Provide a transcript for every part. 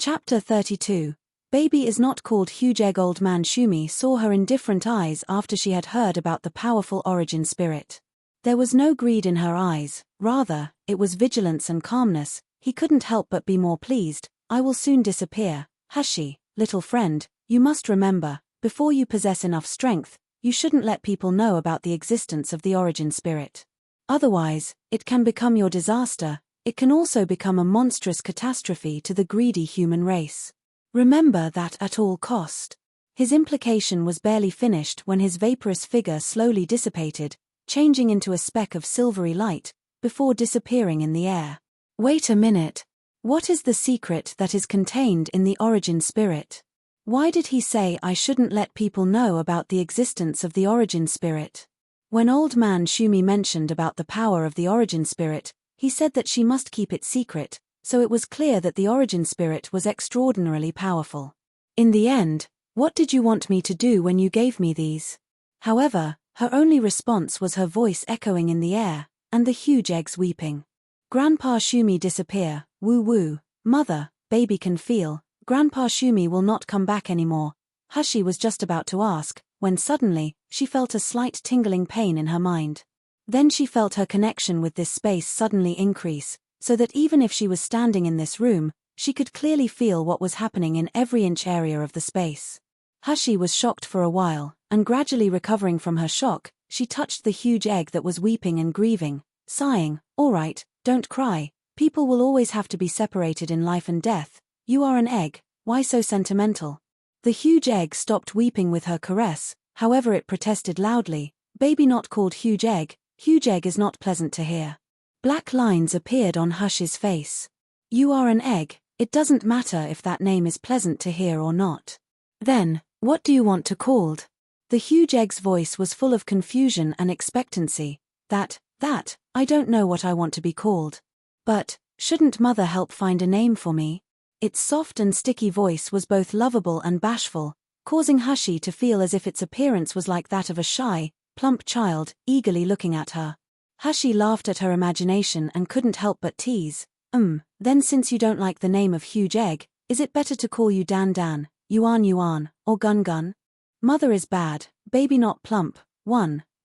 Chapter 32. Baby is not called huge egg. Old man Shumi saw her in different eyes after she had heard about the powerful origin spirit. There was no greed in her eyes, rather, it was vigilance and calmness. He couldn't help but be more pleased. I will soon disappear. Hushi, little friend, you must remember, before you possess enough strength, you shouldn't let people know about the existence of the origin spirit. Otherwise, it can become your disaster. It can also become a monstrous catastrophe to the greedy human race. Remember that at all cost. His implication was barely finished when his vaporous figure slowly dissipated, changing into a speck of silvery light, before disappearing in the air. Wait a minute. What is the secret that is contained in the origin spirit? Why did he say I shouldn't let people know about the existence of the origin spirit? When old man Shumi mentioned about the power of the origin spirit, he said that she must keep it secret, so it was clear that the origin spirit was extraordinarily powerful. In the end, what did you want me to do when you gave me these? However, her only response was her voice echoing in the air, and the huge eggs weeping. Grandpa Shumi disappear, woo-woo, mother, baby can feel, Grandpa Shumi will not come back anymore. Hushi was just about to ask, when suddenly, she felt a slight tingling pain in her mind. Then she felt her connection with this space suddenly increase, so that even if she was standing in this room, she could clearly feel what was happening in every inch area of the space. Hushi was shocked for a while, and gradually recovering from her shock, she touched the huge egg that was weeping and grieving, sighing, "All right, don't cry, people will always have to be separated in life and death, you are an egg, why so sentimental?" The huge egg stopped weeping with her caress, however it protested loudly, "Baby not called huge egg is not pleasant to hear." Black lines appeared on Hushi's face. "You are an egg, it doesn't matter if that name is pleasant to hear or not. Then, what do you want to called?" The huge egg's voice was full of confusion and expectancy. That, I don't know what I want to be called. But, shouldn't mother help find a name for me? Its soft and sticky voice was both lovable and bashful, causing Hushi to feel as if its appearance was like that of a shy, plump child, eagerly looking at her. Hushi laughed at her imagination and couldn't help but tease. Then since you don't like the name of huge egg, is it better to call you Dan Dan, Yuan, or Gun Gun? Mother is bad, baby not plump.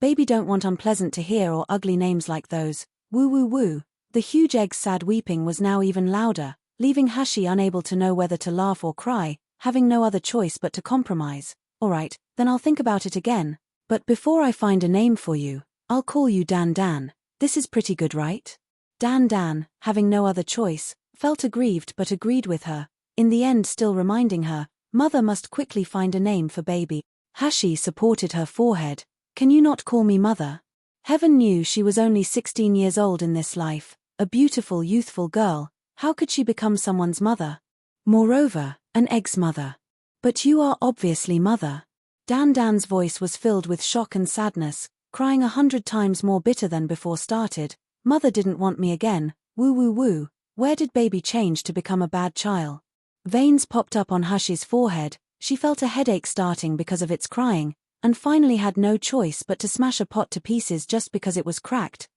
Baby don't want unpleasant to hear or ugly names like those. Woo woo woo. The huge egg's sad weeping was now even louder, leaving Hushi unable to know whether to laugh or cry, having no other choice but to compromise. "Alright, then I'll think about it again. But before I find a name for you, I'll call you Dan Dan. This is pretty good, right?" Dan Dan, having no other choice, felt aggrieved but agreed with her, in the end still reminding her, mother must quickly find a name for baby. Hushi supported her forehead. "Can you not call me mother?" Heaven knew she was only 16 years old in this life, a beautiful youthful girl, how could she become someone's mother? Moreover, an egg's mother. "But you are obviously mother." Dan Dan's voice was filled with shock and sadness, crying 100 times more bitter than before started. "Mother didn't want me again, woo woo woo, where did baby change to become a bad child?" Veins popped up on Hushi's forehead, she felt a headache starting because of its crying, and finally had no choice but to smash a pot to pieces just because it was cracked.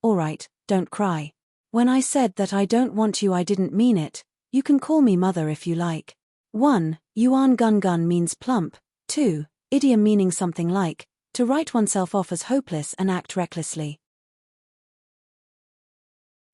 Alright, don't cry. When I said that I don't want you I didn't mean it, you can call me mother if you like. 1. Yuan Gun Gun means plump. 2. Idiom meaning something like, to write oneself off as hopeless and act recklessly.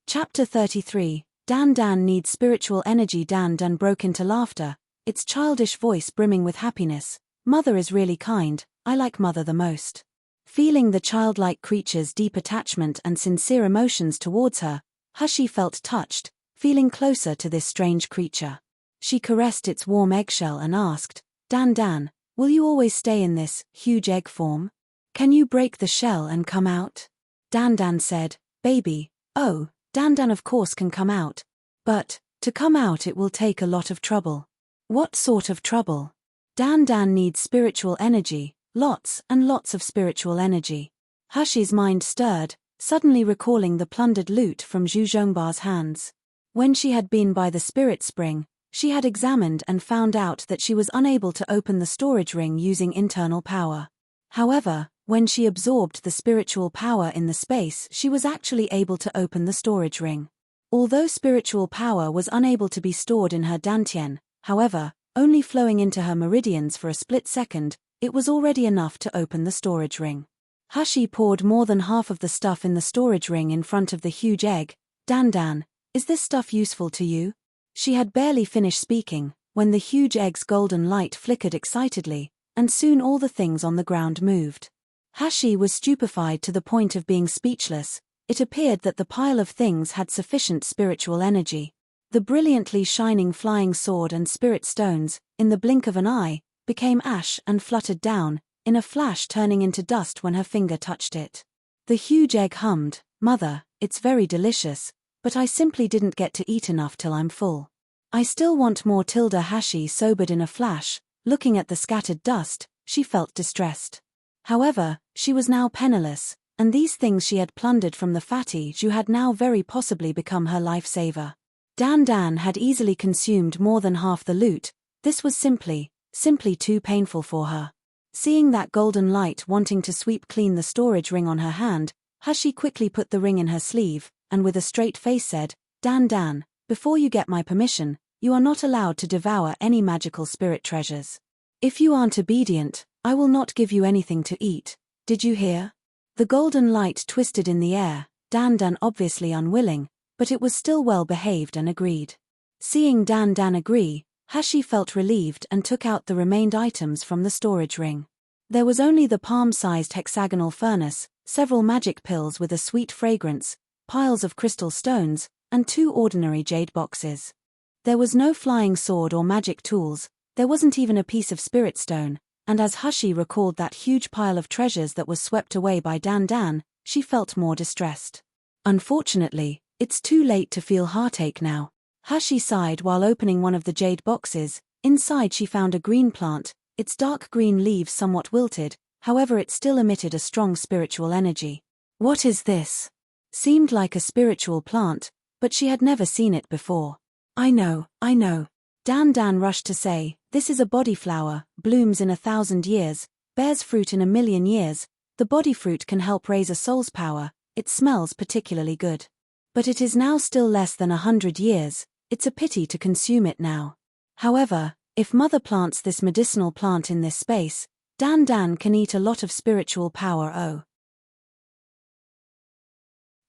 Chapter 33. Dan Dan needs spiritual energy. Dan Dan broke into laughter, its childish voice brimming with happiness. "Mother is really kind, I like mother the most." Feeling the childlike creature's deep attachment and sincere emotions towards her, Hushi felt touched, feeling closer to this strange creature. She caressed its warm eggshell and asked, "Dan Dan, will you always stay in this huge egg form? Can you break the shell and come out?" Dan Dan said, "Baby, oh, Dan Dan of course can come out. But, to come out it will take a lot of trouble." "What sort of trouble?" Dan Dan needs spiritual energy, lots and lots of spiritual energy. Hushi's mind stirred, suddenly recalling the plundered loot from Zhu Zhongba's hands. When she had been by the spirit spring, she had examined and found out that she was unable to open the storage ring using internal power. However, when she absorbed the spiritual power in the space, she was actually able to open the storage ring. Although spiritual power was unable to be stored in her dantian, however, only flowing into her meridians for a split second, it was already enough to open the storage ring. Hashi poured more than half of the stuff in the storage ring in front of the huge egg. Dan, is this stuff useful to you? She had barely finished speaking, when the huge egg's golden light flickered excitedly, and soon all the things on the ground moved. Hashi was stupefied to the point of being speechless. It appeared that the pile of things had sufficient spiritual energy. The brilliantly shining flying sword and spirit stones, in the blink of an eye, became ash and fluttered down, in a flash turning into dust when her finger touched it. The huge egg hummed, "Mother, it's very delicious, but I simply didn't get to eat enough till I'm full. I still want more." Hashi sobered in a flash. Looking at the scattered dust, she felt distressed. However, she was now penniless, and these things she had plundered from the fatty Jew had now very possibly become her lifesaver. Dan had easily consumed more than half the loot. This was simply too painful for her. Seeing that golden light wanting to sweep clean the storage ring on her hand, Hashi quickly put the ring in her sleeve, and with a straight face said, Dan, before you get my permission, you are not allowed to devour any magical spirit treasures. If you aren't obedient, I will not give you anything to eat. Did you hear? The golden light twisted in the air, Dan obviously unwilling, but it was still well behaved and agreed. Seeing Dan agree, Hashi felt relieved and took out the remained items from the storage ring. There was only the palm-sized hexagonal furnace, several magic pills with a sweet fragrance, piles of crystal stones, and 2 ordinary jade boxes. There was no flying sword or magic tools, there wasn't even a piece of spirit stone, and as Hashi recalled that huge pile of treasures that was swept away by Dan, she felt more distressed. Unfortunately, it's too late to feel heartache now. Hashi sighed while opening one of the jade boxes. Inside she found a green plant, its dark green leaves somewhat wilted, however it still emitted a strong spiritual energy. What is this? Seemed like a spiritual plant, but she had never seen it before. I know. Dan rushed to say, this is a body flower, blooms in 1,000 years, bears fruit in 1,000,000 years. The body fruit can help raise a soul's power. It smells particularly good. But it is now still less than 100 years, it's a pity to consume it now. However, if Mother plants this medicinal plant in this space, Dan can eat a lot of spiritual power. Oh.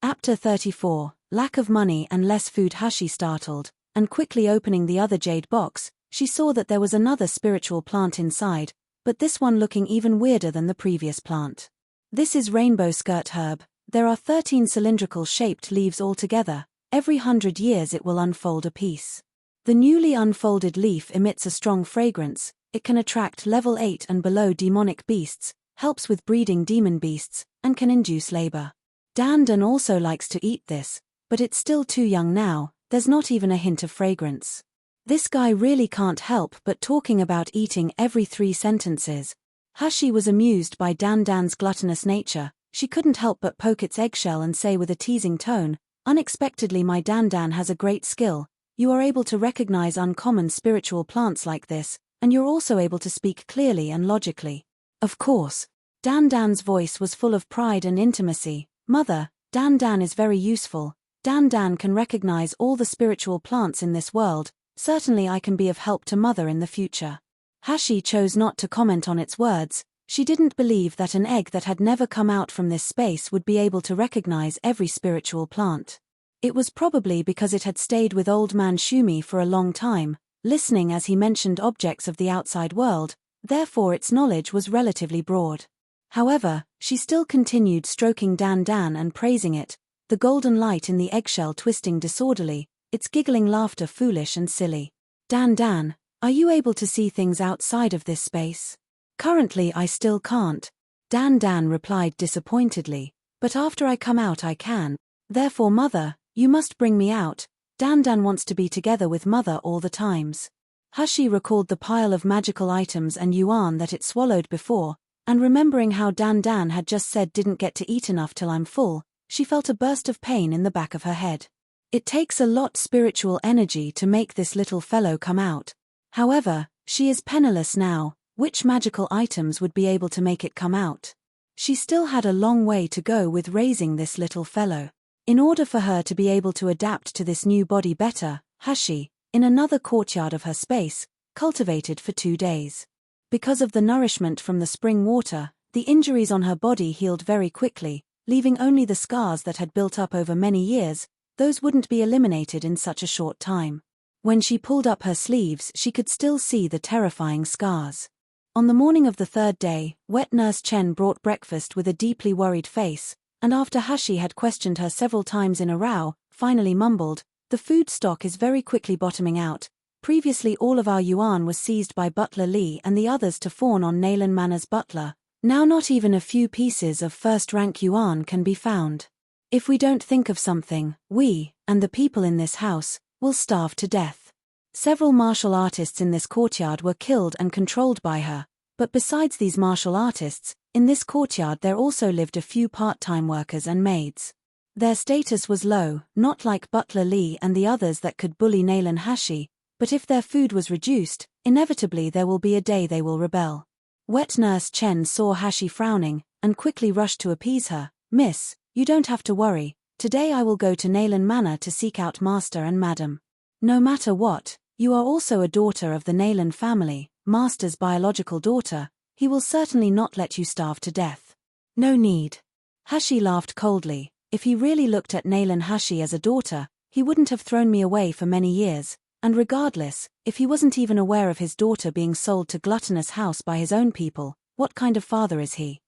Chapter 34, Lack of money and less food. Hashi startled, and quickly opening the other jade box, she saw that there was another spiritual plant inside, but this one looking even weirder than the previous plant. This is rainbow skirt herb. There are 13 cylindrical shaped leaves altogether. Every 100 years it will unfold a piece. The newly unfolded leaf emits a strong fragrance. It can attract level 8 and below demonic beasts, helps with breeding demon beasts, and can induce labor. Dan also likes to eat this, but it's still too young now. There's not even a hint of fragrance. This guy really can't help but talking about eating every 3 sentences. Hashi was amused by Dan's gluttonous nature. She couldn't help but poke its eggshell and say with a teasing tone, unexpectedly, my Dan has a great skill. You are able to recognize uncommon spiritual plants like this, and you're also able to speak clearly and logically. Of course. Dan's voice was full of pride and intimacy. Mother, Dan is very useful. Dan can recognize all the spiritual plants in this world. Certainly I can be of help to Mother in the future. Hashi chose not to comment on its words. She didn't believe that an egg that had never come out from this space would be able to recognize every spiritual plant. It was probably because it had stayed with Old Man Shumi for a long time, listening as he mentioned objects of the outside world, therefore its knowledge was relatively broad. However, she still continued stroking Dan and praising it, the golden light in the eggshell twisting disorderly, its giggling laughter foolish and silly. Dan, are you able to see things outside of this space? Currently I still can't. Dan replied disappointedly, but after I come out I can. Therefore Mother, you must bring me out. Dan wants to be together with Mother all the times. Hashi recalled the pile of magical items and yuan that it swallowed before, and remembering how Dan had just said didn't get to eat enough till I'm full, she felt a burst of pain in the back of her head. It takes a lot spiritual energy to make this little fellow come out. However, she is penniless now. Which magical items would be able to make it come out? She still had a long way to go with raising this little fellow. In order for her to be able to adapt to this new body better, Hashi, in another courtyard of her space, cultivated for 2 days. Because of the nourishment from the spring water, the injuries on her body healed very quickly, leaving only the scars that had built up over many years. Those wouldn't be eliminated in such a short time. When she pulled up her sleeves, she could still see the terrifying scars. On the morning of the 3rd day, wet nurse Chen brought breakfast with a deeply worried face, and after Hashi had questioned her several times in a row, finally mumbled, "The food stock is very quickly bottoming out. Previously all of our yuan was seized by Butler Li and the others to fawn on Nayland Manor's butler. Now not even a few pieces of first-rank yuan can be found. If we don't think of something, we, and the people in this house, will starve to death." Several martial artists in this courtyard were killed and controlled by her, but besides these martial artists, in this courtyard there also lived a few part-time workers and maids. Their status was low, not like Butler Li and the others that could bully Nayland Hashi, but if their food was reduced, inevitably there will be a day they will rebel. Wet nurse Chen saw Hashi frowning, and quickly rushed to appease her. "Miss, you don't have to worry. Today I will go to Nayland Manor to seek out Master and Madam. No matter what, you are also a daughter of the Nayland family, Master's biological daughter. He will certainly not let you starve to death. No need." Hashi laughed coldly. If he really looked at Nayland Hashi as a daughter, he wouldn't have thrown me away for many years, and regardless, if he wasn't even aware of his daughter being sold to Gluttonous House by his own people, what kind of father is he?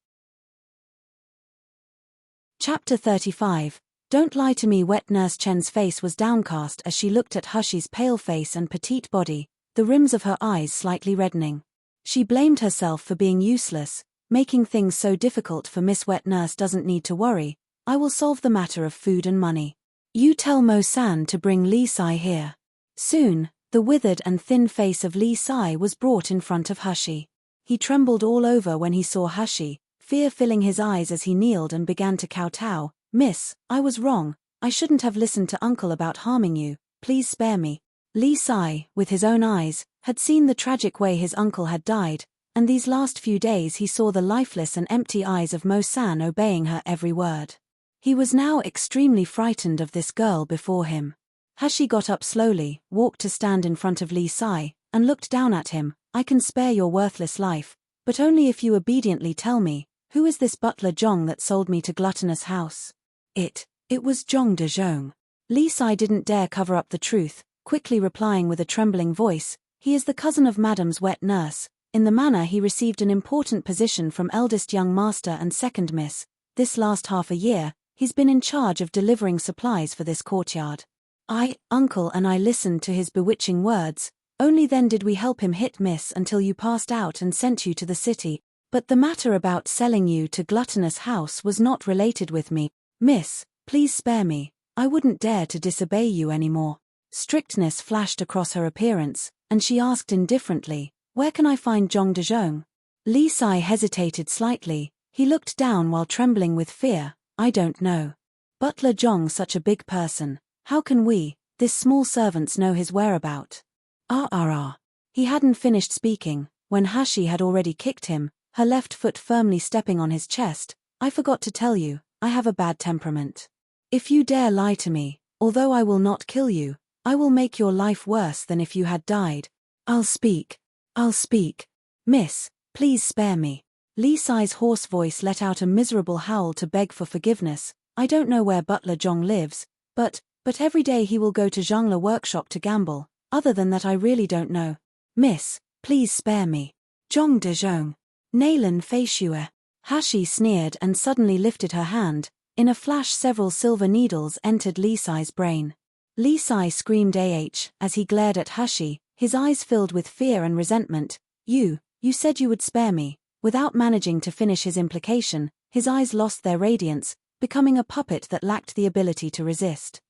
Chapter 35. Don't lie to me. Wet nurse Chen's face was downcast as she looked at Hashi's pale face and petite body, the rims of her eyes slightly reddening. She blamed herself for being useless, making things so difficult for Miss Wet Nurse. Doesn't need to worry, I will solve the matter of food and money. You tell Mo-san to bring Li Sai here. Soon, the withered and thin face of Li Sai was brought in front of Hashi. He trembled all over when he saw Hashi, fear filling his eyes as he kneeled and began to kowtow. "Miss, I was wrong. I shouldn't have listened to Uncle about harming you. Please spare me." Li Sai, with his own eyes, had seen the tragic way his uncle had died, and these last few days he saw the lifeless and empty eyes of Mo-san obeying her every word. He was now extremely frightened of this girl before him. Hashi got up slowly, walked to stand in front of Li Sai, and looked down at him. "I can spare your worthless life, but only if you obediently tell me, who is this butler Zhong that sold me to Gluttonous House?" It was Zhong de Zhong. Li Sai didn't dare cover up the truth, quickly replying with a trembling voice, "He is the cousin of Madam's wet nurse. In the manor he received an important position from eldest young master and second miss. This last half a year, he's been in charge of delivering supplies for this courtyard. Uncle and I listened to his bewitching words. Only then did we help him hit miss until you passed out and sent you to the city. But the matter about selling you to Gluttonous House was not related with me. Miss, please spare me. I wouldn't dare to disobey you anymore." Strictness flashed across her appearance, and she asked indifferently, "Where can I find Zhong de Zhong?" Li Sai hesitated slightly. He looked down while trembling with fear. "I don't know. Butler Zhong, such a big person. How can we, this small servants, know his whereabout?" He hadn't finished speaking, when Hashi had already kicked him, her left foot firmly stepping on his chest. "I forgot to tell you, I have a bad temperament. If you dare lie to me, although I will not kill you, I will make your life worse than if you had died. I'll speak. Miss, please spare me." Li Sai's hoarse voice let out a miserable howl to beg for forgiveness. "I don't know where Butler Zhong lives, but every day he will go to Zhangla workshop to gamble. Other than that I really don't know. Miss, please spare me. Zhong de Zhong. Nayland Feishue." Hashi sneered and suddenly lifted her hand. In a flash several silver needles entered Li Sai's brain. Li Sai screamed as he glared at Hashi, his eyes filled with fear and resentment. You said you would spare me." Without managing to finish his implication, his eyes lost their radiance, becoming a puppet that lacked the ability to resist.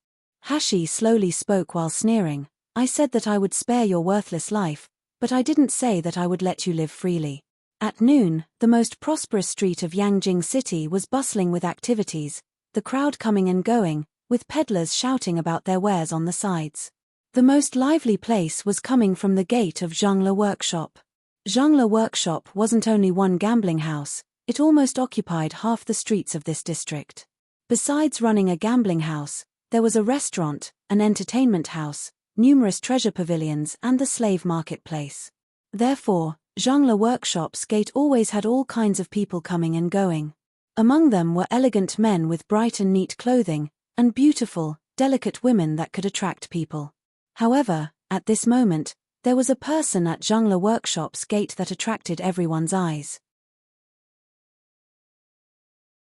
Hashi slowly spoke while sneering. "I said that I would spare your worthless life, but I didn't say that I would let you live freely." At noon, the most prosperous street of Yangjing City was bustling with activities, the crowd coming and going, with peddlers shouting about their wares on the sides. The most lively place was coming from the gate of Zhangla Workshop. Zhangla Workshop wasn't only one gambling house, it almost occupied half the streets of this district. Besides running a gambling house, there was a restaurant, an entertainment house, numerous treasure pavilions and the slave marketplace. Therefore, Zhangla Workshop's gate always had all kinds of people coming and going. Among them were elegant men with bright and neat clothing, and beautiful, delicate women that could attract people. However, at this moment, there was a person at Zhangla Workshop's gate that attracted everyone's eyes.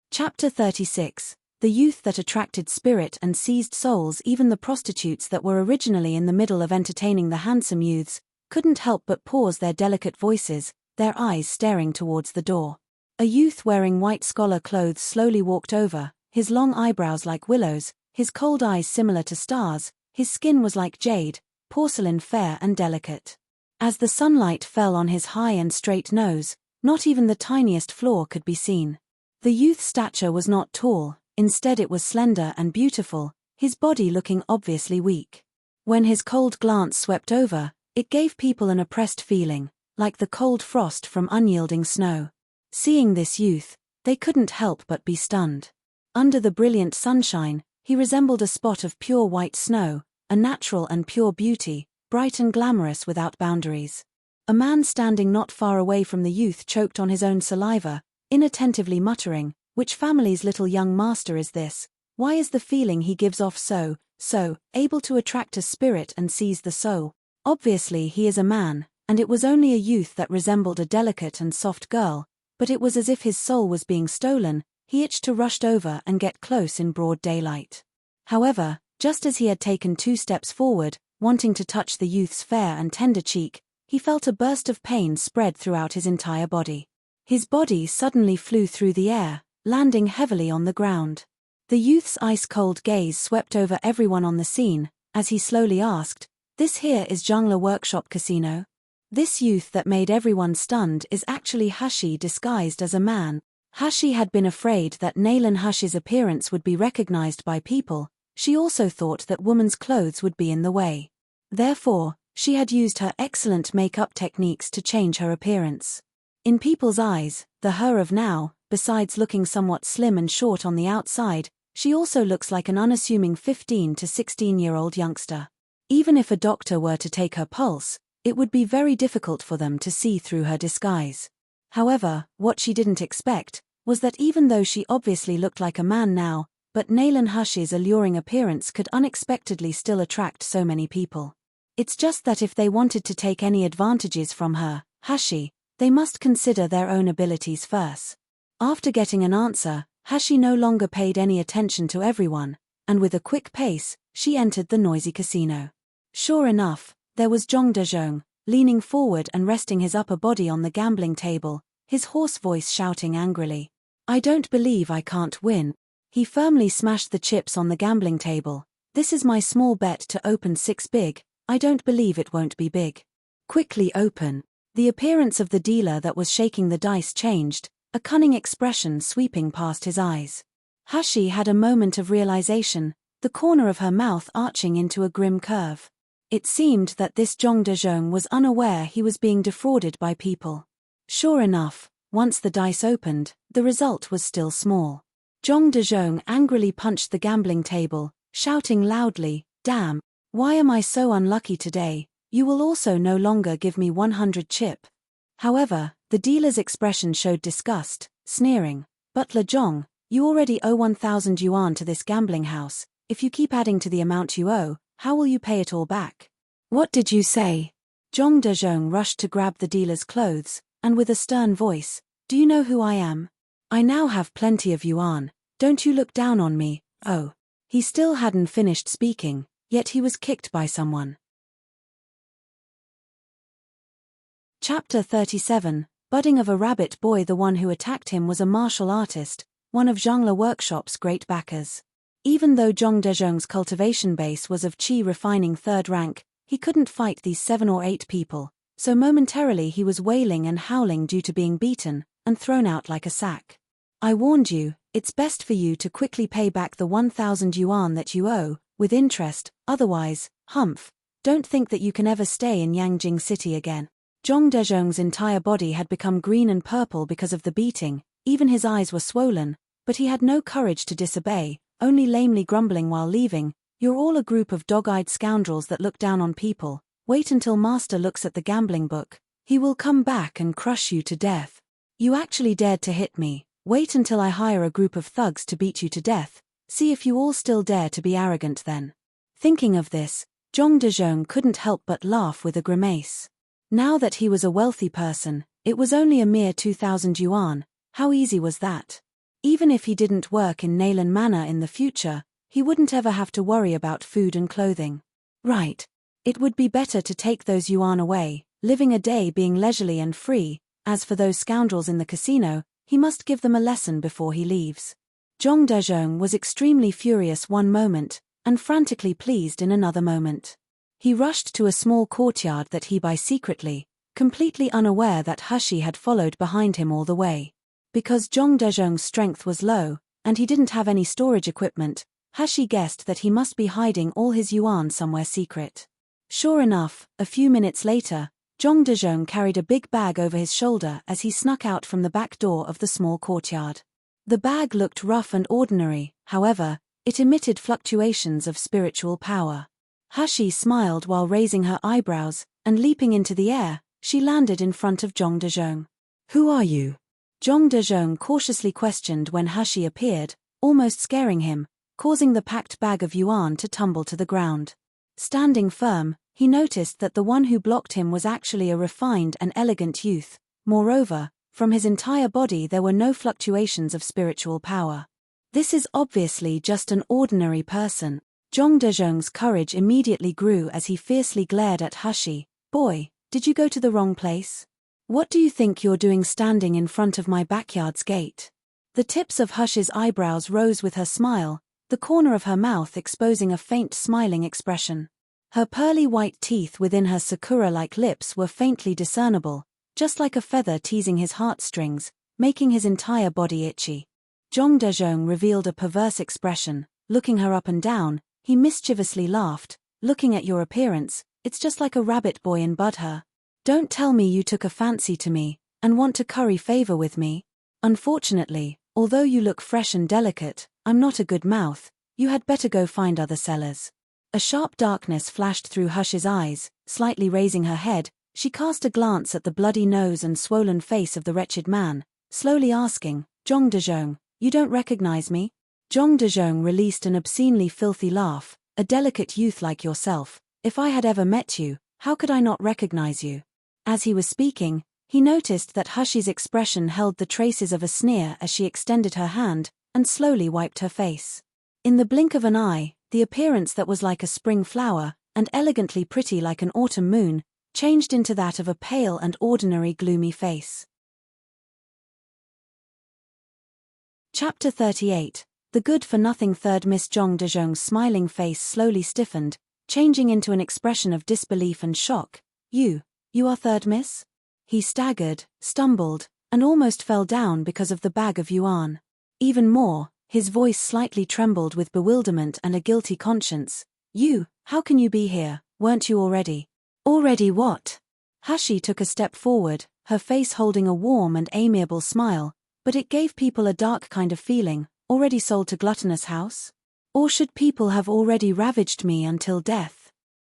Chapter 36. The youth that attracted spirit and seized souls. Even the prostitutes that were originally in the middle of entertaining the handsome youths couldn't help but pause their delicate voices, their eyes staring towards the door. A youth wearing white scholar clothes slowly walked over, his long eyebrows like willows, his cold eyes similar to stars, his skin was like jade, porcelain fair and delicate. As the sunlight fell on his high and straight nose, not even the tiniest flaw could be seen. The youth's stature was not tall, instead it was slender and beautiful, his body looking obviously weak. When his cold glance swept over, it gave people an oppressed feeling, like the cold frost from unyielding snow. Seeing this youth, they couldn't help but be stunned. Under the brilliant sunshine, he resembled a spot of pure white snow, a natural and pure beauty, bright and glamorous without boundaries. A man standing not far away from the youth choked on his own saliva, inattentively muttering, "Which family's little young master is this? Why is the feeling he gives off so able to attract a spirit and seize the soul? Obviously he is a man, and it was only a youth that resembled a delicate and soft girl, but it was as if his soul was being stolen." He itched to rush over and get close in broad daylight. However, just as he had taken 2 steps forward, wanting to touch the youth's fair and tender cheek, he felt a burst of pain spread throughout his entire body. His body suddenly flew through the air, landing heavily on the ground. The youth's ice-cold gaze swept over everyone on the scene, as he slowly asked, "This here is Zhangla Workshop Casino?" This youth that made everyone stunned is actually Hashi disguised as a man. Hashi had been afraid that Nalan Hashi's appearance would be recognized by people. She also thought that woman's clothes would be in the way. Therefore, she had used her excellent makeup techniques to change her appearance. In people's eyes, the her of now, besides looking somewhat slim and short on the outside, she also looks like an unassuming 15 to 16-year-old youngster. Even if a doctor were to take her pulse, it would be very difficult for them to see through her disguise. However, what she didn't expect was that even though she obviously looked like a man now, but Nalan Hashi's alluring appearance could unexpectedly still attract so many people. It's just that if they wanted to take any advantages from her, Hashi, they must consider their own abilities first. After getting an answer, Hashi no longer paid any attention to everyone, and with a quick pace, she entered the noisy casino. Sure enough, there was Zhong Dezhong, leaning forward and resting his upper body on the gambling table, his hoarse voice shouting angrily, "I don't believe I can't win." He firmly smashed the chips on the gambling table. "This is my small bet to open 6 big, I don't believe it won't be big. Quickly open." The appearance of the dealer that was shaking the dice changed, a cunning expression sweeping past his eyes. Hashi had a moment of realization, the corner of her mouth arching into a grim curve. It seemed that this Zhong Dezhong was unaware he was being defrauded by people. Sure enough, once the dice opened, the result was still small. Zhong Dezhong angrily punched the gambling table, shouting loudly, "Damn, why am I so unlucky today? You will also no longer give me 100 chip." However, the dealer's expression showed disgust, sneering, "Butler Zhong, you already owe 1,000 yuan to this gambling house. If you keep adding to the amount you owe, how will you pay it all back?" "What did you say?" Zhong Dezhong rushed to grab the dealer's clothes, and with a stern voice, "Do you know who I am? I now have plenty of yuan, don't you look down on me, oh." He still hadn't finished speaking, yet he was kicked by someone. Chapter 37. Budding of a rabbit boy. The one who attacked him was a martial artist, one of Zhangla Workshop's great backers. Even though Zhong Dezhong's cultivation base was of qi refining 3rd rank, he couldn't fight these 7 or 8 people, so momentarily he was wailing and howling due to being beaten, and thrown out like a sack. "I warned you, it's best for you to quickly pay back the 1,000 yuan that you owe, with interest, otherwise, humph, don't think that you can ever stay in Yangjing City again." Zhong Dezhong's entire body had become green and purple because of the beating, even his eyes were swollen, But he had no courage to disobey, only lamely grumbling while leaving, "You're all a group of dog-eyed scoundrels that look down on people. Wait until Master looks at the gambling book. He will come back and crush you to death. You actually dared to hit me. Wait until I hire a group of thugs to beat you to death. See if you all still dare to be arrogant then." Thinking of this, Zhong Dezhong couldn't help but laugh with a grimace. Now that he was a wealthy person, it was only a mere 2,000 yuan. How easy was that? Even if he didn't work in Naylan Manor in the future, he wouldn't ever have to worry about food and clothing. Right. It would be better to take those yuan away, living a day being leisurely and free. As for those scoundrels in the casino, he must give them a lesson before he leaves. Zhong Dezhong was extremely furious one moment, and frantically pleased in another moment. He rushed to a small courtyard that he by secretly, completely unaware that Hushi had followed behind him all the way. Because Zhong Dezhong's strength was low, and he didn't have any storage equipment, Hushi guessed that he must be hiding all his yuan somewhere secret. Sure enough, a few minutes later, Zhong Dezhong carried a big bag over his shoulder as he snuck out from the back door of the small courtyard. The bag looked rough and ordinary, however, it emitted fluctuations of spiritual power. Hushi smiled while raising her eyebrows, and leaping into the air, she landed in front of Zhong Dezhong. "Who are you?" Zhong Dezhong cautiously questioned when Hushi appeared, almost scaring him, causing the packed bag of yuan to tumble to the ground. Standing firm, he noticed that the one who blocked him was actually a refined and elegant youth. Moreover, from his entire body there were no fluctuations of spiritual power. This is obviously just an ordinary person. Zhong Dezhong's courage immediately grew as he fiercely glared at Hushi. "Boy, did you go to the wrong place? What do you think you're doing standing in front of my backyard's gate?" The tips of Hushi's eyebrows rose with her smile, the corner of her mouth exposing a faint smiling expression. Her pearly white teeth within her sakura-like lips were faintly discernible, just like a feather teasing his heartstrings, making his entire body itchy. Zhong Dezhong revealed a perverse expression. Looking her up and down, he mischievously laughed. "Looking at your appearance, it's just like a rabbit boy in Budher. Don't tell me you took a fancy to me, and want to curry favor with me. Unfortunately, although you look fresh and delicate, I'm not a good mouth. You had better go find other sellers." A sharp darkness flashed through Hushi's eyes. Slightly raising her head, she cast a glance at the bloody nose and swollen face of the wretched man, slowly asking, "Zhong Dezhong, you don't recognize me?" Zhong Dezhong released an obscenely filthy laugh. "A delicate youth like yourself, if I had ever met you, how could I not recognize you?" As he was speaking, he noticed that Hushi's expression held the traces of a sneer as she extended her hand and slowly wiped her face. In the blink of an eye, the appearance that was like a spring flower, and elegantly pretty like an autumn moon, changed into that of a pale and ordinary gloomy face. Chapter 38. The good-for-nothing third Miss. Zhong Dezhong's smiling face slowly stiffened, changing into an expression of disbelief and shock. You are third miss?" He staggered, stumbled, and almost fell down because of the bag of yuan. Even more, his voice slightly trembled with bewilderment and a guilty conscience. How can you be here? Weren't you already?" "Already what?" Hushi took a step forward, her face holding a warm and amiable smile, but it gave people a dark kind of feeling. "Already sold to Gluttonous House? Or should people have already ravaged me until death?"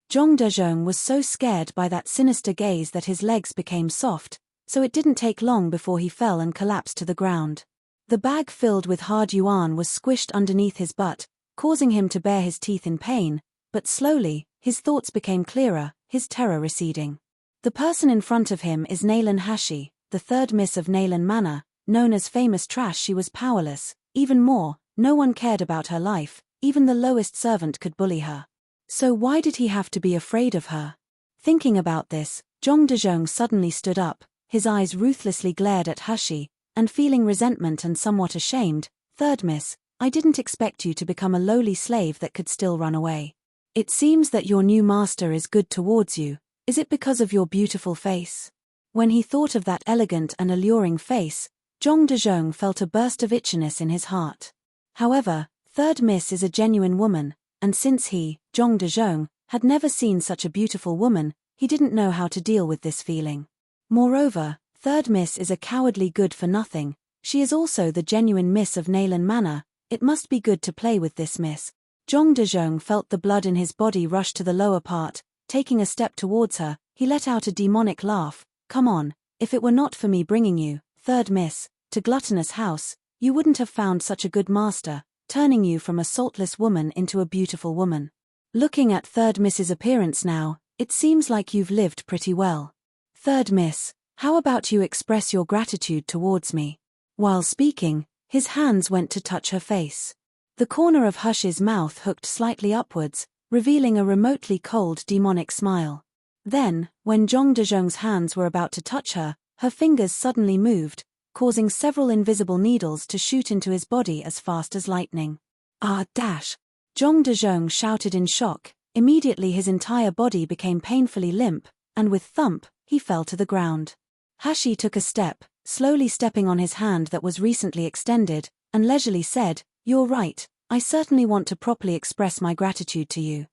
Zhong Dezhong was so scared by that sinister gaze that his legs became soft, so it didn't take long before he fell and collapsed to the ground. The bag filled with hard yuan was squished underneath his butt, causing him to bare his teeth in pain, but slowly, his thoughts became clearer, his terror receding. The person in front of him is Naylan Hushi, the third miss of Naylan Manor. Known as famous trash, she was powerless. Even more, no one cared about her life, even the lowest servant could bully her. So why did he have to be afraid of her? Thinking about this, Zhong Dezhong suddenly stood up, his eyes ruthlessly glared at Hushi, and feeling resentment and somewhat ashamed, "Third miss, I didn't expect you to become a lowly slave that could still run away. It seems that your new master is good towards you. Is it because of your beautiful face?" When he thought of that elegant and alluring face, Zhong Dezhong felt a burst of itchiness in his heart. However, third miss is a genuine woman, and since he, Zhong Dezhong, had never seen such a beautiful woman, he didn't know how to deal with this feeling. Moreover, third miss is a cowardly good-for-nothing, She is also the genuine miss of Naylan Manor. It must be good to play with this miss. Zhong Dezhong felt the blood in his body rush to the lower part. Taking a step towards her, he let out a demonic laugh. Come on, if it were not for me bringing you, third miss, to Gluttonous House, you wouldn't have found such a good master, turning you from a saltless woman into a beautiful woman. Looking at third miss's appearance now, it seems like you've lived pretty well. Third miss, how about you express your gratitude towards me? While speaking, his hands went to touch her face. The corner of Hush's mouth hooked slightly upwards, revealing a remotely cold demonic smile. Then, when Zhong Dezhong's hands were about to touch her, her fingers suddenly moved, causing several invisible needles to shoot into his body as fast as lightning. Ah, dash! Zhong Dezhong shouted in shock. Immediately his entire body became painfully limp, and with thump, he fell to the ground. Hashi took a step, slowly stepping on his hand that was recently extended, and leisurely said, "You're right, I certainly want to properly express my gratitude to you."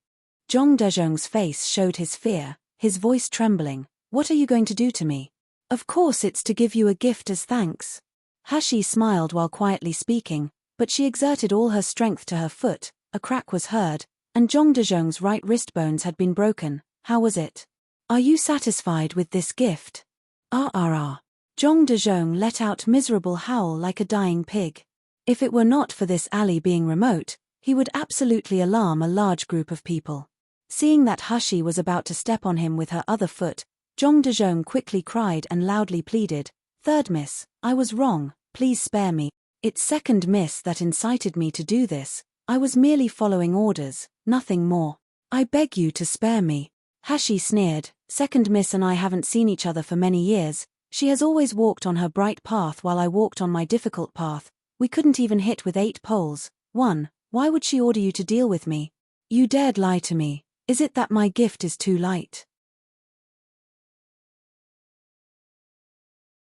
Zhong Dezhong's face showed his fear, his voice trembling. "What are you going to do to me?" "Of course it's to give you a gift as thanks." Hashi smiled while quietly speaking, but she exerted all her strength to her foot. A crack was heard, and Zhong Dezhong's right wrist bones had been broken. "How was it? Are you satisfied with this gift?" Ah. Zhong Dezhong let out miserable howl like a dying pig. If it were not for this alley being remote, he would absolutely alarm a large group of people. Seeing that Hashi was about to step on him with her other foot, Zhong Dezhong quickly cried and loudly pleaded, "Third miss, I was wrong, please spare me. It's second miss that incited me to do this. I was merely following orders, nothing more. I beg you to spare me." Hashi sneered, "Second miss and I haven't seen each other for many years. She has always walked on her bright path while I walked on my difficult path. We couldn't even hit with 8 poles. 1. Why would she order you to deal with me? You dared lie to me. Is it that my gift is too light?"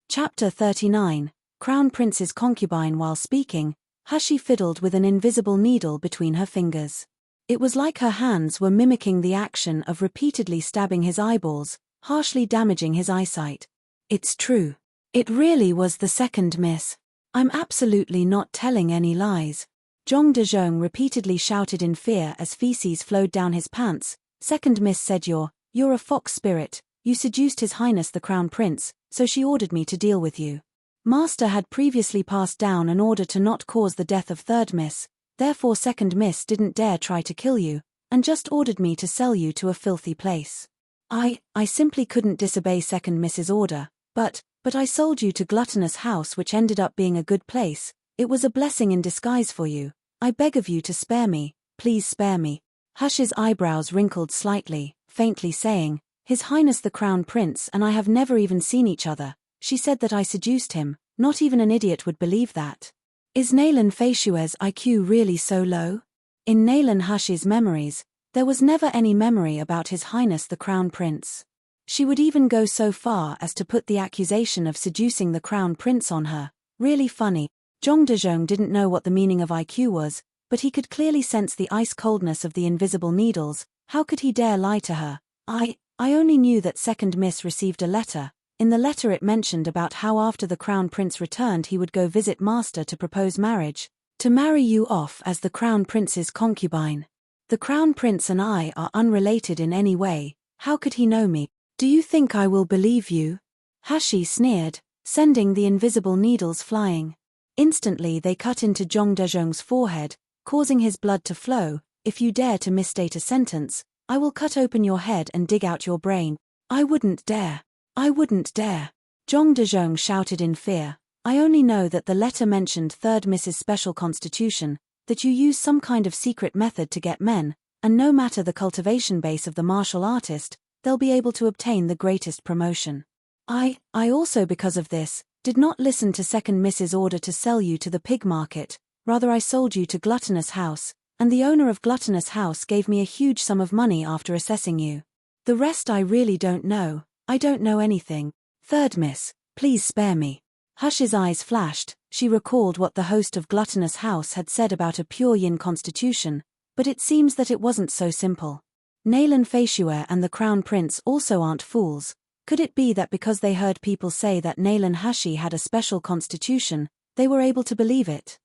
Chapter 39, Crown Prince's Concubine. While speaking, Hashi fiddled with an invisible needle between her fingers. It was like her hands were mimicking the action of repeatedly stabbing his eyeballs, harshly damaging his eyesight. "It's true. It really was the second miss. I'm absolutely not telling any lies." Zhong Dezhong repeatedly shouted in fear as feces flowed down his pants. "Second miss said you're a fox spirit. You seduced His Highness the Crown Prince, so she ordered me to deal with you. Master had previously passed down an order to not cause the death of third miss, therefore second miss didn't dare try to kill you, and just ordered me to sell you to a filthy place. I simply couldn't disobey second miss's order, but I sold you to Gluttonous House, which ended up being a good place. It was a blessing in disguise for you. I beg of you to spare me, please spare me." Hush's eyebrows wrinkled slightly, faintly saying, "His Highness the Crown Prince and I have never even seen each other. She said that I seduced him. Not even an idiot would believe that. Is Naylan Feishue's IQ really so low?" In Naylan Hush's memories, there was never any memory about His Highness the Crown Prince. She would even go so far as to put the accusation of seducing the Crown Prince on her. Really funny. Zhong Dezhong didn't know what the meaning of IQ was, but he could clearly sense the ice-coldness of the invisible needles. How could he dare lie to her? I only knew that second miss received a letter. In the letter it mentioned about how after the Crown Prince returned he would go visit Master to propose marriage. To marry you off as the Crown Prince's concubine. The Crown Prince and I are unrelated in any way. How could he know me? Do you think I will believe you?" Hashi sneered, sending the invisible needles flying. Instantly they cut into Zhong Dezhong's forehead, causing his blood to flow. "If you dare to misstate a sentence, I will cut open your head and dig out your brain." I wouldn't dare. I wouldn't dare." Zhong Dezhong shouted in fear. "I only know that the letter mentioned third miss's special constitution, that you use some kind of secret method to get men, and no matter the cultivation base of the martial artist, they'll be able to obtain the greatest promotion. I also, because of this, did not listen to second miss's order to sell you to the pig market. Rather I sold you to Gluttonous House, and the owner of Gluttonous House gave me a huge sum of money after assessing you. The rest I really don't know. I don't know anything. Third miss, please spare me." Hush's eyes flashed. She recalled what the host of Gluttonous House had said about a pure yin constitution, but it seems that it wasn't so simple. Naylan Feishue and the Crown Prince also aren't fools. Could it be that because they heard people say that Naylan Hashi had a special constitution, They were able to believe it.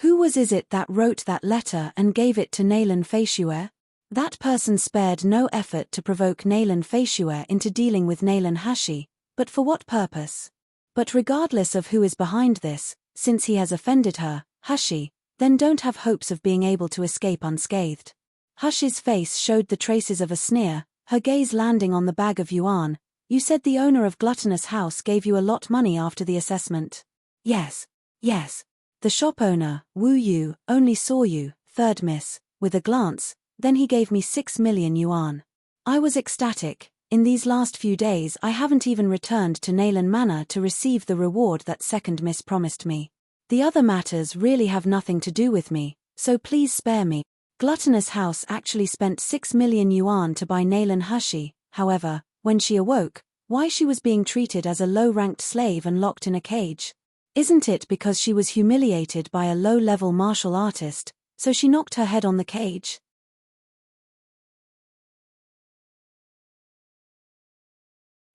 Who was it that wrote that letter and gave it to Nalan Feishue? That person spared no effort to provoke Nalan Feishue into dealing with Nalan Hashi, but for what purpose? But regardless of who is behind this, since he has offended her, Hashi, then don't have hopes of being able to escape unscathed. Hashi's face showed the traces of a sneer, her gaze landing on the bag of yuan. You said the owner of Gluttonous House gave you a lot money after the assessment. Yes. The shop owner, Wu Yu, only saw you, third miss, with a glance, then he gave me 6 million yuan. I was ecstatic. In these last few days I haven't even returned to Nalan Manor to receive the reward that second miss promised me. The other matters really have nothing to do with me, so please spare me. Gluttonous House actually spent 6 million yuan to buy Nalan Hashi. However, when she awoke, why she was being treated as a low-ranked slave and locked in a cage? Isn't it because she was humiliated by a low-level martial artist, so she knocked her head on the cage?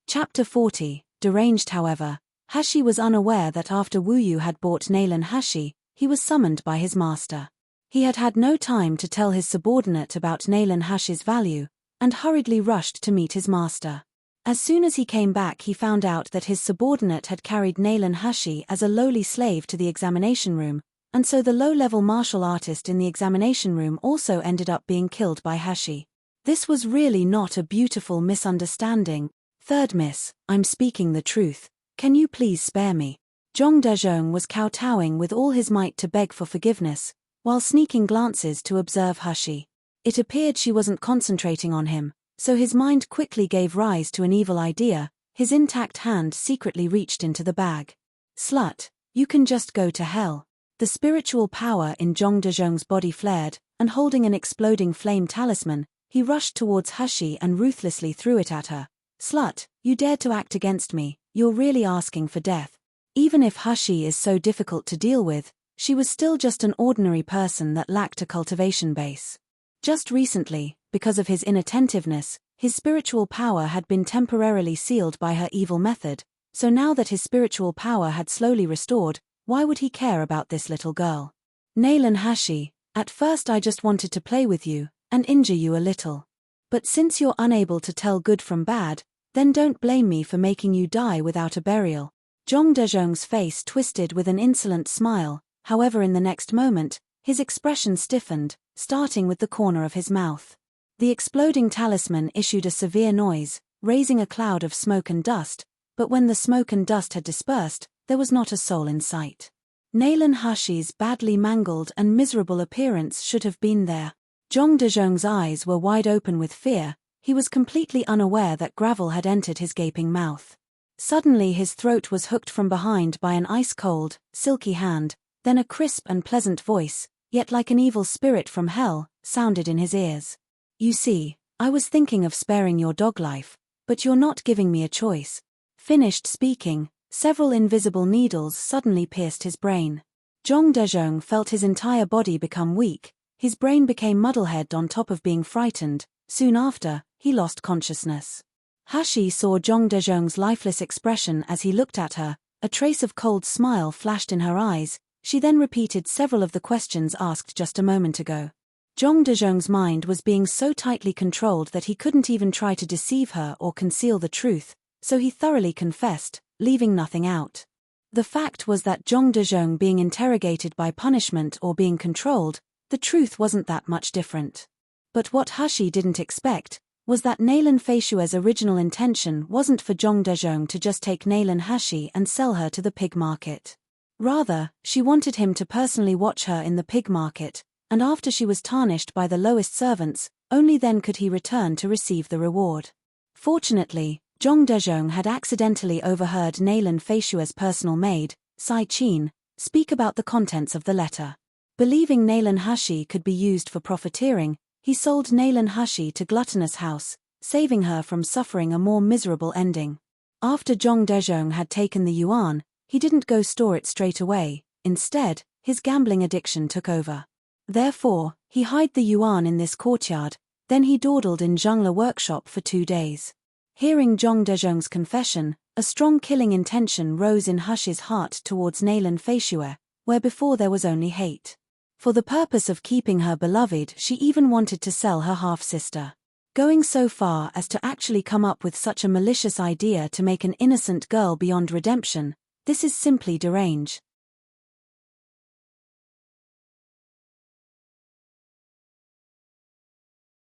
Chapter 40, Deranged. However, Hashi was unaware that after Wu Yu had bought Nalan Hashi, he was summoned by his master. He had had no time to tell his subordinate about Nalan Hashi's value, and hurriedly rushed to meet his master. As soon as he came back he found out that his subordinate had carried Nalan Hashi as a lowly slave to the examination room, and so the low-level martial artist in the examination room also ended up being killed by Hashi. This was really not a beautiful misunderstanding. Third miss, I'm speaking the truth. Can you please spare me? Zhong Dezhong was kowtowing with all his might to beg for forgiveness, while sneaking glances to observe Hashi. It appeared she wasn't concentrating on him, so his mind quickly gave rise to an evil idea. His intact hand secretly reached into the bag. Slut, you can just go to hell. The spiritual power in Zhong Dezhong's body flared, and holding an exploding flame talisman, he rushed towards Hashi and ruthlessly threw it at her. Slut, you dared to act against me, you're really asking for death. Even if Hashi is so difficult to deal with, she was still just an ordinary person that lacked a cultivation base. Just recently, because of his inattentiveness, his spiritual power had been temporarily sealed by her evil method, so now that his spiritual power had slowly restored, why would he care about this little girl? Nalan Hashi, at first I just wanted to play with you, and injure you a little. But since you're unable to tell good from bad, then don't blame me for making you die without a burial. Zhong Dezhong's face twisted with an insolent smile, however in the next moment, his expression stiffened, starting with the corner of his mouth. The exploding talisman issued a severe noise, raising a cloud of smoke and dust, but when the smoke and dust had dispersed, there was not a soul in sight. Nalan Hashi's badly mangled and miserable appearance should have been there. Zhong Dezhong's eyes were wide open with fear. He was completely unaware that gravel had entered his gaping mouth. Suddenly his throat was hooked from behind by an ice-cold, silky hand, then a crisp and pleasant voice, yet like an evil spirit from hell, sounded in his ears. You see, I was thinking of sparing your dog life, but you're not giving me a choice. Finished speaking, several invisible needles suddenly pierced his brain. Zhong Dezhong felt his entire body become weak, his brain became muddlehead on top of being frightened. Soon after, he lost consciousness. Hashi saw Zhong Dezhong's lifeless expression as he looked at her, a trace of cold smile flashed in her eyes. She then repeated several of the questions asked just a moment ago. Zhong Dezhong's mind was being so tightly controlled that he couldn't even try to deceive her or conceal the truth, so he thoroughly confessed, leaving nothing out. The fact was that Zhong Dezhong being interrogated by punishment or being controlled, the truth wasn't that much different. But what Hashi didn't expect was that Nalan Feishue's original intention wasn't for Zhong Dezhong to just take Nalan Hashi and sell her to the pig market. Rather, she wanted him to personally watch her in the pig market, and after she was tarnished by the lowest servants, only then could he return to receive the reward. Fortunately, Zhong Dezhong had accidentally overheard Nalan Feishue's personal maid, Sai Qin, speak about the contents of the letter. Believing Nalan Hashi could be used for profiteering, he sold Nalan Hashi to Gluttonous House, saving her from suffering a more miserable ending. After Zhong Dezhong had taken the yuan, he didn't go store it straight away. Instead, his gambling addiction took over. Therefore, he hid the yuan in this courtyard, then he dawdled in Zhongla workshop for 2 days. Hearing Zhong Dezhong's confession, a strong killing intention rose in Hashi's heart towards Nalan Feishue, where before there was only hate. For the purpose of keeping her beloved, she even wanted to sell her half-sister. Going so far as to actually come up with such a malicious idea to make an innocent girl beyond redemption, this is simply deranged.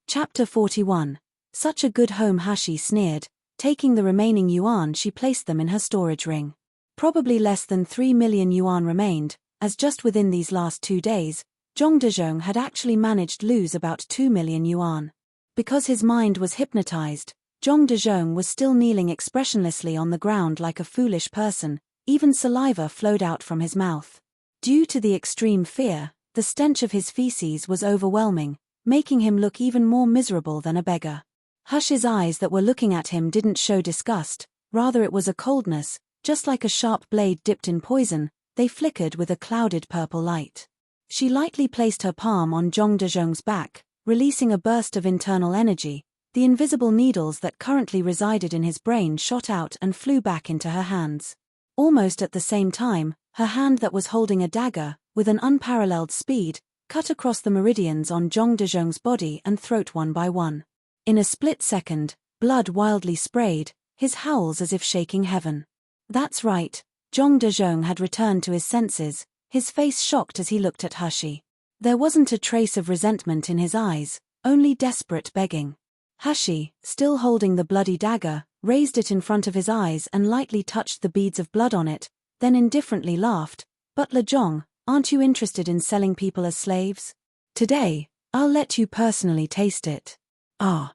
Chapter 41. Such a good home, Hashi sneered. Taking the remaining yuan, she placed them in her storage ring. Probably less than 3 million yuan remained, as just within these last 2 days, Zhong Dezhong had actually managed to lose about 2 million yuan. Because his mind was hypnotized, Zhong Dezhong was still kneeling expressionlessly on the ground like a foolish person, even saliva flowed out from his mouth. Due to the extreme fear, the stench of his feces was overwhelming, making him look even more miserable than a beggar. Hush's eyes that were looking at him didn't show disgust, rather it was a coldness, just like a sharp blade dipped in poison, they flickered with a clouded purple light. She lightly placed her palm on Zhong Dezhong's back, releasing a burst of internal energy. The invisible needles that currently resided in his brain shot out and flew back into her hands. Almost at the same time, her hand that was holding a dagger, with an unparalleled speed, cut across the meridians on Zhong Dezhong's body and throat one by one. In a split second, blood wildly sprayed, his howls as if shaking heaven. That's right, Zhong Dezhong had returned to his senses, his face shocked as he looked at Hashi. There wasn't a trace of resentment in his eyes, only desperate begging. Hashi, still holding the bloody dagger, raised it in front of his eyes and lightly touched the beads of blood on it, then indifferently laughed. "Butler Zhong, aren't you interested in selling people as slaves? Today, I'll let you personally taste it." Ah.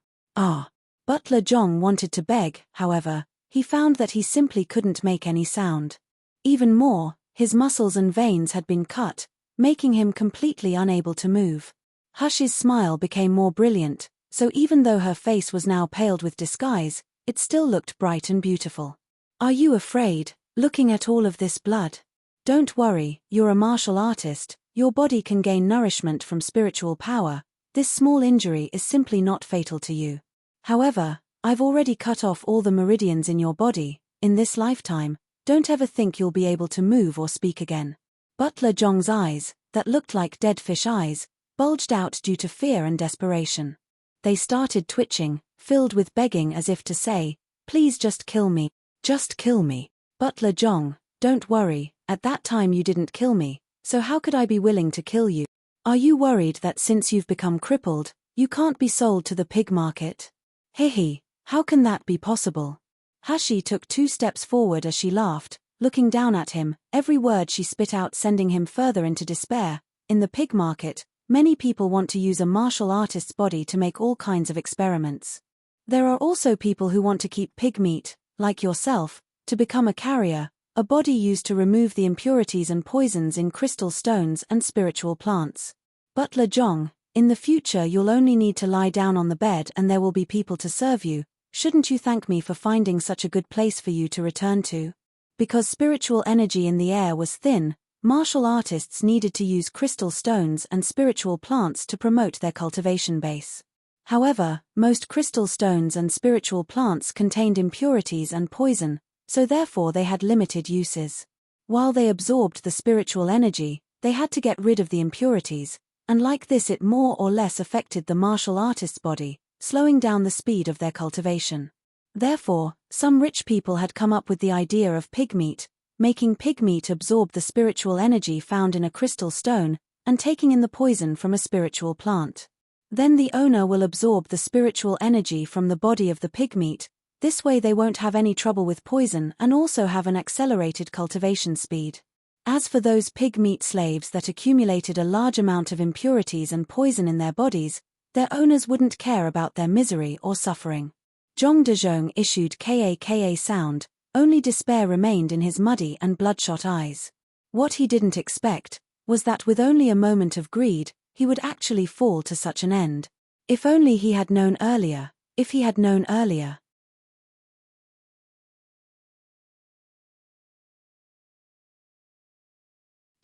Butler Zhong wanted to beg, however, he found that he simply couldn't make any sound. Even more, his muscles and veins had been cut, making him completely unable to move. Hush's smile became more brilliant, so even though her face was now paled with disguise, it still looked bright and beautiful. "Are you afraid, looking at all of this blood? Don't worry, you're a martial artist, your body can gain nourishment from spiritual power, this small injury is simply not fatal to you. However, I've already cut off all the meridians in your body, in this lifetime, don't ever think you'll be able to move or speak again." Butler Zhong's eyes, that looked like dead fish eyes, bulged out due to fear and desperation. They started twitching, filled with begging as if to say, "Please just kill me, just kill me." "Butler Zhong, don't worry, at that time you didn't kill me, so how could I be willing to kill you? Are you worried that since you've become crippled, you can't be sold to the pig market? Hehe, how can that be possible?" Hashi took 2 steps forward as she laughed, looking down at him, every word she spit out sending him further into despair. "In the pig market, many people want to use a martial artist's body to make all kinds of experiments. There are also people who want to keep pig meat, like yourself, to become a carrier, a body used to remove the impurities and poisons in crystal stones and spiritual plants. Butler Zhong, in the future you'll only need to lie down on the bed and there will be people to serve you. Shouldn't you thank me for finding such a good place for you to return to?" Because spiritual energy in the air was thin, martial artists needed to use crystal stones and spiritual plants to promote their cultivation base. However, most crystal stones and spiritual plants contained impurities and poison, so therefore they had limited uses. While they absorbed the spiritual energy, they had to get rid of the impurities, and like this it more or less affected the martial artist's body, slowing down the speed of their cultivation. Therefore, some rich people had come up with the idea of pig meat, making pig meat absorb the spiritual energy found in a crystal stone, and taking in the poison from a spiritual plant. Then the owner will absorb the spiritual energy from the body of the pig meat, this way they won't have any trouble with poison and also have an accelerated cultivation speed. As for those pig meat slaves that accumulated a large amount of impurities and poison in their bodies, their owners wouldn't care about their misery or suffering. Zhong Dezhong issued ka sound, only despair remained in his muddy and bloodshot eyes. What he didn't expect was that with only a moment of greed, he would actually fall to such an end. If only he had known earlier, if he had known earlier.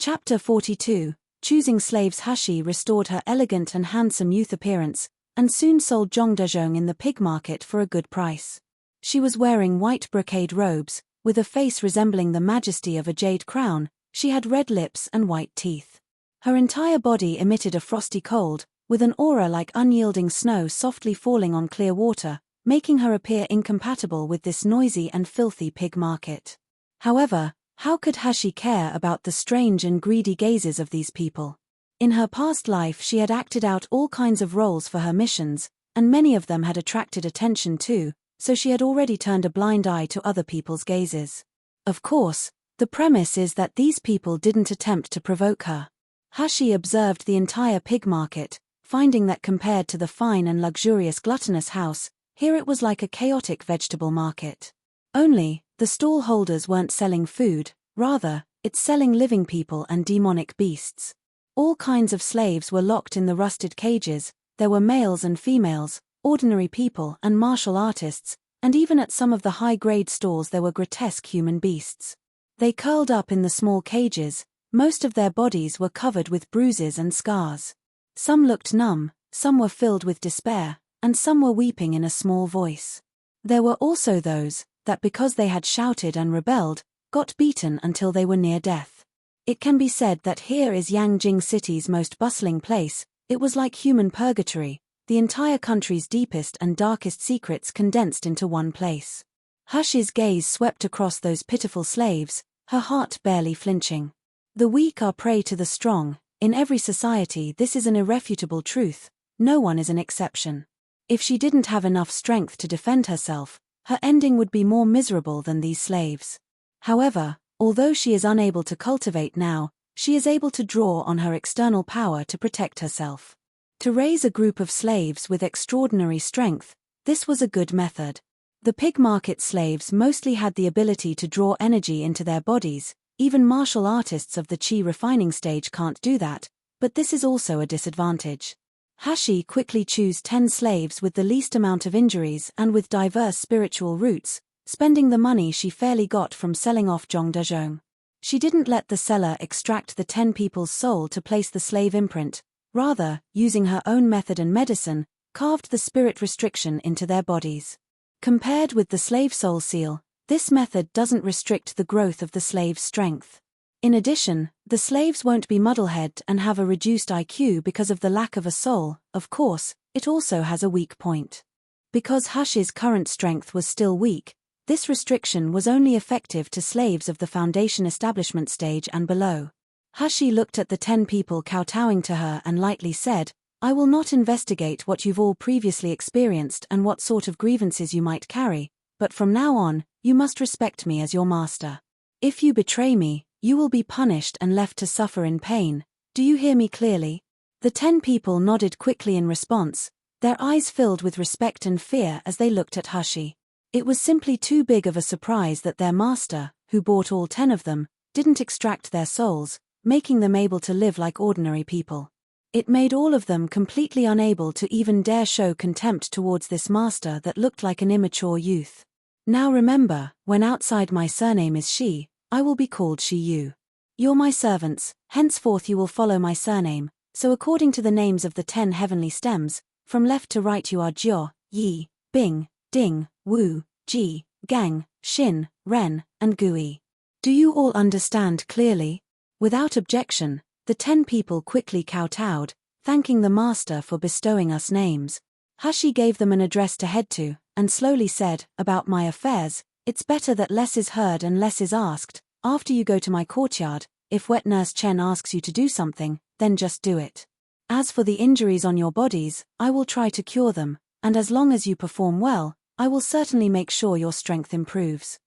Chapter 42. Choosing slaves. Hashi restored her elegant and handsome youth appearance, and soon sold Zhong Dezhong in the pig market for a good price. She was wearing white brocade robes, with a face resembling the majesty of a jade crown, She had red lips and white teeth. Her entire body emitted a frosty cold, with an aura like unyielding snow softly falling on clear water, making her appear incompatible with this noisy and filthy pig market. However, how could Hashi care about the strange and greedy gazes of these people? In her past life she had acted out all kinds of roles for her missions, and many of them had attracted attention too, so she had already turned a blind eye to other people's gazes. Of course, the premise is that these people didn't attempt to provoke her. Hashi observed the entire pig market, finding that compared to the fine and luxurious gluttonous house, here it was like a chaotic vegetable market. Only, the stall holders weren't selling food, rather, it's selling living people and demonic beasts. All kinds of slaves were locked in the rusted cages. There were males and females, ordinary people and martial artists, and even at some of the high-grade stalls there were grotesque human beasts. They curled up in the small cages, most of their bodies were covered with bruises and scars. Some looked numb, some were filled with despair, and some were weeping in a small voice. There were also those that, because they had shouted and rebelled, got beaten until they were near death. It can be said that here is Yangjing City's most bustling place. It was like human purgatory, the entire country's deepest and darkest secrets condensed into one place. Hashi's gaze swept across those pitiful slaves, her heart barely flinching. The weak are prey to the strong. In every society this is an irrefutable truth, no one is an exception. If she didn't have enough strength to defend herself, her ending would be more miserable than these slaves. However, although she is unable to cultivate now, she is able to draw on her external power to protect herself. To raise a group of slaves with extraordinary strength, this was a good method. The pig market slaves mostly had the ability to draw energy into their bodies. Even martial artists of the chi refining stage can't do that, but this is also a disadvantage. Hashi quickly chose 10 slaves with the least amount of injuries and with diverse spiritual roots, spending the money she fairly got from selling off Zhongdezhong. She didn't let the seller extract the 10 people's soul to place the slave imprint, rather, using her own method and medicine, carved the spirit restriction into their bodies. Compared with the slave soul seal, this method doesn't restrict the growth of the slave's strength. In addition, the slaves won't be muddlehead and have a reduced IQ because of the lack of a soul. Of course, it also has a weak point. Because Hashi's current strength was still weak, this restriction was only effective to slaves of the foundation establishment stage and below. Hashi looked at the 10 people kowtowing to her and lightly said, "I will not investigate what you've all previously experienced and what sort of grievances you might carry, but from now on, you must respect me as your master. If you betray me, you will be punished and left to suffer in pain. Do you hear me clearly?" The 10 people nodded quickly in response, their eyes filled with respect and fear as they looked at Hashi. It was simply too big of a surprise that their master, who bought all 10 of them, didn't extract their souls, making them able to live like ordinary people. It made all of them completely unable to even dare show contempt towards this master that looked like an immature youth. "Now remember, when outside my surname is she, I will be called she-you. You're my servants, henceforth you will follow my surname, so according to the names of the 10 heavenly stems, from left to right you are Jiao, Yi, Bing, Ding, Wu, Ji, Gang, Xin, Ren, and Gui. Do you all understand clearly?" Without objection, the 10 people quickly kowtowed, thanking the master for bestowing us names. Hashi gave them an address to head to, and slowly said, "About my affairs, it's better that less is heard and less is asked. After you go to my courtyard, if Wet Nurse Chen asks you to do something, then just do it. As for the injuries on your bodies, I will try to cure them, and as long as you perform well, I will certainly make sure your strength improves."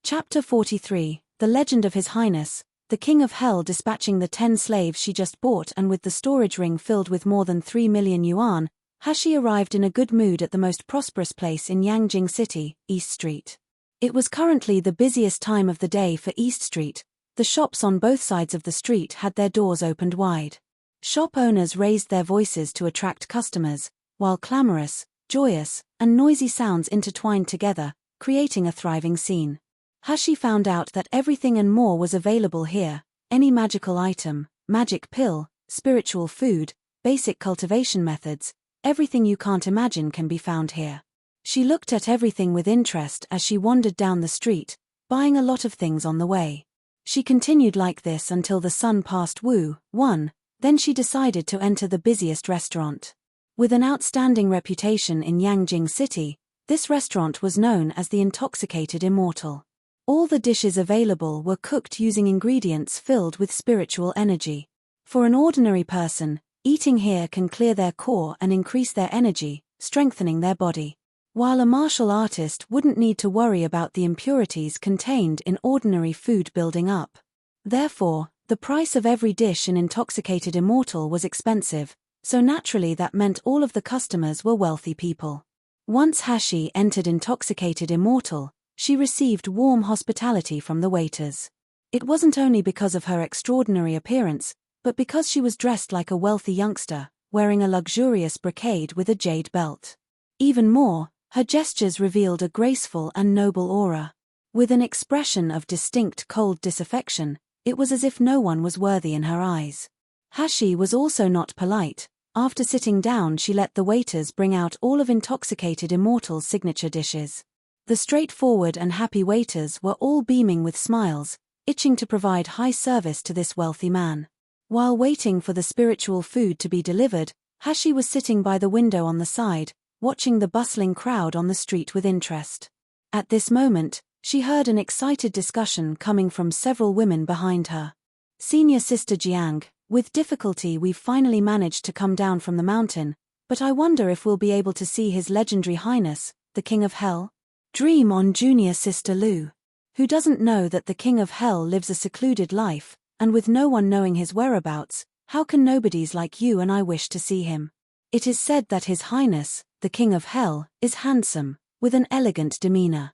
Chapter 43, The Legend of His Highness, the King of Hell dispatching the 10 slaves she just bought and with the storage ring filled with more than 3 million yuan, Hashi arrived in a good mood at the most prosperous place in Yangjing City, East Street. It was currently the busiest time of the day for East Street. The shops on both sides of the street had their doors opened wide. Shop owners raised their voices to attract customers, while clamorous, joyous, and noisy sounds intertwined together, creating a thriving scene. Hashi found out that everything and more was available here: any magical item, magic pill, spiritual food, basic cultivation methods, everything you can't imagine can be found here. She looked at everything with interest as she wandered down the street, buying a lot of things on the way. She continued like this until the sun passed Wu-1, then she decided to enter the busiest restaurant. With an outstanding reputation in Yangjing City, this restaurant was known as the Intoxicated Immortal. All the dishes available were cooked using ingredients filled with spiritual energy. For an ordinary person, eating here can clear their core and increase their energy, strengthening their body. While a martial artist wouldn't need to worry about the impurities contained in ordinary food building up. Therefore, the price of every dish in Intoxicated Immortal was expensive, so naturally that meant all of the customers were wealthy people. Once Hashi entered Intoxicated Immortal, she received warm hospitality from the waiters. It wasn't only because of her extraordinary appearance, but because she was dressed like a wealthy youngster, wearing a luxurious brocade with a jade belt. Even more, her gestures revealed a graceful and noble aura. With an expression of distinct cold disaffection, it was as if no one was worthy in her eyes. Hashi was also not polite. After sitting down, she let the waiters bring out all of Intoxicated Immortal's signature dishes. The straightforward and happy waiters were all beaming with smiles, itching to provide high service to this wealthy man. While waiting for the spiritual food to be delivered, Hashi was sitting by the window on the side, watching the bustling crowd on the street with interest. At this moment, she heard an excited discussion coming from several women behind her. Senior Sister Jiang, with difficulty we've finally managed to come down from the mountain, but I wonder if we'll be able to see His Legendary Highness, the King of Hell? Dream on Junior Sister Lu. Who doesn't know that the King of Hell lives a secluded life, and with no one knowing his whereabouts, how can nobodies like you and I wish to see him? It is said that His Highness, the King of Hell, is handsome, with an elegant demeanor.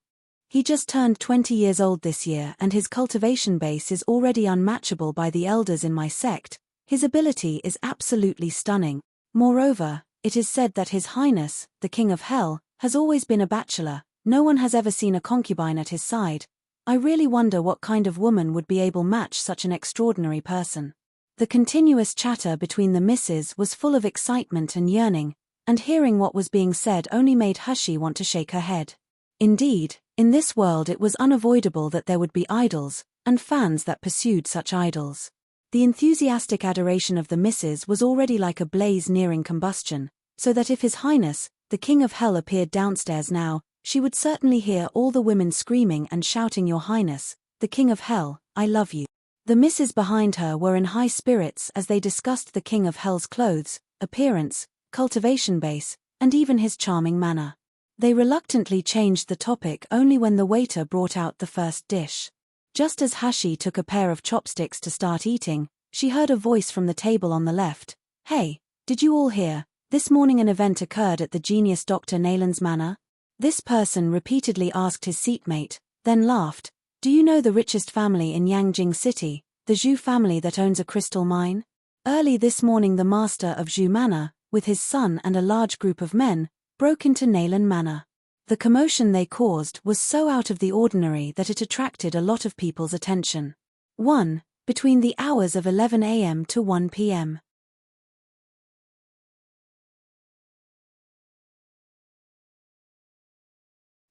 He just turned 20 years old this year and his cultivation base is already unmatchable by the elders in my sect. His ability is absolutely stunning. Moreover, it is said that His Highness, the King of Hell, has always been a bachelor. No one has ever seen a concubine at his side. I really wonder what kind of woman would be able to match such an extraordinary person. The continuous chatter between the misses was full of excitement and yearning, and hearing what was being said only made Hashi want to shake her head. Indeed, in this world it was unavoidable that there would be idols, and fans that pursued such idols. The enthusiastic adoration of the misses was already like a blaze nearing combustion, so that if His Highness, the King of Hell appeared downstairs now, she would certainly hear all the women screaming and shouting, "Your Highness, the King of Hell, I love you." The misses behind her were in high spirits as they discussed the King of Hell's clothes, appearance, cultivation base, and even his charming manner. They reluctantly changed the topic only when the waiter brought out the first dish. Just as Hashi took a pair of chopsticks to start eating, she heard a voice from the table on the left. "Hey, did you all hear? This morning an event occurred at the genius Dr. Nalan's manor." This person repeatedly asked his seatmate, then laughed. "Do you know the richest family in Yangjing City, the Zhu family that owns a crystal mine? Early this morning the master of Zhu Manor, with his son and a large group of men, broke into Nalan Manor. The commotion they caused was so out of the ordinary that it attracted a lot of people's attention. 1. Between the hours of 11 a.m. to 1 p.m.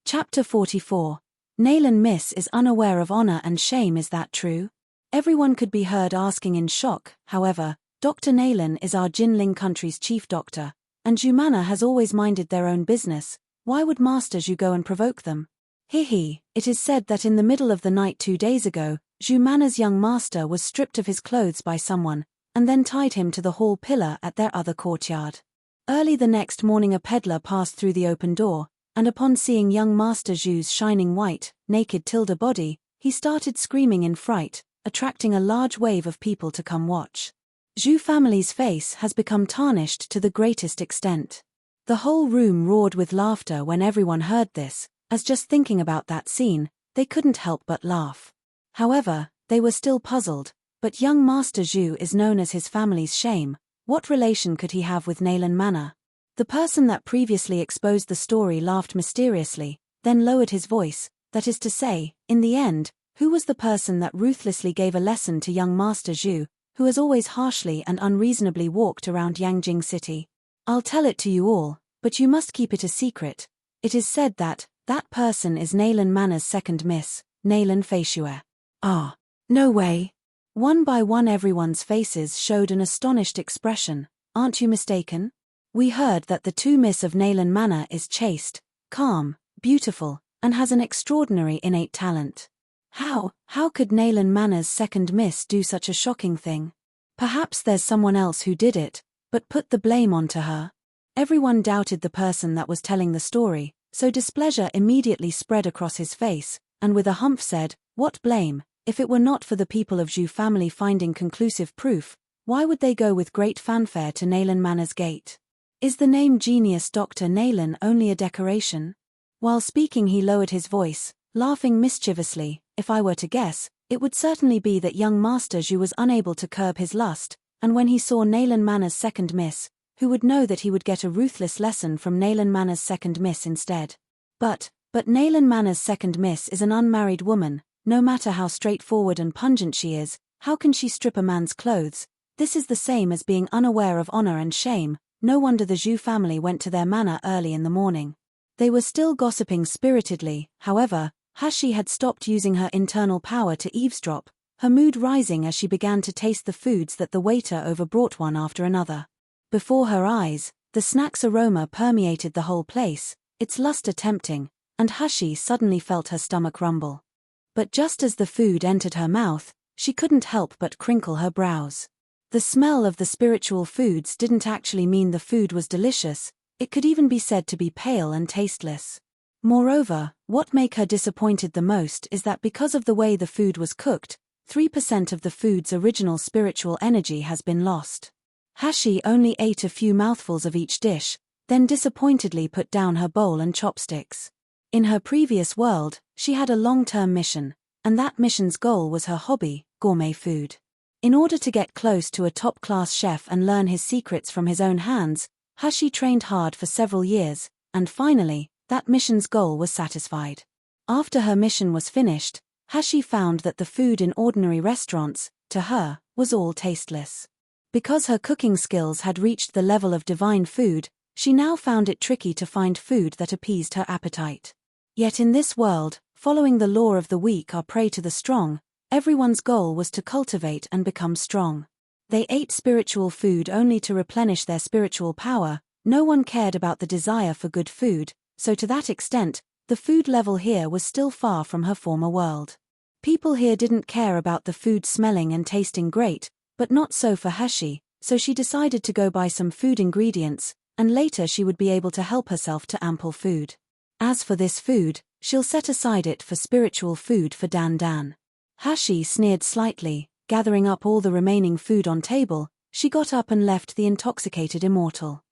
Chapter 44. Nalan Miss is unaware of honor and shame. Is that true? Everyone could be heard asking in shock. However, Dr. Nalan is our Jinling country's chief doctor, and Zhu Manor has always minded their own business. Why would Master Zhu go and provoke them? It is said that in the middle of the night 2 days ago, Zhu Manor's young master was stripped of his clothes by someone, and then tied him to the hall pillar at their other courtyard. Early the next morning a peddler passed through the open door, and upon seeing young Master Zhu's shining white, naked body, he started screaming in fright, attracting a large wave of people to come watch. Zhu family's face has become tarnished to the greatest extent. The whole room roared with laughter when everyone heard this, as just thinking about that scene, they couldn't help but laugh. However, they were still puzzled, but young Master Zhu is known as his family's shame. What relation could he have with Nalan Manor? The person that previously exposed the story laughed mysteriously, then lowered his voice, that is to say, in the end, who was the person that ruthlessly gave a lesson to young Master Zhu, who has always harshly and unreasonably walked around Yangjing City? I'll tell it to you all, but you must keep it a secret. It is said that person is Nayland Manor's second miss, Nayland Faciue. Ah, no way. One by one everyone's faces showed an astonished expression. Aren't you mistaken? We heard that the two miss of Nayland Manor is chaste, calm, beautiful, and has an extraordinary innate talent. How could Nayland Manor's second miss do such a shocking thing? Perhaps there's someone else who did it, but put the blame onto her. Everyone doubted the person that was telling the story, so displeasure immediately spread across his face, and with a humph said, "What blame? If it were not for the people of Zhu family finding conclusive proof, why would they go with great fanfare to Nayland Manor's gate? Is the name genius Dr. Nayland only a decoration?" While speaking he lowered his voice, laughing mischievously. "If I were to guess, it would certainly be that young Master Zhu was unable to curb his lust, and when he saw Nayland Manor's second miss, who would know that he would get a ruthless lesson from Nayland Manor's second miss instead? But Nayland Manor's second miss is an unmarried woman. No matter how straightforward and pungent she is, how can she strip a man's clothes? This is the same as being unaware of honor and shame. No wonder the Zhu family went to their manor early in the morning. They were still gossiping spiritedly, however. Hashi had stopped using her internal power to eavesdrop, her mood rising as she began to taste the foods that the waiter overbrought one after another. Before her eyes, the snack's aroma permeated the whole place, its luster tempting, and Hashi suddenly felt her stomach rumble. But just as the food entered her mouth, she couldn't help but crinkle her brows. The smell of the spiritual foods didn't actually mean the food was delicious, it could even be said to be pale and tasteless. Moreover, what made her disappointed the most is that because of the way the food was cooked, 3% of the food's original spiritual energy has been lost. Hashi only ate a few mouthfuls of each dish, then disappointedly put down her bowl and chopsticks. In her previous world, she had a long-term mission, and that mission's goal was her hobby, gourmet food. In order to get close to a top-class chef and learn his secrets from his own hands, Hashi trained hard for several years, and finally, that mission's goal was satisfied. After her mission was finished, Hashi found that the food in ordinary restaurants, to her, was all tasteless. Because her cooking skills had reached the level of divine food, she now found it tricky to find food that appeased her appetite. Yet in this world, following the law of the weak are prey to the strong, everyone's goal was to cultivate and become strong. They ate spiritual food only to replenish their spiritual power. No one cared about the desire for good food, so to that extent, the food level here was still far from her former world. People here didn't care about the food smelling and tasting great, but not so for Hashi, so she decided to go buy some food ingredients, and later she would be able to help herself to ample food. As for this food, she'll set aside it for spiritual food for Dan Dan. Hashi sneered slightly, gathering up all the remaining food on table, she got up and left the intoxicated immortal.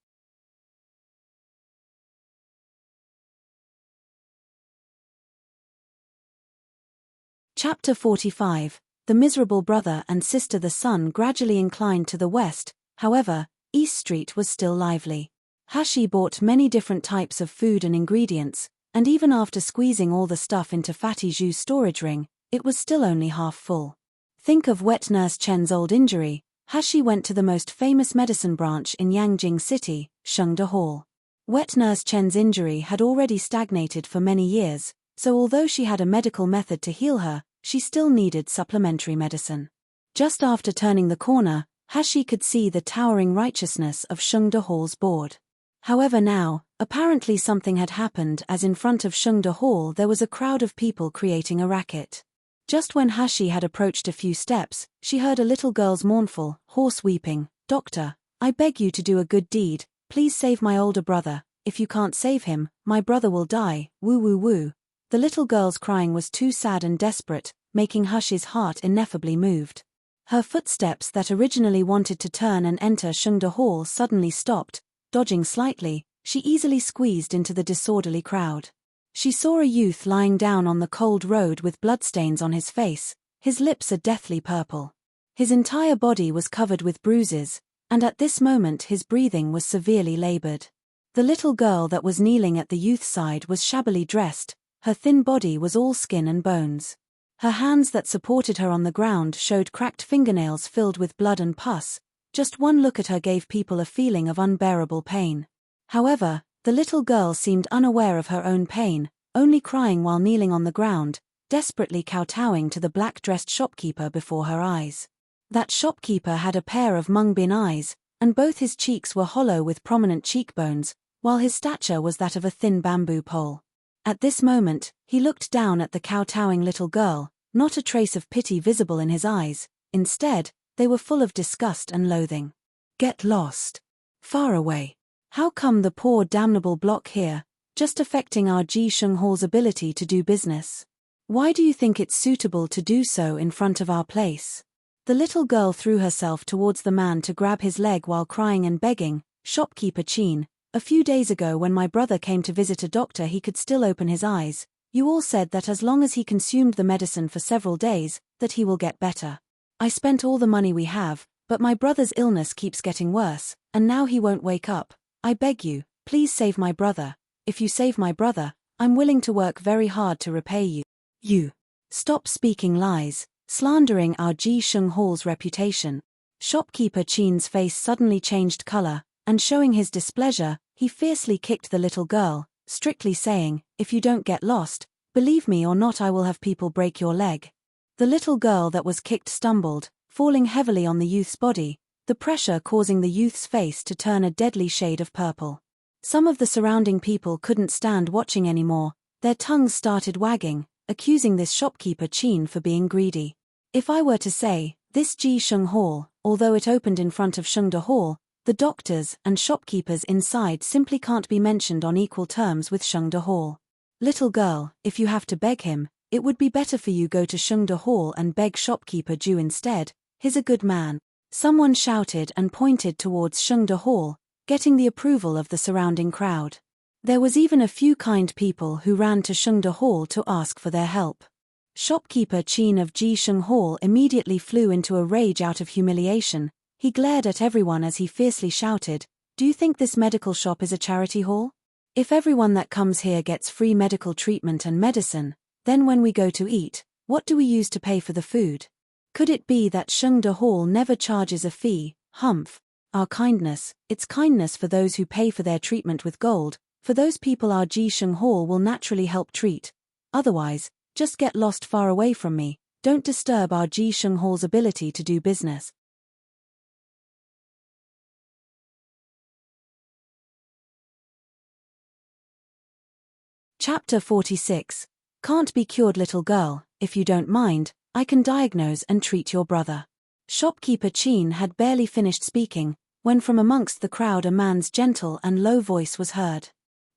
Chapter 45. The miserable brother and sister. The sun gradually inclined to the west, however, East Street was still lively. Hashi bought many different types of food and ingredients, and even after squeezing all the stuff into Fatty Zhu's storage ring, it was still only half full. Think of Wet Nurse Chen's old injury. Hashi went to the most famous medicine branch in Yangjing City, Shengde Hall. Wet Nurse Chen's injury had already stagnated for many years, so although she had a medical method to heal her, she still needed supplementary medicine. Just after turning the corner, Hashi could see the towering righteousness of Shengde Hall's board. However now, apparently something had happened, as in front of Shengde Hall there was a crowd of people creating a racket. Just when Hashi had approached a few steps, she heard a little girl's mournful, hoarse weeping. "Doctor, I beg you to do a good deed, please save my older brother. If you can't save him, my brother will die, woo woo woo." The little girl's crying was too sad and desperate, making Hashi's heart ineffably moved. Her footsteps that originally wanted to turn and enter Shengde Hall suddenly stopped. Dodging slightly, she easily squeezed into the disorderly crowd. She saw a youth lying down on the cold road with bloodstains on his face, his lips a deathly purple. His entire body was covered with bruises, and at this moment his breathing was severely labored. The little girl that was kneeling at the youth's side was shabbily dressed, her thin body was all skin and bones. Her hands that supported her on the ground showed cracked fingernails filled with blood and pus. Just one look at her gave people a feeling of unbearable pain. However, The little girl seemed unaware of her own pain, only crying while kneeling on the ground, desperately kowtowing to the black-dressed shopkeeper before her eyes. That shopkeeper had a pair of mung bin eyes, and both his cheeks were hollow with prominent cheekbones, while his stature was that of a thin bamboo pole. At this moment, he looked down at the kowtowing little girl, not a trace of pity visible in his eyes. Instead, they were full of disgust and loathing. Get lost. Far away. How come the poor damnable block here, just affecting our Ji Sheng Hall's ability to do business? Why do you think it's suitable to do so in front of our place? The little girl threw herself towards the man to grab his leg while crying and begging, "Shopkeeper Chin, a few days ago when my brother came to visit a doctor he could still open his eyes. You all said that as long as he consumed the medicine for several days, that he will get better. I spent all the money we have, but my brother's illness keeps getting worse, and now he won't wake up. I beg you, please save my brother. If you save my brother, I'm willing to work very hard to repay you." You. Stop speaking lies, slandering our Ji Sheng Hall's reputation. Shopkeeper Chin's face suddenly changed color, and showing his displeasure, he fiercely kicked the little girl, strictly saying, "If you don't get lost, believe me or not I will have people break your leg." The little girl that was kicked stumbled, falling heavily on the youth's body, the pressure causing the youth's face to turn a deadly shade of purple. Some of the surrounding people couldn't stand watching anymore, their tongues started wagging, accusing this shopkeeper Chin for being greedy. If I were to say, this Ji Sheng Hall, although it opened in front of Shengde Hall, the doctors and shopkeepers inside simply can't be mentioned on equal terms with Shengde Hall. Little girl, if you have to beg him, it would be better for you go to Shengde Hall and beg shopkeeper Ju instead, he's a good man. Someone shouted and pointed towards Shengde Hall, getting the approval of the surrounding crowd. There was even a few kind people who ran to Shengde Hall to ask for their help. Shopkeeper Chin of Ji Sheng Hall immediately flew into a rage out of humiliation. He glared at everyone as he fiercely shouted, "Do you think this medical shop is a charity hall? If everyone that comes here gets free medical treatment and medicine, then when we go to eat, what do we use to pay for the food? Could it be that Shengde Hall never charges a fee? Humph. Our kindness, it's kindness for those who pay for their treatment with gold, for those people our Ji Sheng Hall will naturally help treat. Otherwise, just get lost far away from me, don't disturb our Ji Sheng Hall's ability to do business." Chapter 46. Can't be cured. Little girl, if you don't mind, I can diagnose and treat your brother. Shopkeeper Chin had barely finished speaking, when from amongst the crowd a man's gentle and low voice was heard.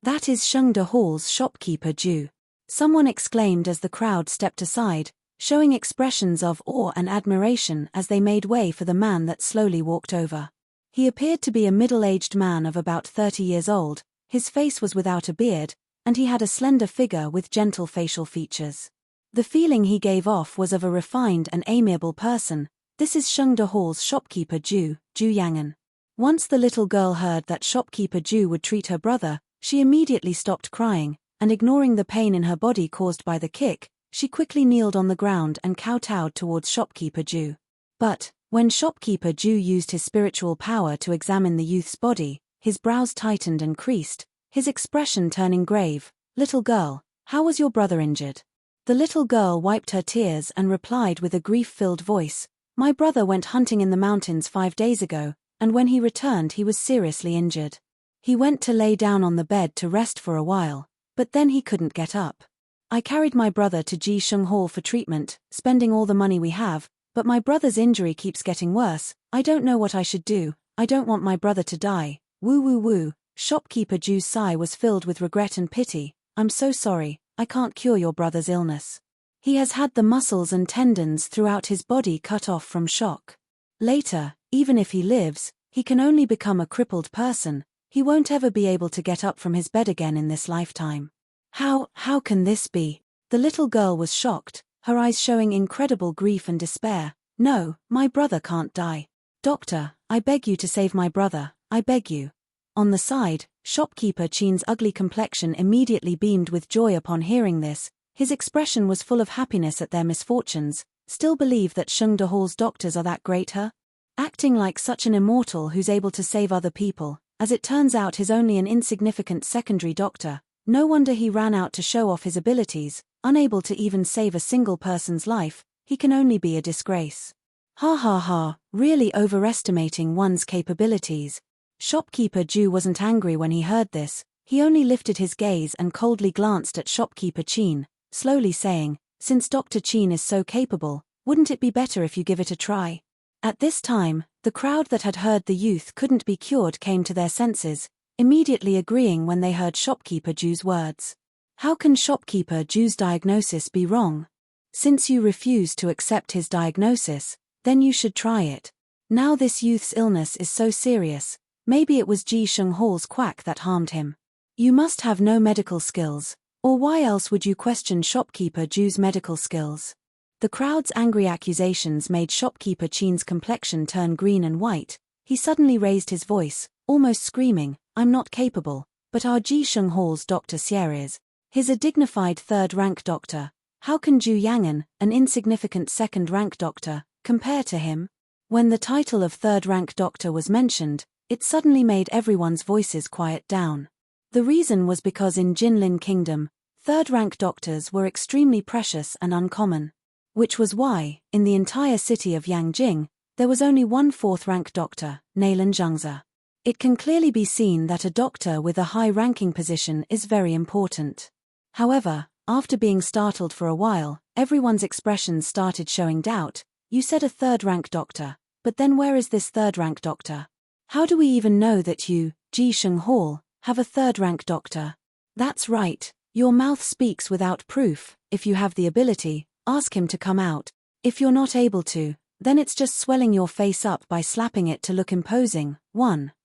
"That is Shengde Hall's shopkeeper Ju." Someone exclaimed as the crowd stepped aside, showing expressions of awe and admiration as they made way for the man that slowly walked over. He appeared to be a middle-aged man of about 30 years old, his face was without a beard, and he had a slender figure with gentle facial features. The feeling he gave off was of a refined and amiable person. "This is Shengde Hall's shopkeeper Ju Yangan." Once the little girl heard that shopkeeper Ju would treat her brother, she immediately stopped crying, and ignoring the pain in her body caused by the kick, she quickly kneeled on the ground and kowtowed towards shopkeeper Ju. But, when shopkeeper Ju used his spiritual power to examine the youth's body, his brows tightened and creased, his expression turning grave. "Little girl, how was your brother injured?" The little girl wiped her tears and replied with a grief-filled voice, "My brother went hunting in the mountains 5 days ago, and when he returned he was seriously injured. He went to lay down on the bed to rest for a while, but then he couldn't get up. I carried my brother to Ji Sheng Hall for treatment, spending all the money we have, but my brother's injury keeps getting worse. I don't know what I should do. I don't want my brother to die. Woo woo woo." Shopkeeper Ju's sigh was filled with regret and pity. "I'm so sorry, I can't cure your brother's illness. He has had the muscles and tendons throughout his body cut off from shock. Later, even if he lives, he can only become a crippled person. He won't ever be able to get up from his bed again in this lifetime." How can this be?" The little girl was shocked, her eyes showing incredible grief and despair. "No, my brother can't die. Doctor, I beg you to save my brother, I beg you." On the side, shopkeeper Chin's ugly complexion immediately beamed with joy upon hearing this. His expression was full of happiness at their misfortunes. "Still believe that Shengde Hall's doctors are that great, huh? Acting like such an immortal who's able to save other people, As it turns out, he's only an insignificant secondary doctor. No wonder he ran out to show off his abilities, unable to even save a single person's life. He can only be a disgrace. Ha ha ha, really overestimating one's capabilities. Shopkeeper Ju wasn't angry when he heard this. He only lifted his gaze and coldly glanced at Shopkeeper Chin, slowly saying, "Since Dr. Chin is so capable, wouldn't it be better if you give it a try?" At this time, the crowd that had heard the youth couldn't be cured came to their senses, immediately agreeing when they heard Shopkeeper Ju's words. How can Shopkeeper Ju's diagnosis be wrong? Since you refuse to accept his diagnosis, then you should try it. Now this youth's illness is so serious, maybe it was Ji Sheng Hall's quack that harmed him. You must have no medical skills, or why else would you question Shopkeeper Ju's medical skills? The crowd's angry accusations made Shopkeeper Chin's complexion turn green and white. He suddenly raised his voice, almost screaming, "I'm not capable, but our Ji Sheng Hall's Dr. Xie is. He's a dignified third-rank doctor. How can Ju Yangan, an insignificant second-rank doctor, compare to him?" When the title of third-rank doctor was mentioned, it suddenly made everyone's voices quiet down. The reason was because in Jinlin Kingdom, third-rank doctors were extremely precious and uncommon. Which was why, in the entire city of Yangjing, there was only one fourth-rank doctor, Nailan Zhengzi. It can clearly be seen that a doctor with a high-ranking position is very important. However, after being startled for a while, everyone's expressions started showing doubt. "You said a third-rank doctor, but then where is this third-rank doctor? How do we even know that you, Ji Sheng Hall, have a third-rank doctor?" "That's right, your mouth speaks without proof. If you have the ability, ask him to come out. If you're not able to, then it's just swelling your face up by slapping it to look imposing.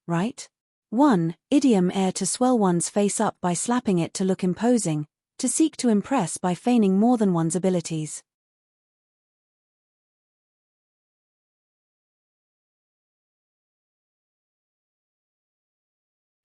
Right? 1. Idiom air to swell one's face up by slapping it to look imposing, to seek to impress by feigning more than one's abilities.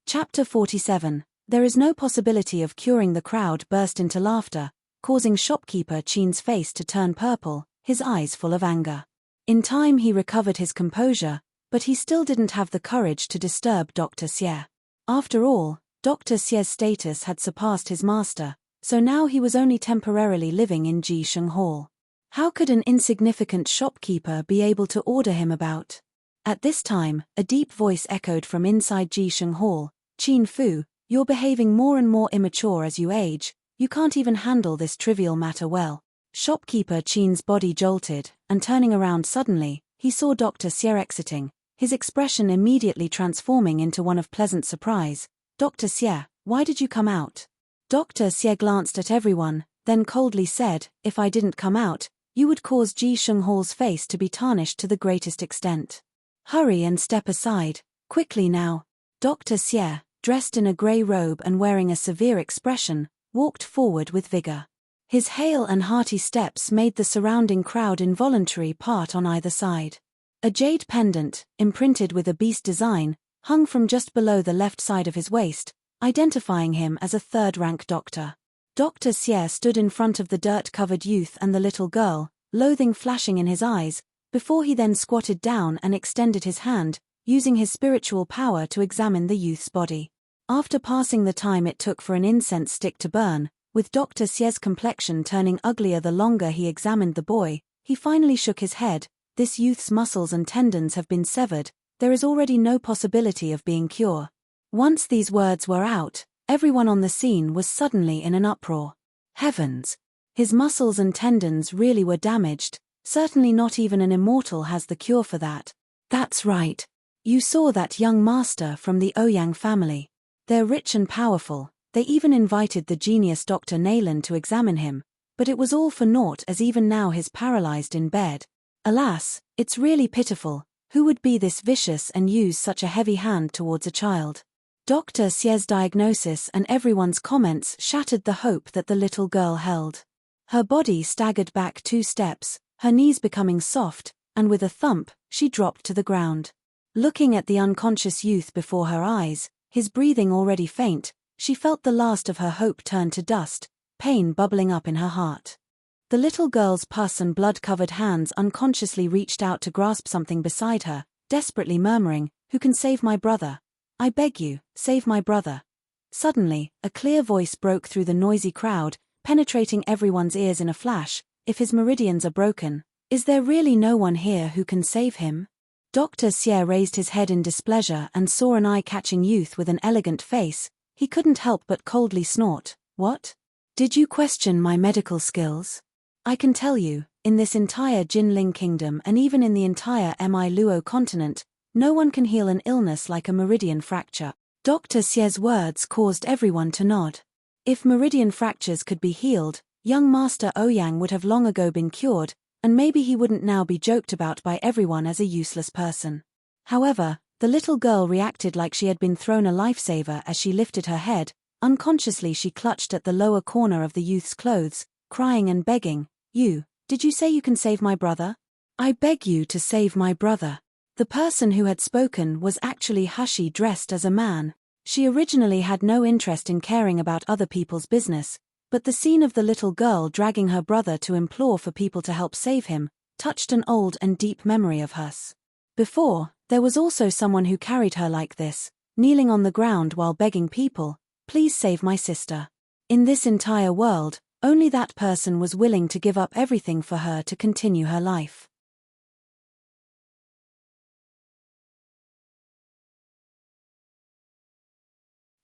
Chapter 47. There is no possibility of curing. The crowd burst into laughter, causing Shopkeeper Chin's face to turn purple, his eyes full of anger. In time he recovered his composure, but he still didn't have the courage to disturb Dr. Xie. After all, Dr. Xie's status had surpassed his master, so now he was only temporarily living in Ji Sheng Hall. How could an insignificant shopkeeper be able to order him about? At this time, a deep voice echoed from inside Ji Sheng Hall, "Qin Fu, you're behaving more and more immature as you age. You can't even handle this trivial matter well." Shopkeeper Qin's body jolted, and turning around suddenly, he saw Dr. Xie exiting, his expression immediately transforming into one of pleasant surprise. "Dr. Xie, why did you come out?" Dr. Xie glanced at everyone, then coldly said, "If I didn't come out, you would cause Ji Sheng Hall's face to be tarnished to the greatest extent. Hurry and step aside, quickly now." Dr. Xie, dressed in a grey robe and wearing a severe expression, walked forward with vigor. His hale and hearty steps made the surrounding crowd involuntarily part on either side. A jade pendant, imprinted with a beast design, hung from just below the left side of his waist, identifying him as a third-rank doctor. Dr. Xie stood in front of the dirt-covered youth and the little girl, loathing flashing in his eyes, before he then squatted down and extended his hand, using his spiritual power to examine the youth's body. After passing the time it took for an incense stick to burn, with Dr. Xie's complexion turning uglier the longer he examined the boy, he finally shook his head. "This youth's muscles and tendons have been severed, there is already no possibility of being cured." Once these words were out, everyone on the scene was suddenly in an uproar. Heavens! His muscles and tendons really were damaged, certainly not even an immortal has the cure for that. That's right. You saw that young master from the Ouyang family. They're rich and powerful. They even invited the genius Dr. Nailan to examine him, but it was all for naught as even now he's paralyzed in bed. Alas, it's really pitiful. Who would be this vicious and use such a heavy hand towards a child? Dr. Xie's diagnosis and everyone's comments shattered the hope that the little girl held. Her body staggered back 2 steps, her knees becoming soft, and with a thump, she dropped to the ground. Looking at the unconscious youth before her eyes, his breathing already faint, she felt the last of her hope turn to dust, pain bubbling up in her heart. The little girl's pus and blood-covered hands unconsciously reached out to grasp something beside her, desperately murmuring, "Who can save my brother? I beg you, save my brother. Suddenly, a clear voice broke through the noisy crowd, penetrating everyone's ears in a flash. If his meridians are broken, is there really no one here who can save him? Dr. Xie raised his head in displeasure and saw an eye-catching youth with an elegant face. He couldn't help but coldly snort. What? Did you question my medical skills? I can tell you, in this entire Jinling kingdom and even in the entire Mi Luo continent, no one can heal an illness like a meridian fracture. Dr. Xie's words caused everyone to nod. If meridian fractures could be healed, young Master Ouyang would have long ago been cured, and maybe he wouldn't now be joked about by everyone as a useless person. However, the little girl reacted like she had been thrown a lifesaver as she lifted her head. Unconsciously she clutched at the lower corner of the youth's clothes, crying and begging, Did you say you can save my brother? I beg you to save my brother. The person who had spoken was actually Hushi dressed as a man. She originally had no interest in caring about other people's business, but the scene of the little girl dragging her brother to implore for people to help save him touched an old and deep memory of hers. Before, there was also someone who carried her like this, kneeling on the ground while begging people, please save my sister. In this entire world, only that person was willing to give up everything for her to continue her life.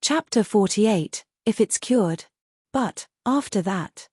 Chapter 48, If It's Cured. But, after that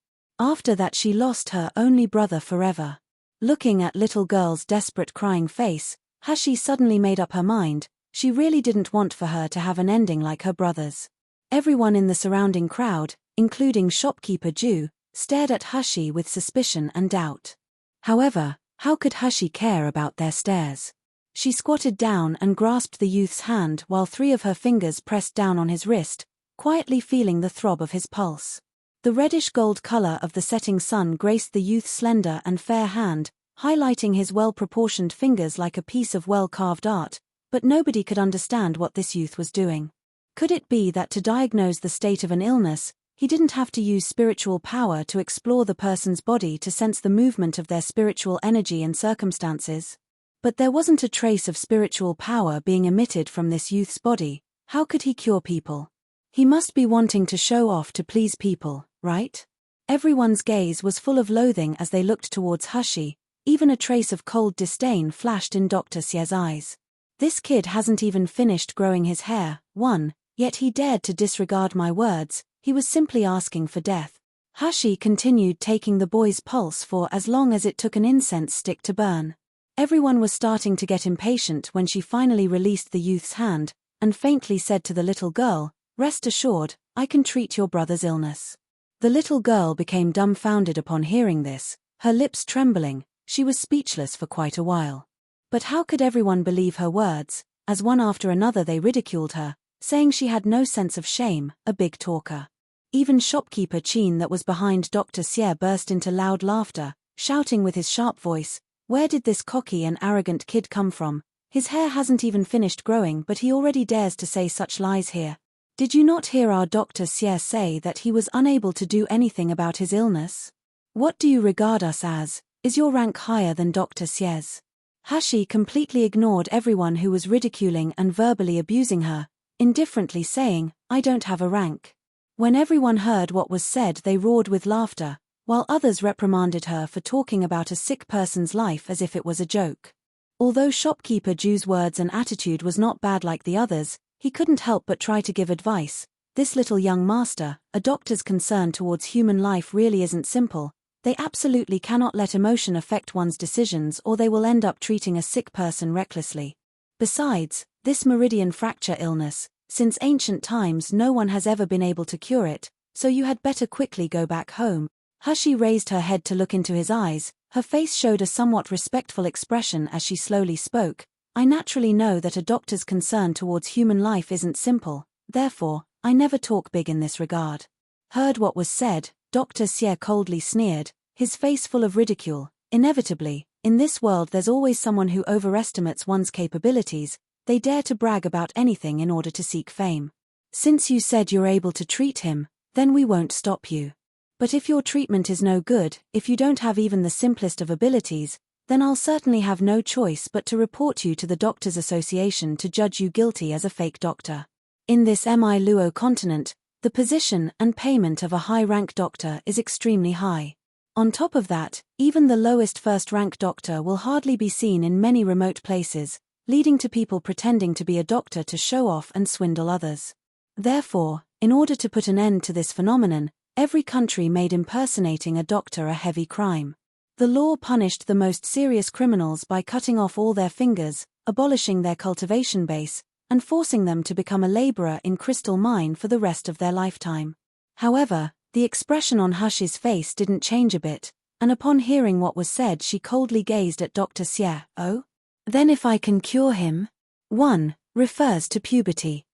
she lost her only brother forever. Looking at little girl's desperate crying face, Hushi suddenly made up her mind. She really didn't want for her to have an ending like her brother's. Everyone in the surrounding crowd, including shopkeeper Ju, stared at Hushi with suspicion and doubt. However, how could Hushi care about their stares? She squatted down and grasped the youth's hand while 3 of her fingers pressed down on his wrist, quietly feeling the throb of his pulse. The reddish-gold color of the setting sun graced the youth's slender and fair hand, highlighting his well-proportioned fingers like a piece of well-carved art, but nobody could understand what this youth was doing. Could it be that to diagnose the state of an illness, he didn't have to use spiritual power to explore the person's body to sense the movement of their spiritual energy and circumstances? But there wasn't a trace of spiritual power being emitted from this youth's body. How could he cure people? He must be wanting to show off to please people, right? Everyone's gaze was full of loathing as they looked towards Hushi. Even a trace of cold disdain flashed in Dr. Xie's eyes. This kid hasn't even finished growing his hair, yet he dared to disregard my words. He was simply asking for death. Hushi continued taking the boy's pulse for as long as it took an incense stick to burn. Everyone was starting to get impatient when she finally released the youth's hand, and faintly said to the little girl, rest assured, I can treat your brother's illness. The little girl became dumbfounded upon hearing this, her lips trembling. She was speechless for quite a while. But how could everyone believe her words, as one after another they ridiculed her, saying she had no sense of shame, a big talker. Even shopkeeper Qin that was behind Dr. Xie burst into loud laughter, shouting with his sharp voice, where did this cocky and arrogant kid come from? His hair hasn't even finished growing but he already dares to say such lies here. Did you not hear our Dr. Xie say that he was unable to do anything about his illness? What do you regard us as? Is your rank higher than Dr. Xie's? Hushi completely ignored everyone who was ridiculing and verbally abusing her, indifferently saying, I don't have a rank. When everyone heard what was said they roared with laughter, while others reprimanded her for talking about a sick person's life as if it was a joke. Although shopkeeper Ju's words and attitude was not bad like the others, he couldn't help but try to give advice. This little young master, a doctor's concern towards human life really isn't simple. They absolutely cannot let emotion affect one's decisions or they will end up treating a sick person recklessly. Besides, this meridian fracture illness, since ancient times no one has ever been able to cure it, so you had better quickly go back home. Hushi raised her head to look into his eyes, her face showed a somewhat respectful expression as she slowly spoke. I naturally know that a doctor's concern towards human life isn't simple, therefore, I never talk big in this regard. Heard what was said, Dr. Xie coldly sneered, his face full of ridicule. Inevitably, in this world there's always someone who overestimates one's capabilities. They dare to brag about anything in order to seek fame. Since you said you're able to treat him, then we won't stop you. But if your treatment is no good, if you don't have even the simplest of abilities, then I'll certainly have no choice but to report you to the Doctors Association to judge you guilty as a fake doctor. In this Mi Luo continent, the position and payment of a high-rank doctor is extremely high. On top of that, even the lowest first-rank doctor will hardly be seen in many remote places, leading to people pretending to be a doctor to show off and swindle others. Therefore, in order to put an end to this phenomenon, every country made impersonating a doctor a heavy crime. The law punished the most serious criminals by cutting off all their fingers, abolishing their cultivation base, and forcing them to become a laborer in crystal mine for the rest of their lifetime. However, the expression on Hush's face didn't change a bit, and upon hearing what was said she coldly gazed at Dr. Xie. Oh? Then if I can cure him? 1. Refers to puberty.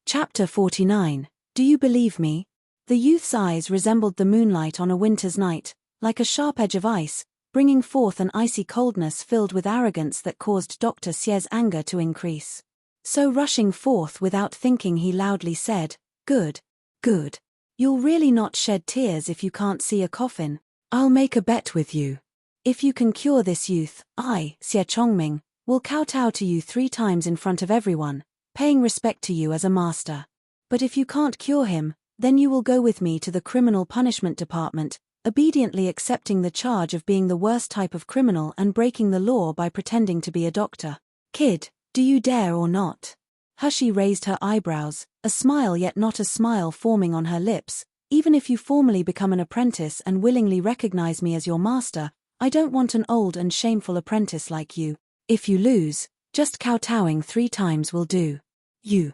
Chapter 49. Do you believe me? The youth's eyes resembled the moonlight on a winter's night, like a sharp edge of ice, bringing forth an icy coldness filled with arrogance that caused Dr. Xie's anger to increase. So rushing forth without thinking he loudly said, "Good. Good. You'll really not shed tears if you can't see a coffin. I'll make a bet with you. If you can cure this youth, I, Xie Chongming, will kowtow to you 3 times in front of everyone, paying respect to you as a master. But if you can't cure him, then you will go with me to the Criminal Punishment Department, obediently accepting the charge of being the worst type of criminal and breaking the law by pretending to be a doctor. Kid, do you dare or not?" Hushi raised her eyebrows, a smile yet not a smile forming on her lips. "Even if you formally become an apprentice and willingly recognize me as your master, I don't want an old and shameful apprentice like you. If you lose, just kowtowing 3 times will do." You.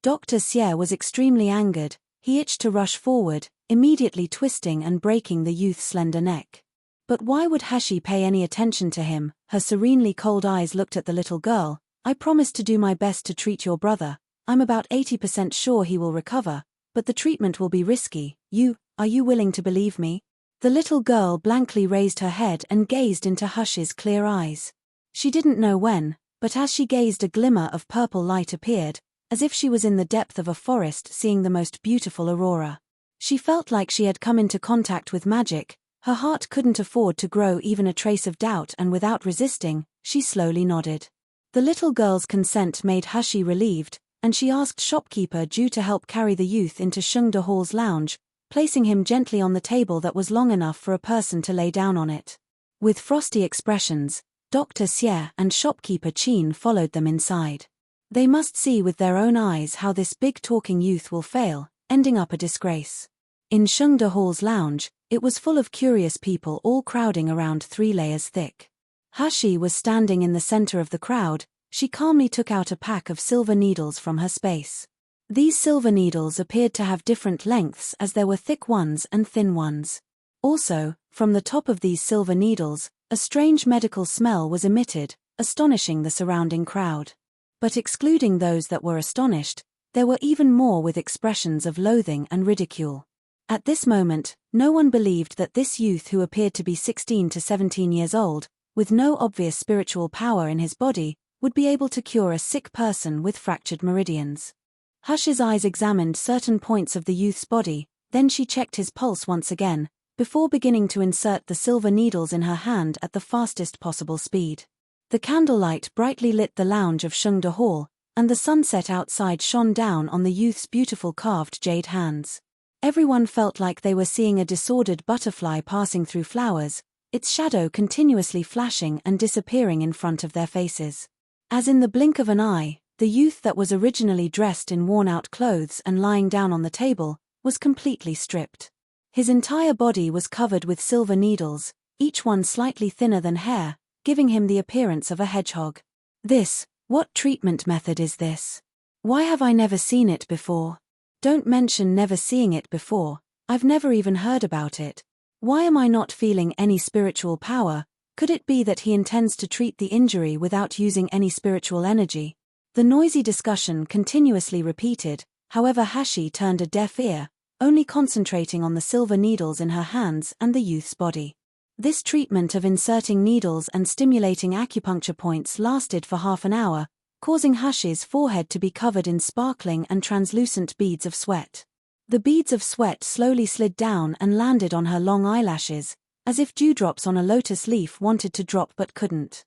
Dr. Xie was extremely angered. He itched to rush forward, immediately twisting and breaking the youth's slender neck. But why would Hashi pay any attention to him? Her serenely cold eyes looked at the little girl. "I promised to do my best to treat your brother. I'm about 80% sure he will recover, but the treatment will be risky. Are you willing to believe me?" The little girl blankly raised her head and gazed into Hush's clear eyes. She didn't know when, but as she gazed a glimmer of purple light appeared, as if she was in the depth of a forest seeing the most beautiful aurora. She felt like she had come into contact with magic. Her heart couldn't afford to grow even a trace of doubt, and without resisting, she slowly nodded. The little girl's consent made Hushi relieved, and she asked shopkeeper Ju to help carry the youth into Shengde Hall's lounge, placing him gently on the table that was long enough for a person to lay down on it. With frosty expressions, Dr. Xie and shopkeeper Qin followed them inside. They must see with their own eyes how this big talking youth will fail, ending up a disgrace. In Shengde Hall's lounge, it was full of curious people all crowding around 3 layers thick. Hushi was standing in the center of the crowd. She calmly took out a pack of silver needles from her space. These silver needles appeared to have different lengths, as there were thick ones and thin ones. Also, from the top of these silver needles, a strange medical smell was emitted, astonishing the surrounding crowd. But excluding those that were astonished, there were even more with expressions of loathing and ridicule. At this moment, no one believed that this youth, who appeared to be 16 to 17 years old, with no obvious spiritual power in his body, would be able to cure a sick person with fractured meridians. Hush's eyes examined certain points of the youth's body, then she checked his pulse once again, before beginning to insert the silver needles in her hand at the fastest possible speed. The candlelight brightly lit the lounge of Shengde Hall, and the sunset outside shone down on the youth's beautiful carved jade hands. Everyone felt like they were seeing a disordered butterfly passing through flowers, its shadow continuously flashing and disappearing in front of their faces. As in the blink of an eye, the youth that was originally dressed in worn-out clothes and lying down on the table was completely stripped. His entire body was covered with silver needles, each one slightly thinner than hair, giving him the appearance of a hedgehog. What treatment method is this? Why have I never seen it before? Don't mention never seeing it before, I've never even heard about it. Why am I not feeling any spiritual power? Could it be that he intends to treat the injury without using any spiritual energy? The noisy discussion continuously repeated, however Hashi turned a deaf ear, only concentrating on the silver needles in her hands and the youth's body. This treatment of inserting needles and stimulating acupuncture points lasted for half an hour, causing Hashi's forehead to be covered in sparkling and translucent beads of sweat. The beads of sweat slowly slid down and landed on her long eyelashes, as if dewdrops on a lotus leaf wanted to drop but couldn't.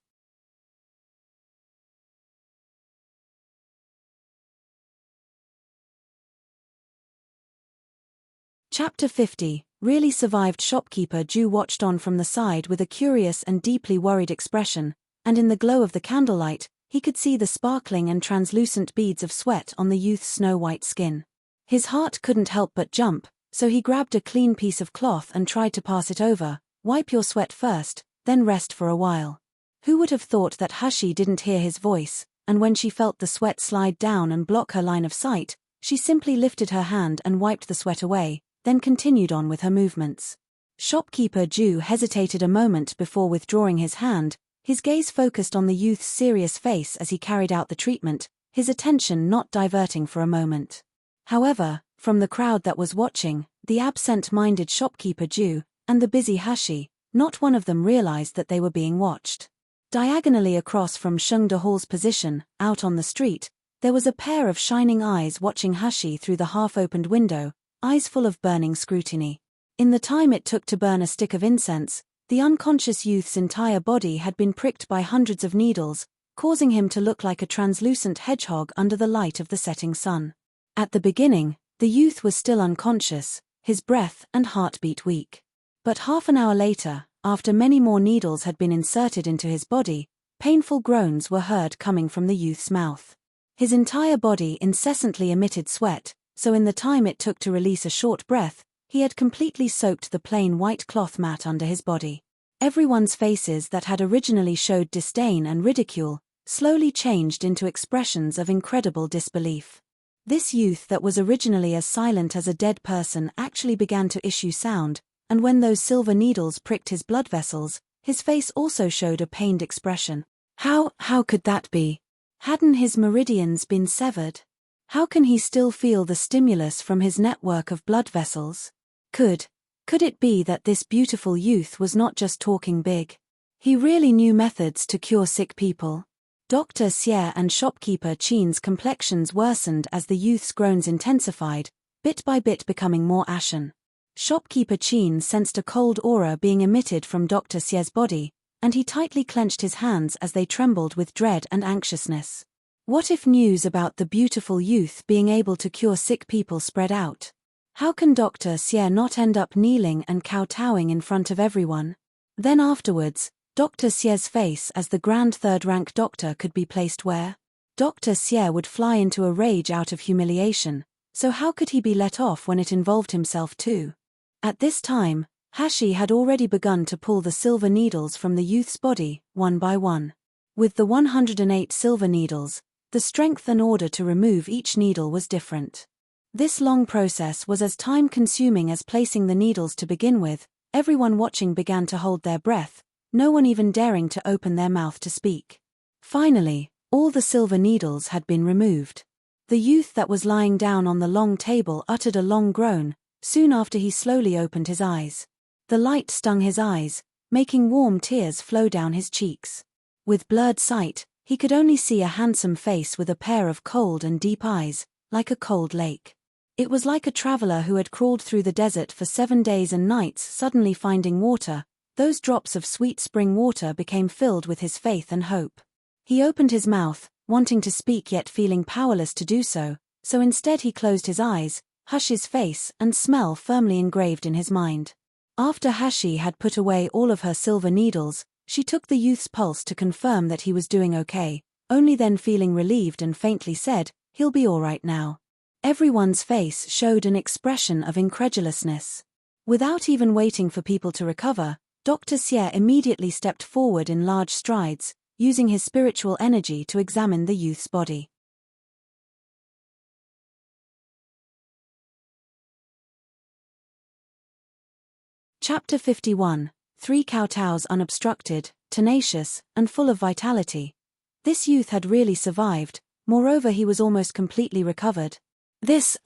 Chapter 50. Really survived. Shopkeeper Ju watched on from the side with a curious and deeply worried expression, and in the glow of the candlelight, he could see the sparkling and translucent beads of sweat on the youth's snow-white skin. His heart couldn't help but jump, so he grabbed a clean piece of cloth and tried to pass it over. Wipe your sweat first, then rest for a while. Who would have thought that Hashi didn't hear his voice, and when she felt the sweat slide down and block her line of sight, she simply lifted her hand and wiped the sweat away, then continued on with her movements. Shopkeeper Ju hesitated a moment before withdrawing his hand, his gaze focused on the youth's serious face as he carried out the treatment, his attention not diverting for a moment. However, from the crowd that was watching, the absent-minded shopkeeper Ju, and the busy Hashi, not one of them realized that they were being watched. Diagonally across from Shengde Hall's position, out on the street, there was a pair of shining eyes watching Hashi through the half-opened window, eyes full of burning scrutiny. In the time it took to burn a stick of incense, the unconscious youth's entire body had been pricked by hundreds of needles, causing him to look like a translucent hedgehog under the light of the setting sun. At the beginning, the youth was still unconscious, his breath and heartbeat weak. But half an hour later, after many more needles had been inserted into his body, painful groans were heard coming from the youth's mouth. His entire body incessantly emitted sweat, so in the time it took to release a short breath, he had completely soaked the plain white cloth mat under his body. Everyone's faces that had originally showed disdain and ridicule, slowly changed into expressions of incredible disbelief. This youth that was originally as silent as a dead person actually began to issue sound, and when those silver needles pricked his blood vessels, his face also showed a pained expression. How could that be? Hadn't his meridians been severed? How can he still feel the stimulus from his network of blood vessels? Could it be that this beautiful youth was not just talking big? He really knew methods to cure sick people. Dr. Xie and shopkeeper Qin's complexions worsened as the youth's groans intensified, bit by bit becoming more ashen. Shopkeeper Qin sensed a cold aura being emitted from Dr. Xie's body, and he tightly clenched his hands as they trembled with dread and anxiousness. What if news about the beautiful youth being able to cure sick people spread out? How can Dr. Xie not end up kneeling and kowtowing in front of everyone? Then afterwards, Dr. Xie's face as the grand third-rank doctor could be placed where? Dr. Xie would fly into a rage out of humiliation, so how could he be let off when it involved himself too? At this time, Hashi had already begun to pull the silver needles from the youth's body, one by one. With the 108 silver needles, the strength and order to remove each needle was different. This long process was as time-consuming as placing the needles to begin with. Everyone watching began to hold their breath, no one even daring to open their mouth to speak. Finally, all the silver needles had been removed. The youth that was lying down on the long table uttered a long groan, soon after he slowly opened his eyes. The light stung his eyes, making warm tears flow down his cheeks. With blurred sight, he could only see a handsome face with a pair of cold and deep eyes, like a cold lake. It was like a traveler who had crawled through the desert for 7 days and nights suddenly finding water. Those drops of sweet spring water became filled with his faith and hope. He opened his mouth, wanting to speak yet feeling powerless to do so, so instead he closed his eyes, Hashi's face and smell firmly engraved in his mind. After Hashi had put away all of her silver needles, she took the youth's pulse to confirm that he was doing okay, only then feeling relieved and faintly said, "He'll be all right now." Everyone's face showed an expression of incredulousness. Without even waiting for people to recover, Dr. Xie immediately stepped forward in large strides, using his spiritual energy to examine the youth's body. Chapter 51. 3 kowtows unobstructed, tenacious, and full of vitality. This youth had really survived, moreover he was almost completely recovered.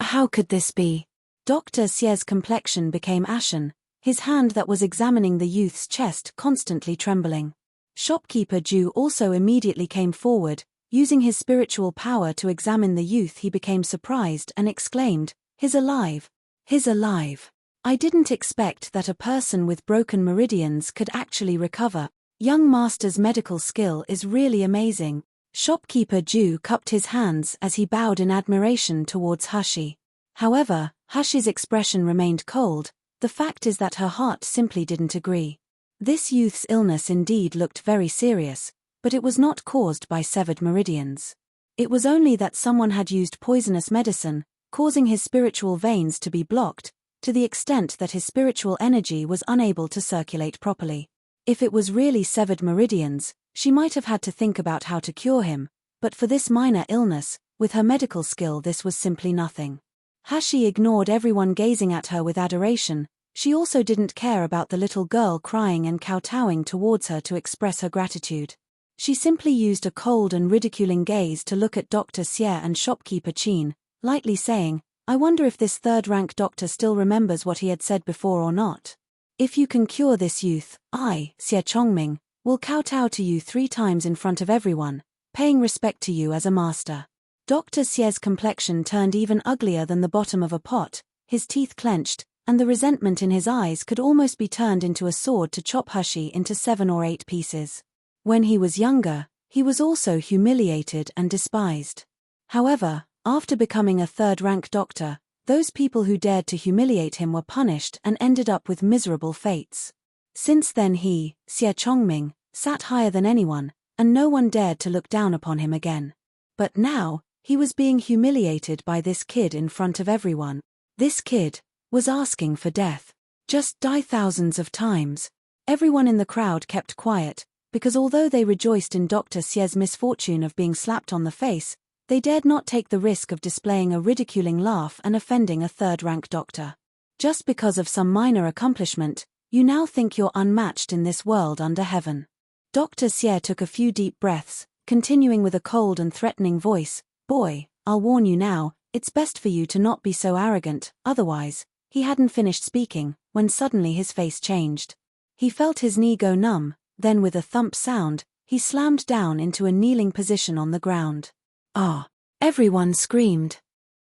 How could this be? Dr. Xie's complexion became ashen, his hand that was examining the youth's chest constantly trembling. Shopkeeper Ju also immediately came forward, Using his spiritual power to examine the youth, he became surprised and exclaimed, "He's alive! He's alive! I didn't expect that a person with broken meridians could actually recover. Young master's medical skill is really amazing." Shopkeeper Ju cupped his hands as he bowed in admiration towards Hashi. However, Hashi's expression remained cold. The fact is that her heart simply didn't agree. This youth's illness indeed looked very serious, but it was not caused by severed meridians. It was only that someone had used poisonous medicine, causing his spiritual veins to be blocked, to the extent that his spiritual energy was unable to circulate properly. If it was really severed meridians, she might have had to think about how to cure him, but for this minor illness, with her medical skill, this was simply nothing. Hashi ignored everyone gazing at her with adoration. She also didn't care about the little girl crying and kowtowing towards her to express her gratitude. She simply used a cold and ridiculing gaze to look at Dr. Xie and shopkeeper Qin, lightly saying, "I wonder if this third-rank doctor still remembers what he had said before or not. If you can cure this youth, I, Xie Chongming, will kowtow to you 3 times in front of everyone, paying respect to you as a master." Dr. Xie's complexion turned even uglier than the bottom of a pot, his teeth clenched, and the resentment in his eyes could almost be turned into a sword to chop Hashi into 7 or 8 pieces. When he was younger, he was also humiliated and despised. However, after becoming a third-rank doctor, those people who dared to humiliate him were punished and ended up with miserable fates. Since then he, Xie Chongming, sat higher than anyone, and no one dared to look down upon him again. But now, he was being humiliated by this kid in front of everyone. This kid was asking for death. Just die thousands of times. Everyone in the crowd kept quiet, because although they rejoiced in Dr. Xie's misfortune of being slapped on the face, they dared not take the risk of displaying a ridiculing laugh and offending a third-rank doctor. Just because of some minor accomplishment, you now think you're unmatched in this world under heaven. Dr. Xie took a few deep breaths, continuing with a cold and threatening voice, "Boy, I'll warn you now, it's best for you to not be so arrogant, otherwise." He hadn't finished speaking, when suddenly his face changed. He felt his knee go numb, then with a thump sound, he slammed down into a kneeling position on the ground. "Ah!" Everyone screamed.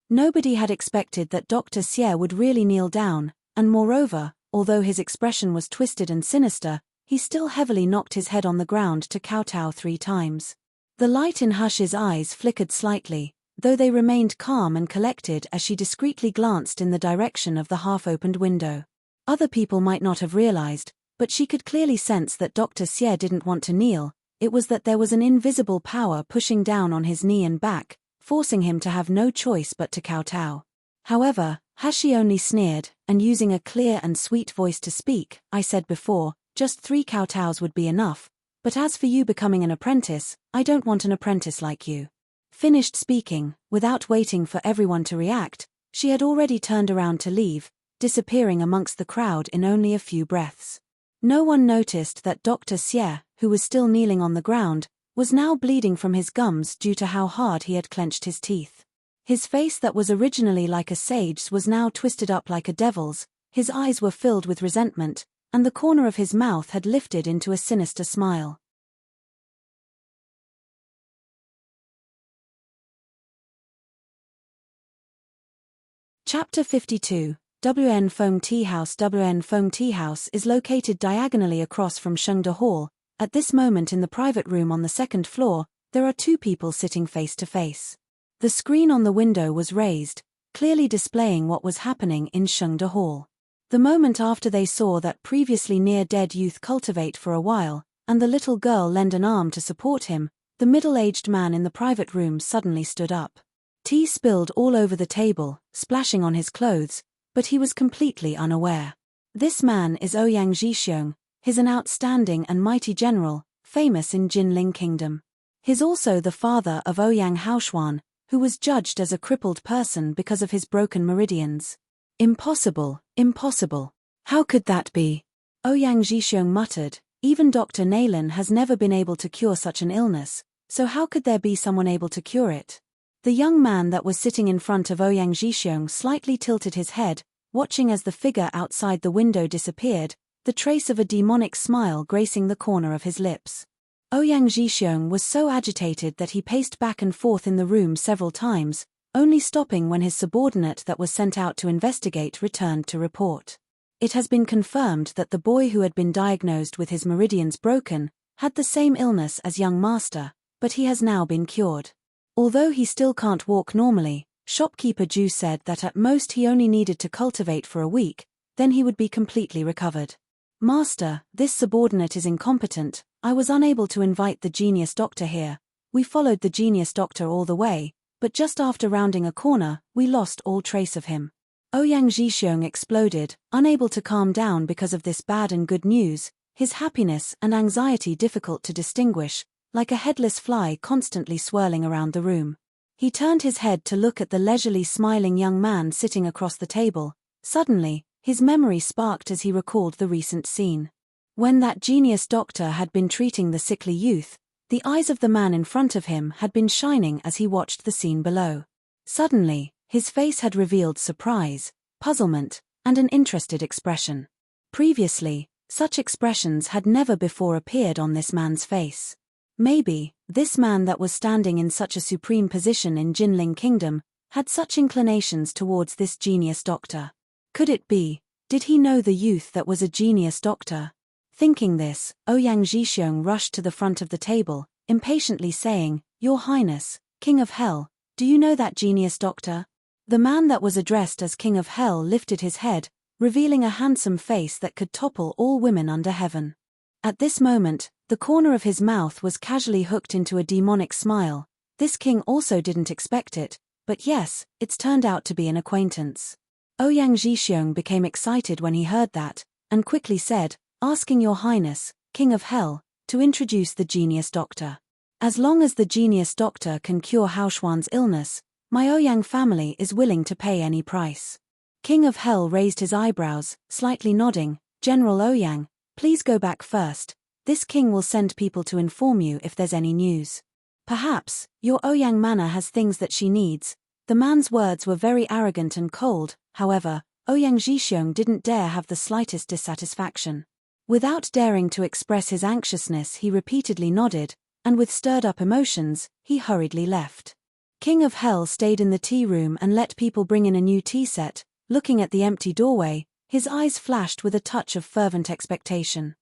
Nobody had expected that Dr. Xie would really kneel down, and moreover, although his expression was twisted and sinister, he still heavily knocked his head on the ground to kowtow 3 times. The light in Hush's eyes flickered slightly, though they remained calm and collected as she discreetly glanced in the direction of the half-opened window. Other people might not have realized, but she could clearly sense that Dr. Xie didn't want to kneel. It was that there was an invisible power pushing down on his knee and back, forcing him to have no choice but to kowtow. However, Hashi only sneered, and using a clear and sweet voice to speak, "I said before, just 3 kowtows would be enough, but as for you becoming an apprentice, I don't want an apprentice like you." Finished speaking, without waiting for everyone to react, she had already turned around to leave, disappearing amongst the crowd in only a few breaths. No one noticed that Dr. Xie, who was still kneeling on the ground, was now bleeding from his gums due to how hard he had clenched his teeth. His face that was originally like a sage's was now twisted up like a devil's, his eyes were filled with resentment, and the corner of his mouth had lifted into a sinister smile. Chapter 52, WN Foam Tea House. WN Foam Tea House is located diagonally across from Shengde Hall. At this moment in the private room on the 2nd floor, there are 2 people sitting face to face. The screen on the window was raised, clearly displaying what was happening in Shengde Hall. The moment after they saw that previously near-dead youth cultivate for a while, and the little girl lend an arm to support him, the middle-aged man in the private room suddenly stood up. Tea spilled all over the table, splashing on his clothes, but he was completely unaware. This man is Ouyang Zhixiong. He's an outstanding and mighty general, famous in Jinling Kingdom. He's also the father of Ouyang Haoshuan, who was judged as a crippled person because of his broken meridians. "Impossible, impossible. How could that be?" Ouyang Zhixiong muttered. "Even Dr. Nalen has never been able to cure such an illness, so how could there be someone able to cure it?" The young man that was sitting in front of Ouyang Zhixiong slightly tilted his head, watching as the figure outside the window disappeared, the trace of a demonic smile gracing the corner of his lips. Ouyang Zhixiong was so agitated that he paced back and forth in the room several times, only stopping when his subordinate that was sent out to investigate returned to report. It has been confirmed that the boy who had been diagnosed with his meridians broken had the same illness as young master, but he has now been cured. Although he still can't walk normally, shopkeeper Ju said that at most he only needed to cultivate for a week, then he would be completely recovered. Master, this subordinate is incompetent. I was unable to invite the genius doctor here. We followed the genius doctor all the way, but just after rounding a corner, we lost all trace of him. Ouyang Zhixiong exploded, unable to calm down because of this bad and good news, his happiness and anxiety difficult to distinguish, like a headless fly constantly swirling around the room. He turned his head to look at the leisurely smiling young man sitting across the table. Suddenly, his memory sparked as he recalled the recent scene. When that genius doctor had been treating the sickly youth, the eyes of the man in front of him had been shining as he watched the scene below. Suddenly, his face had revealed surprise, puzzlement, and an interested expression. Previously, such expressions had never before appeared on this man's face. Maybe, this man that was standing in such a supreme position in Jinling Kingdom had such inclinations towards this genius doctor. Could it be, did he know the youth that was a genius doctor? Thinking this, Ouyang Zhixiong rushed to the front of the table, impatiently saying, "Your Highness, King of Hell, do you know that genius doctor?" The man that was addressed as King of Hell lifted his head, revealing a handsome face that could topple all women under heaven. At this moment, the corner of his mouth was casually hooked into a demonic smile. This king also didn't expect it, but yes, it's turned out to be an acquaintance. Ouyang Zhixiong became excited when he heard that, and quickly said, "Asking Your Highness, King of Hell, to introduce the genius doctor. As long as the genius doctor can cure Haoshuan's illness, my Ouyang family is willing to pay any price." King of Hell raised his eyebrows, slightly nodding. "General Ouyang, please go back first. This king will send people to inform you if there's any news. Perhaps, your Ouyang manor has things that she needs." The man's words were very arrogant and cold, however, Ouyang Zhixiong didn't dare have the slightest dissatisfaction. Without daring to express his anxiousness, he repeatedly nodded, and with stirred-up emotions, he hurriedly left. King of Hell stayed in the tea room and let people bring in a new tea set. Looking at the empty doorway, his eyes flashed with a touch of fervent expectation.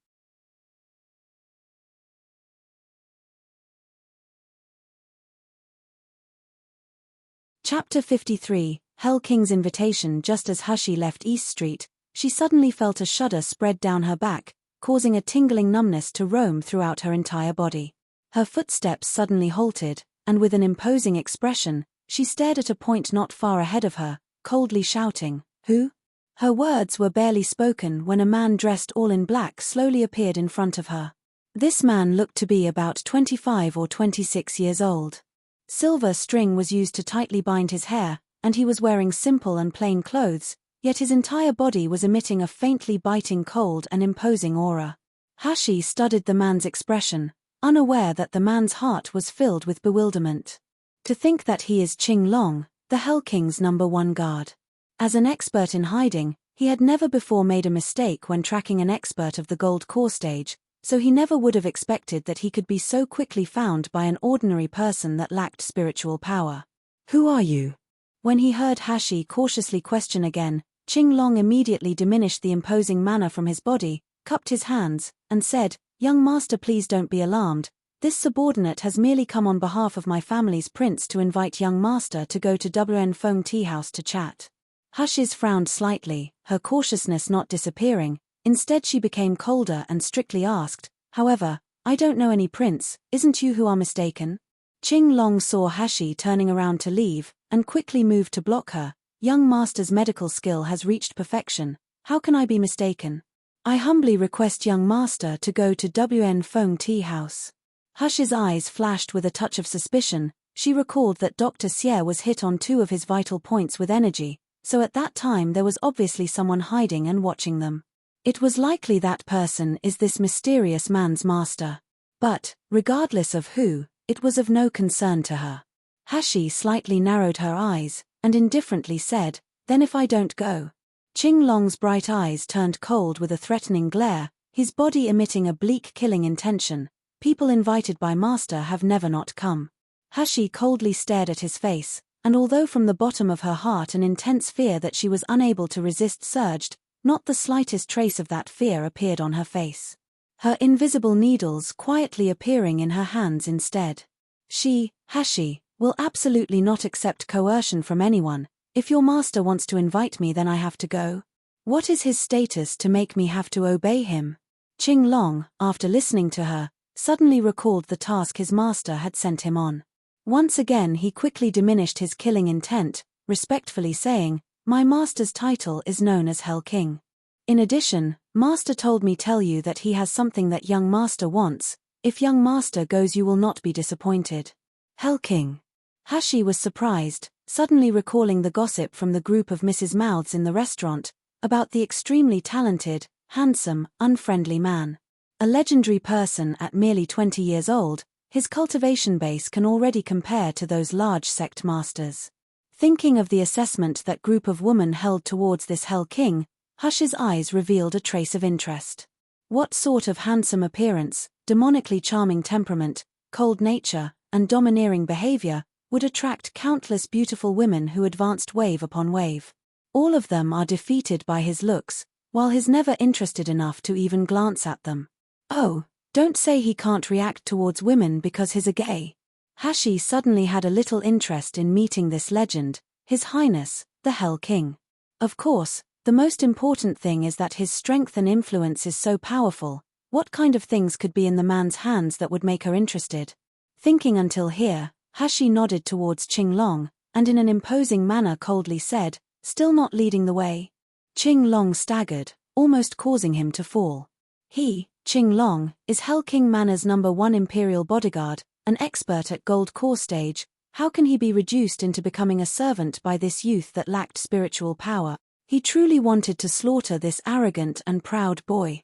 Chapter 53, Hell King's Invitation. Just as Hushi left East Street, she suddenly felt a shudder spread down her back, causing a tingling numbness to roam throughout her entire body. Her footsteps suddenly halted, and with an imposing expression, she stared at a point not far ahead of her, coldly shouting, "Who?" Her words were barely spoken when a man dressed all in black slowly appeared in front of her. This man looked to be about 25 or 26 years old. Silver string was used to tightly bind his hair, and he was wearing simple and plain clothes, yet his entire body was emitting a faintly biting cold and imposing aura. Hashi studied the man's expression, unaware that the man's heart was filled with bewilderment. To think that he is Qing Long, the Hell King's #1 guard. As an expert in hiding, he had never before made a mistake when tracking an expert of the Gold Core stage, so he never would have expected that he could be so quickly found by an ordinary person that lacked spiritual power. "Who are you?" When he heard Hashi cautiously question again, Qing Long immediately diminished the imposing manner from his body, cupped his hands, and said, "Young master, please don't be alarmed. This subordinate has merely come on behalf of my family's prince to invite young master to go to WN Feng Tea House to chat." Hushes frowned slightly, her cautiousness not disappearing. Instead she became colder and strictly asked, "However, I don't know any prince, isn't you who are mistaken?" Qing Long saw Hashi turning around to leave, and quickly moved to block her. "Young master's medical skill has reached perfection. How can I be mistaken? I humbly request young master to go to WN Feng Tea House." Hush's eyes flashed with a touch of suspicion. She recalled that Dr. Xie was hit on 2 of his vital points with energy, so at that time there was obviously someone hiding and watching them. It was likely that person is this mysterious man's master. But, regardless of who, it was of no concern to her. Hashi slightly narrowed her eyes, and indifferently said, "Then if I don't go?" Qing Long's bright eyes turned cold with a threatening glare, his body emitting a bleak killing intention. People invited by master have never not come. Hashi coldly stared at his face, and although from the bottom of her heart an intense fear that she was unable to resist surged, not the slightest trace of that fear appeared on her face. Her invisible needles quietly appearing in her hands instead. She, Hashi, will absolutely not accept coercion from anyone. If your master wants to invite me, then I have to go. What is his status to make me have to obey him? Qing Long, after listening to her, suddenly recalled the task his master had sent him on. Once again he quickly diminished his killing intent, respectfully saying, "My master's title is known as Hell King. In addition, master told me tell you that he has something that young master wants. If young master goes, you will not be disappointed." Hell King. Hashi was surprised, suddenly recalling the gossip from the group of Mrs. Mouths in the restaurant, about the extremely talented, handsome, unfriendly man. A legendary person at merely 20 years old, his cultivation base can already compare to those large sect masters. Thinking of the assessment that group of women held towards this Hell King, Hush's eyes revealed a trace of interest. What sort of handsome appearance, demonically charming temperament, cold nature, and domineering behavior would attract countless beautiful women who advanced wave upon wave? All of them are defeated by his looks, while he's never interested enough to even glance at them. Oh, don't say he can't react towards women because he's a gay. Hashi suddenly had a little interest in meeting this legend, His Highness, the Hell King. Of course, the most important thing is that his strength and influence is so powerful. What kind of things could be in the man's hands that would make her interested? Thinking until here, Hashi nodded towards Qing Long, and in an imposing manner coldly said, still not leading the way. Qing Long staggered, almost causing him to fall. He, Qing Long, is Hell King Manor's #1 imperial bodyguard, an expert at gold core stage. How can he be reduced into becoming a servant by this youth that lacked spiritual power? He truly wanted to slaughter this arrogant and proud boy.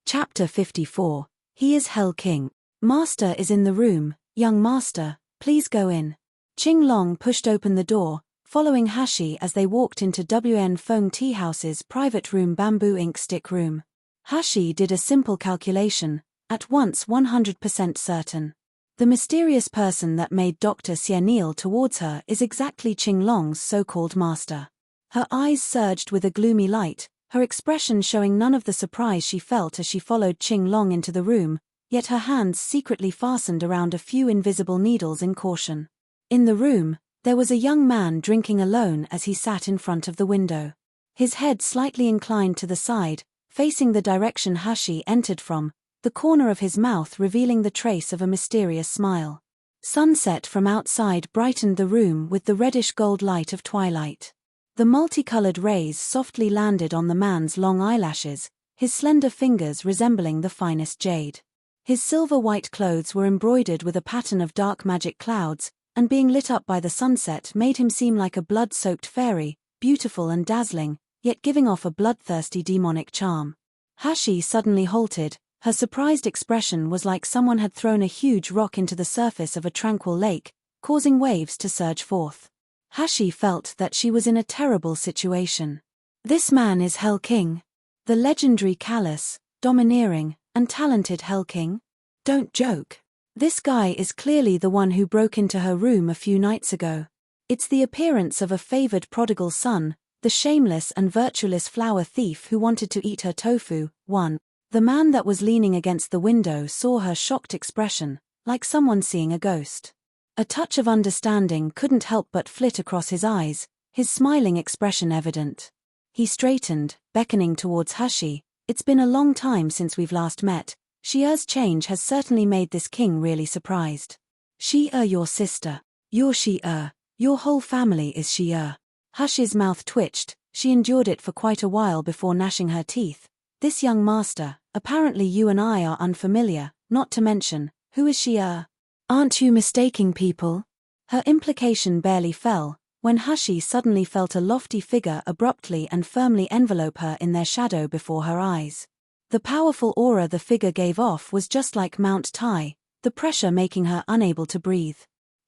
Chapter 54. He is Hell King. Master is in the room. Young master, please go in. Qing Long pushed open the door, following Hashi as they walked into WN Feng Tea House's private room, bamboo ink stick room. Hashi did a simple calculation, at once 100% certain. The mysterious person that made Dr. Xie kneel towards her is exactly Qing Long's so-called master. Her eyes surged with a gloomy light, her expression showing none of the surprise she felt as she followed Qing Long into the room, yet her hands secretly fastened around a few invisible needles in caution. In the room, there was a young man drinking alone as he sat in front of the window. His head slightly inclined to the side, facing the direction Hashi entered from, the corner of his mouth revealing the trace of a mysterious smile. Sunset from outside brightened the room with the reddish-gold light of twilight. The multicolored rays softly landed on the man's long eyelashes, his slender fingers resembling the finest jade. His silver-white clothes were embroidered with a pattern of dark magic clouds, and being lit up by the sunset made him seem like a blood-soaked fairy, beautiful and dazzling, yet giving off a bloodthirsty demonic charm. Hashi suddenly halted. Her surprised expression was like someone had thrown a huge rock into the surface of a tranquil lake, causing waves to surge forth. Hashi felt that she was in a terrible situation. This man is Hell King. The legendary callous, domineering, and talented Hell King? Don't joke. This guy is clearly the one who broke into her room a few nights ago. It's the appearance of a favored prodigal son, the shameless and virtueless flower thief who wanted to eat her tofu. 1. The man that was leaning against the window saw her shocked expression, like someone seeing a ghost. A touch of understanding couldn't help but flit across his eyes, his smiling expression evident. He straightened, beckoning towards Hashi. It's been a long time since we've last met. Xie's change has certainly made this king really surprised. Xie, your sister. You're Xie. Your whole family is Xie. Hashi's mouth twitched. She endured it for quite a while before gnashing her teeth. This young master, apparently you and I are unfamiliar, not to mention, who is Xie? Aren't you mistaking people? Her implication barely fell, when Hashi suddenly felt a lofty figure abruptly and firmly envelope her in their shadow before her eyes. The powerful aura the figure gave off was just like Mount Tai, the pressure making her unable to breathe.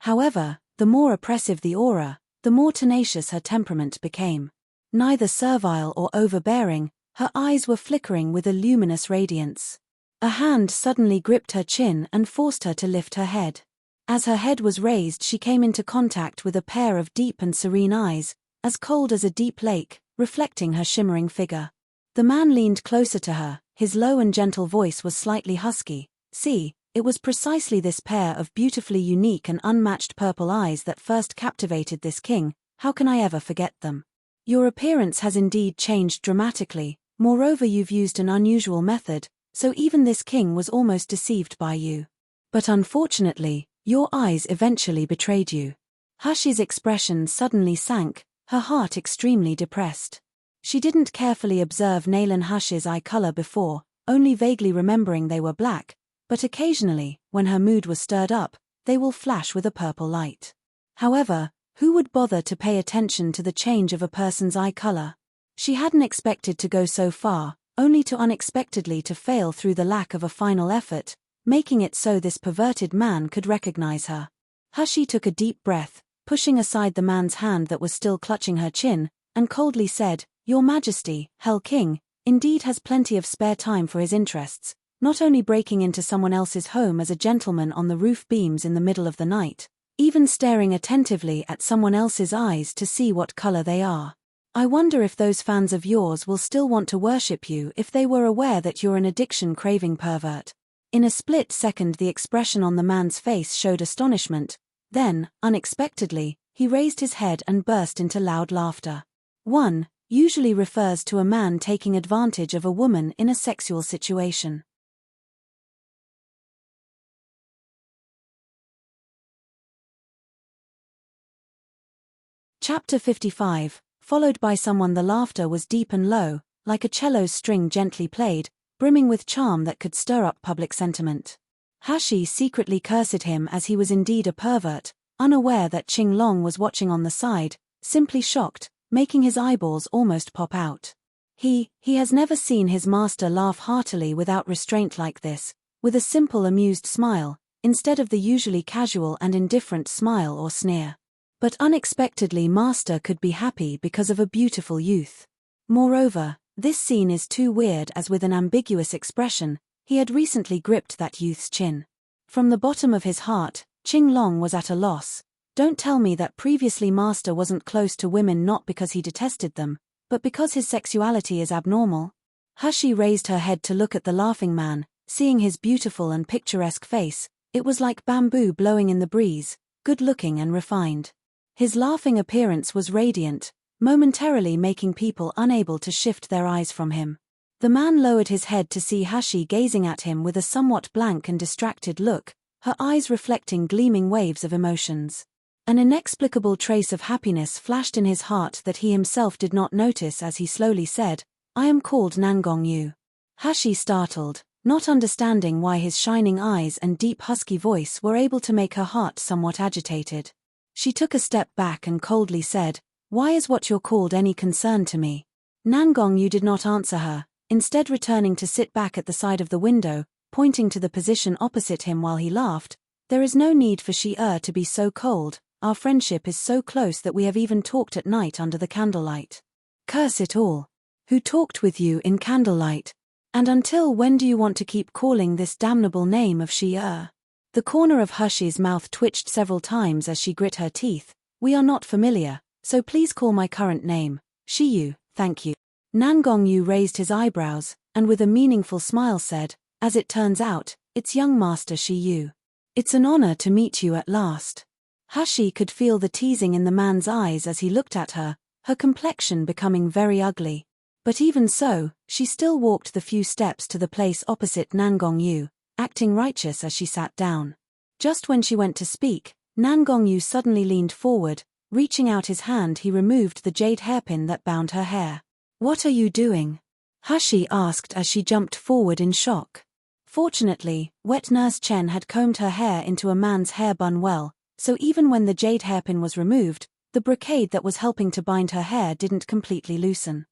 However, the more oppressive the aura, the more tenacious her temperament became. Neither servile or overbearing, Her eyes were flickering with a luminous radiance. A hand suddenly gripped her chin and forced her to lift her head. As her head was raised, she came into contact with a pair of deep and serene eyes, as cold as a deep lake, reflecting her shimmering figure. The man leaned closer to her, his low and gentle voice was slightly husky. "See, it was precisely this pair of beautifully unique and unmatched purple eyes that first captivated this king. How can I ever forget them? Your appearance has indeed changed dramatically, moreover you've used an unusual method, so even this king was almost deceived by you. But unfortunately, your eyes eventually betrayed you." Hushi's expression suddenly sank, her heart extremely depressed. She didn't carefully observe Nalan Hushi's eye color before, only vaguely remembering they were black, but occasionally, when her mood was stirred up, they will flash with a purple light. However, who would bother to pay attention to the change of a person's eye color? She hadn't expected to go so far, only to unexpectedly to fail through the lack of a final effort, making it so this perverted man could recognize her. Hushi took a deep breath, pushing aside the man's hand that was still clutching her chin, and coldly said, "Your Majesty, Hell King, indeed has plenty of spare time for his interests, not only breaking into someone else's home as a gentleman on the roof beams in the middle of the night, even staring attentively at someone else's eyes to see what color they are. I wonder if those fans of yours will still want to worship you if they were aware that you're an addiction-craving pervert." In a split second the expression on the man's face showed astonishment, then, unexpectedly, he raised his head and burst into loud laughter. One usually refers to a man taking advantage of a woman in a sexual situation. Chapter 55, followed by someone. The laughter was deep and low, like a cello's string gently played, brimming with charm that could stir up public sentiment. Hushi secretly cursed him as he was indeed a pervert, unaware that Qing Long was watching on the side, simply shocked, making his eyeballs almost pop out. He has never seen his master laugh heartily without restraint like this, with a simple amused smile, instead of the usually casual and indifferent smile or sneer. But unexpectedly master could be happy because of a beautiful youth. Moreover, this scene is too weird as with an ambiguous expression, he had recently gripped that youth's chin. From the bottom of his heart, Qing Long was at a loss. Don't tell me that previously master wasn't close to women not because he detested them, but because his sexuality is abnormal. Hushi raised her head to look at the laughing man, seeing his beautiful and picturesque face. It was like bamboo blowing in the breeze, good-looking and refined. His laughing appearance was radiant, momentarily making people unable to shift their eyes from him. The man lowered his head to see Hushi gazing at him with a somewhat blank and distracted look, her eyes reflecting gleaming waves of emotions. An inexplicable trace of happiness flashed in his heart that he himself did not notice as he slowly said, "I am called Nangong Yu." Hushi startled, not understanding why his shining eyes and deep husky voice were able to make her heart somewhat agitated. She took a step back and coldly said, "Why is what you're called any concern to me?" Nangong Yu did not answer her, instead returning to sit back at the side of the window, pointing to the position opposite him while he laughed. "There is no need for Shi-er to be so cold. Our friendship is so close that we have even talked at night under the candlelight." "Curse it all. Who talked with you in candlelight? And until when do you want to keep calling this damnable name of Shi-er?" The corner of Hushi's mouth twitched several times as she grit her teeth. "We are not familiar, so please call my current name, Shi-yu, thank you." Nangong Yu raised his eyebrows, and with a meaningful smile said, "As it turns out, it's young master Shi-yu. It's an honor to meet you at last." Hushi could feel the teasing in the man's eyes as he looked at her, her complexion becoming very ugly. But even so, she still walked the few steps to the place opposite Nangong Yu, acting righteous as she sat down. Just when she went to speak, Nangong Yu suddenly leaned forward, reaching out his hand. He removed the jade hairpin that bound her hair. "What are you doing?" Hushi asked as she jumped forward in shock. Fortunately, wet Nurse Chen had combed her hair into a man's hair bun well, so even when the jade hairpin was removed, the brocade that was helping to bind her hair didn't completely loosen.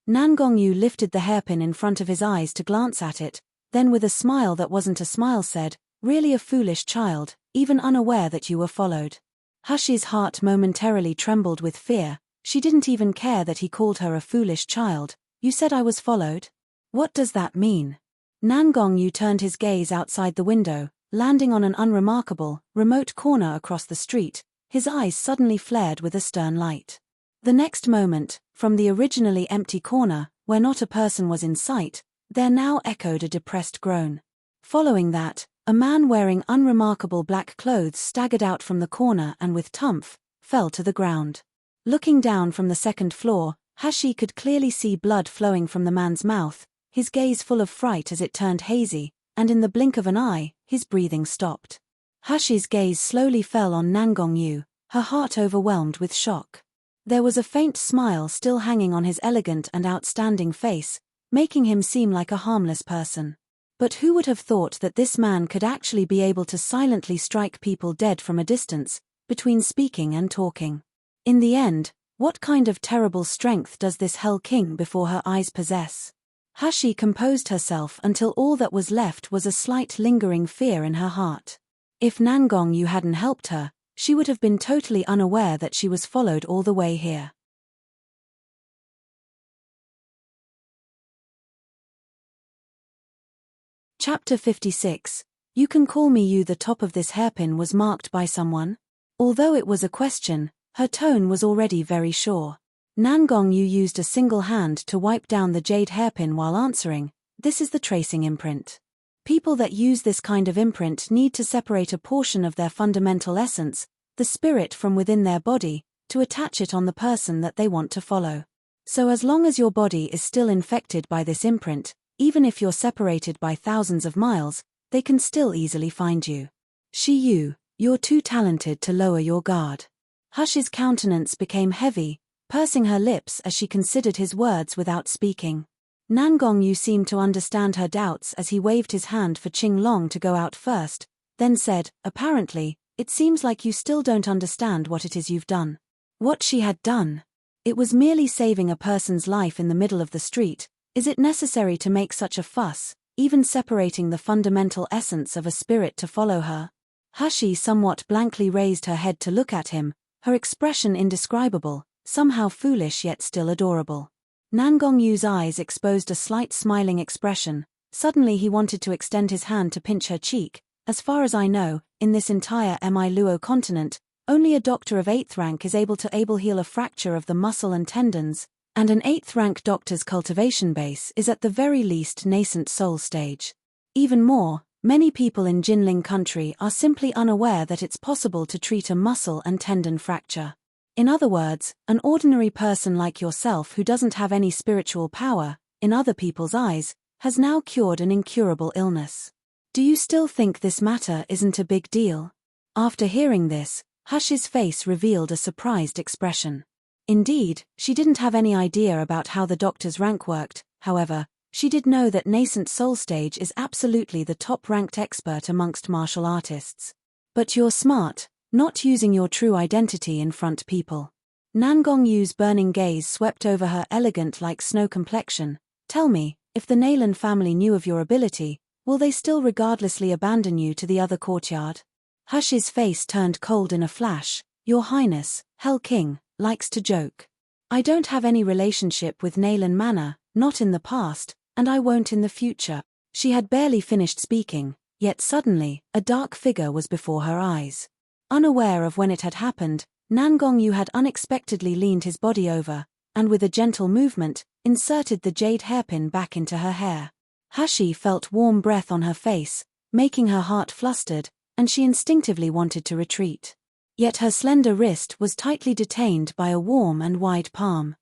Nangong Yu lifted the hairpin in front of his eyes to glance at it, then with a smile that wasn't a smile said, "Really a foolish child, even unaware that you were followed." Hushi's heart momentarily trembled with fear. She didn't even care that he called her a foolish child. You said I was followed? What does that mean? Nangong Yu turned his gaze outside the window, landing on an unremarkable, remote corner across the street. His eyes suddenly flared with a stern light. The next moment, from the originally empty corner, where not a person was in sight, there now echoed a depressed groan. Following that, a man wearing unremarkable black clothes staggered out from the corner and with tumph, fell to the ground. Looking down from the second floor, Hashi could clearly see blood flowing from the man's mouth, his gaze full of fright as it turned hazy, and in the blink of an eye, his breathing stopped. Hashi's gaze slowly fell on Nangong Yu, her heart overwhelmed with shock. There was a faint smile still hanging on his elegant and outstanding face, making him seem like a harmless person. But who would have thought that this man could actually be able to silently strike people dead from a distance, between speaking and talking? In the end, what kind of terrible strength does this Hell King before her eyes possess? Hashi composed herself until all that was left was a slight lingering fear in her heart. If Nangong Yu hadn't helped her, she would have been totally unaware that she was followed all the way here. Chapter 56. You can call me Yu. The top of this hairpin was marked by someone? Although it was a question, her tone was already very sure. Nangong Yu used a single hand to wipe down the jade hairpin while answering. This is the tracing imprint. People that use this kind of imprint need to separate a portion of their fundamental essence, the spirit from within their body, to attach it on the person that they want to follow. So as long as your body is still infected by this imprint, even if you're separated by thousands of miles, they can still easily find you. Yu, you're too talented to lower your guard. Hush's countenance became heavy, pursing her lips as she considered his words without speaking. Nangong Yu seemed to understand her doubts as he waved his hand for Qing Long to go out first, then said, apparently, it seems like you still don't understand what it is you've done. What she had done? It was merely saving a person's life in the middle of the street. Is it necessary to make such a fuss, even separating the fundamental essence of a spirit to follow her? Hashi somewhat blankly raised her head to look at him, her expression indescribable, somehow foolish yet still adorable. Nangong Yu's eyes exposed a slight smiling expression. Suddenly he wanted to extend his hand to pinch her cheek. As far as I know, in this entire Mi Luo continent, only a doctor of 8th rank is able to heal a fracture of the muscle and tendons, and an 8th rank doctor's cultivation base is at the very least nascent soul stage. Even more, many people in Jinling country are simply unaware that it's possible to treat a muscle and tendon fracture. In other words, an ordinary person like yourself who doesn't have any spiritual power, in other people's eyes, has now cured an incurable illness. Do you still think this matter isn't a big deal? After hearing this, Hush's face revealed a surprised expression. Indeed, she didn't have any idea about how the doctor's rank worked. However, she did know that nascent soul stage is absolutely the top-ranked expert amongst martial artists. But you're smart, not using your true identity in front people. Nangong Yu's burning gaze swept over her elegant like snow complexion. Tell me, if the Naylan family knew of your ability, will they still regardlessly abandon you to the other courtyard? Hush's face turned cold in a flash. Your Highness, Hell King, likes to joke. I don't have any relationship with Naylan Manor, not in the past, and I won't in the future. She had barely finished speaking, yet suddenly, a dark figure was before her eyes. Unaware of when it had happened, Nangong Yu had unexpectedly leaned his body over, and with a gentle movement, inserted the jade hairpin back into her hair. Hashi felt warm breath on her face, making her heart flustered, and she instinctively wanted to retreat. Yet her slender wrist was tightly detained by a warm and wide palm.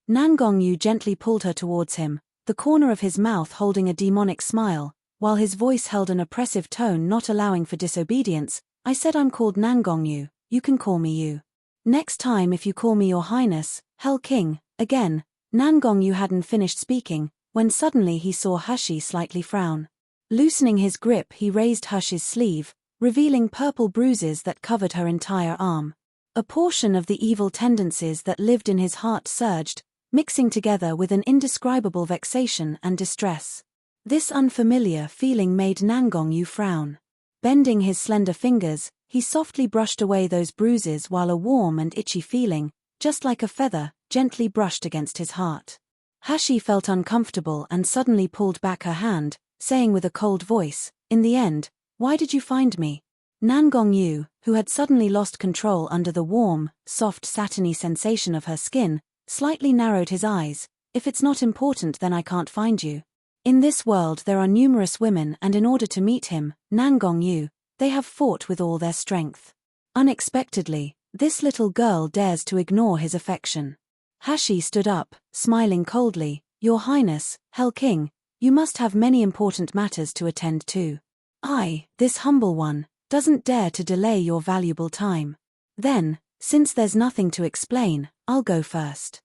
Nangong Yu gently pulled her towards him, the corner of his mouth holding a demonic smile, while his voice held an oppressive tone not allowing for disobedience. I said I'm called Nangong Yu, you can call me Yu. Next time if you call me Your Highness, Hell King, again. Nangong Yu hadn't finished speaking, when suddenly he saw Hashi slightly frown. Loosening his grip he raised Hush's sleeve, revealing purple bruises that covered her entire arm. A portion of the evil tendencies that lived in his heart surged, mixing together with an indescribable vexation and distress. This unfamiliar feeling made Nangong Yu frown. Bending his slender fingers, he softly brushed away those bruises while a warm and itchy feeling, just like a feather, gently brushed against his heart. Hashi felt uncomfortable and suddenly pulled back her hand, saying with a cold voice, "In the end, why did you find me?" Nangong Yu, who had suddenly lost control under the warm, soft satiny sensation of her skin, slightly narrowed his eyes. "If it's not important, then I can't find you. In this world there are numerous women, and in order to meet him, Nangong Yu, they have fought with all their strength. Unexpectedly, this little girl dares to ignore his affection." Hashi stood up, smiling coldly. "Your Highness, Hell King, you must have many important matters to attend to. I, this humble one, doesn't dare to delay your valuable time. Then, since there's nothing to explain, I'll go first."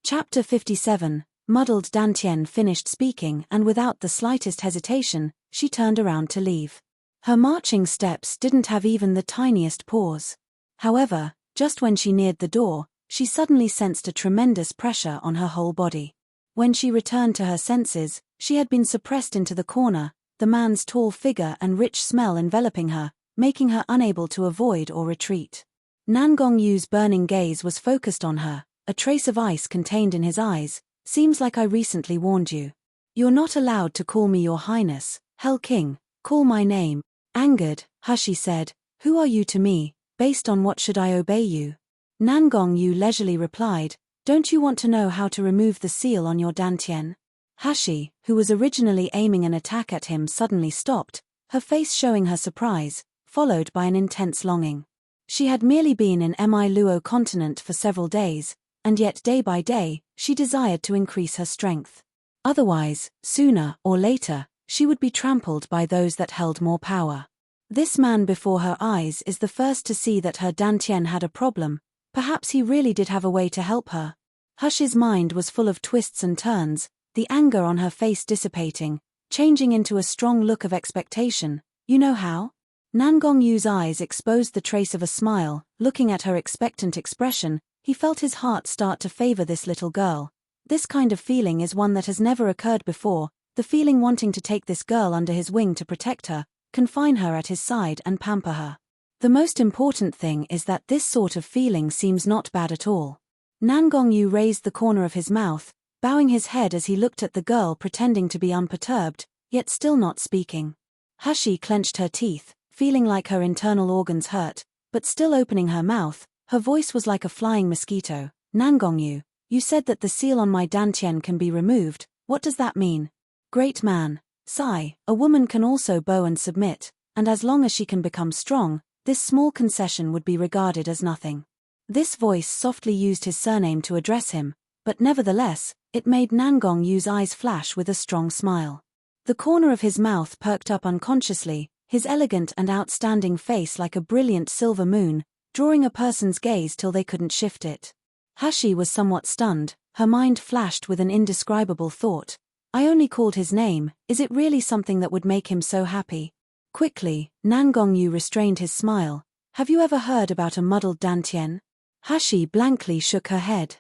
Chapter 57. Muddled Dantian finished speaking, and without the slightest hesitation, she turned around to leave. Her marching steps didn't have even the tiniest pause. However, just when she neared the door, she suddenly sensed a tremendous pressure on her whole body. When she returned to her senses, she had been suppressed into the corner, the man's tall figure and rich smell enveloping her, making her unable to avoid or retreat. Nangong Yu's burning gaze was focused on her, a trace of ice contained in his eyes. "Seems like I recently warned you. You're not allowed to call me your Highness, Hell King, call my name." Angered, Hashi said, "Who are you to me? Based on what should I obey you?" Nangong Yu leisurely replied, "Don't you want to know how to remove the seal on your dantian?" Hashi, who was originally aiming an attack at him, suddenly stopped, her face showing her surprise, followed by an intense longing. She had merely been in Mi Luo continent for several days, and yet day by day, she desired to increase her strength. Otherwise, sooner or later, she would be trampled by those that held more power. This man before her eyes is the first to see that her dantian had a problem. Perhaps he really did have a way to help her. Hush's mind was full of twists and turns, the anger on her face dissipating, changing into a strong look of expectation. "You know how?" Nangong Yu's eyes exposed the trace of a smile. Looking at her expectant expression, he felt his heart start to favor this little girl. This kind of feeling is one that has never occurred before, the feeling wanting to take this girl under his wing to protect her, confine her at his side and pamper her. The most important thing is that this sort of feeling seems not bad at all. Nangong Yu raised the corner of his mouth, bowing his head as he looked at the girl, pretending to be unperturbed, yet still not speaking. Hashi clenched her teeth, feeling like her internal organs hurt, but still opening her mouth. Her voice was like a flying mosquito. "Nangong Yu, you said that the seal on my dantian can be removed. What does that mean?" "Great man, Sai, a woman can also bow and submit, and as long as she can become strong, this small concession would be regarded as nothing." This voice softly used his surname to address him, but nevertheless, it made Nangong Yu's eyes flash with a strong smile. The corner of his mouth perked up unconsciously, his elegant and outstanding face like a brilliant silver moon, drawing a person's gaze till they couldn't shift it. Hashi was somewhat stunned, her mind flashed with an indescribable thought. "I only called his name, is it really something that would make him so happy?" Quickly, Nangong Yu restrained his smile. "Have you ever heard about a muddled dantian?" Hashi blankly shook her head.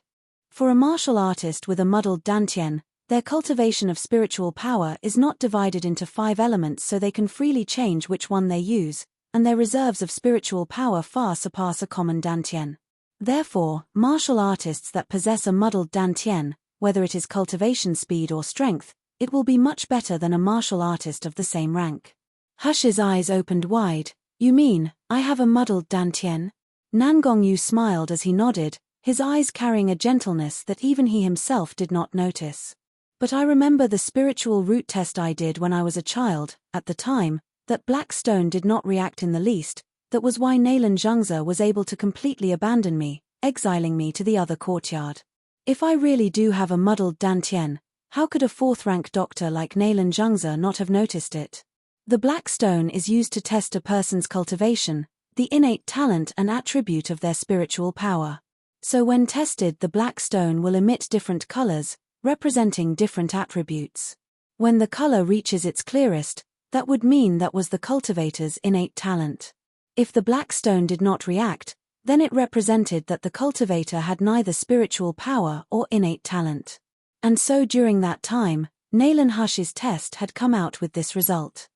For a martial artist with a muddled dantian, their cultivation of spiritual power is not divided into 5 elements, so they can freely change which one they use, and their reserves of spiritual power far surpass a common dantian. Therefore, martial artists that possess a muddled dantian, whether it is cultivation speed or strength, it will be much better than a martial artist of the same rank. Hush's eyes opened wide. "You mean, I have a muddled dantian?" Nangong Yu smiled as he nodded, his eyes carrying a gentleness that even he himself did not notice. "But I remember the spiritual root test I did when I was a child. At the time, that black stone did not react in the least. That was why Naylan Zhengze was able to completely abandon me, exiling me to the other courtyard. If I really do have a muddled dantian, how could a 4th-rank doctor like Naylan Zhengze not have noticed it?" The black stone is used to test a person's cultivation, the innate talent and attribute of their spiritual power. So when tested, the black stone will emit different colors, representing different attributes. When the color reaches its clearest, that would mean that was the cultivator's innate talent. If the black stone did not react, then it represented that the cultivator had neither spiritual power or innate talent. And so during that time, Naylan Hush's test had come out with this result.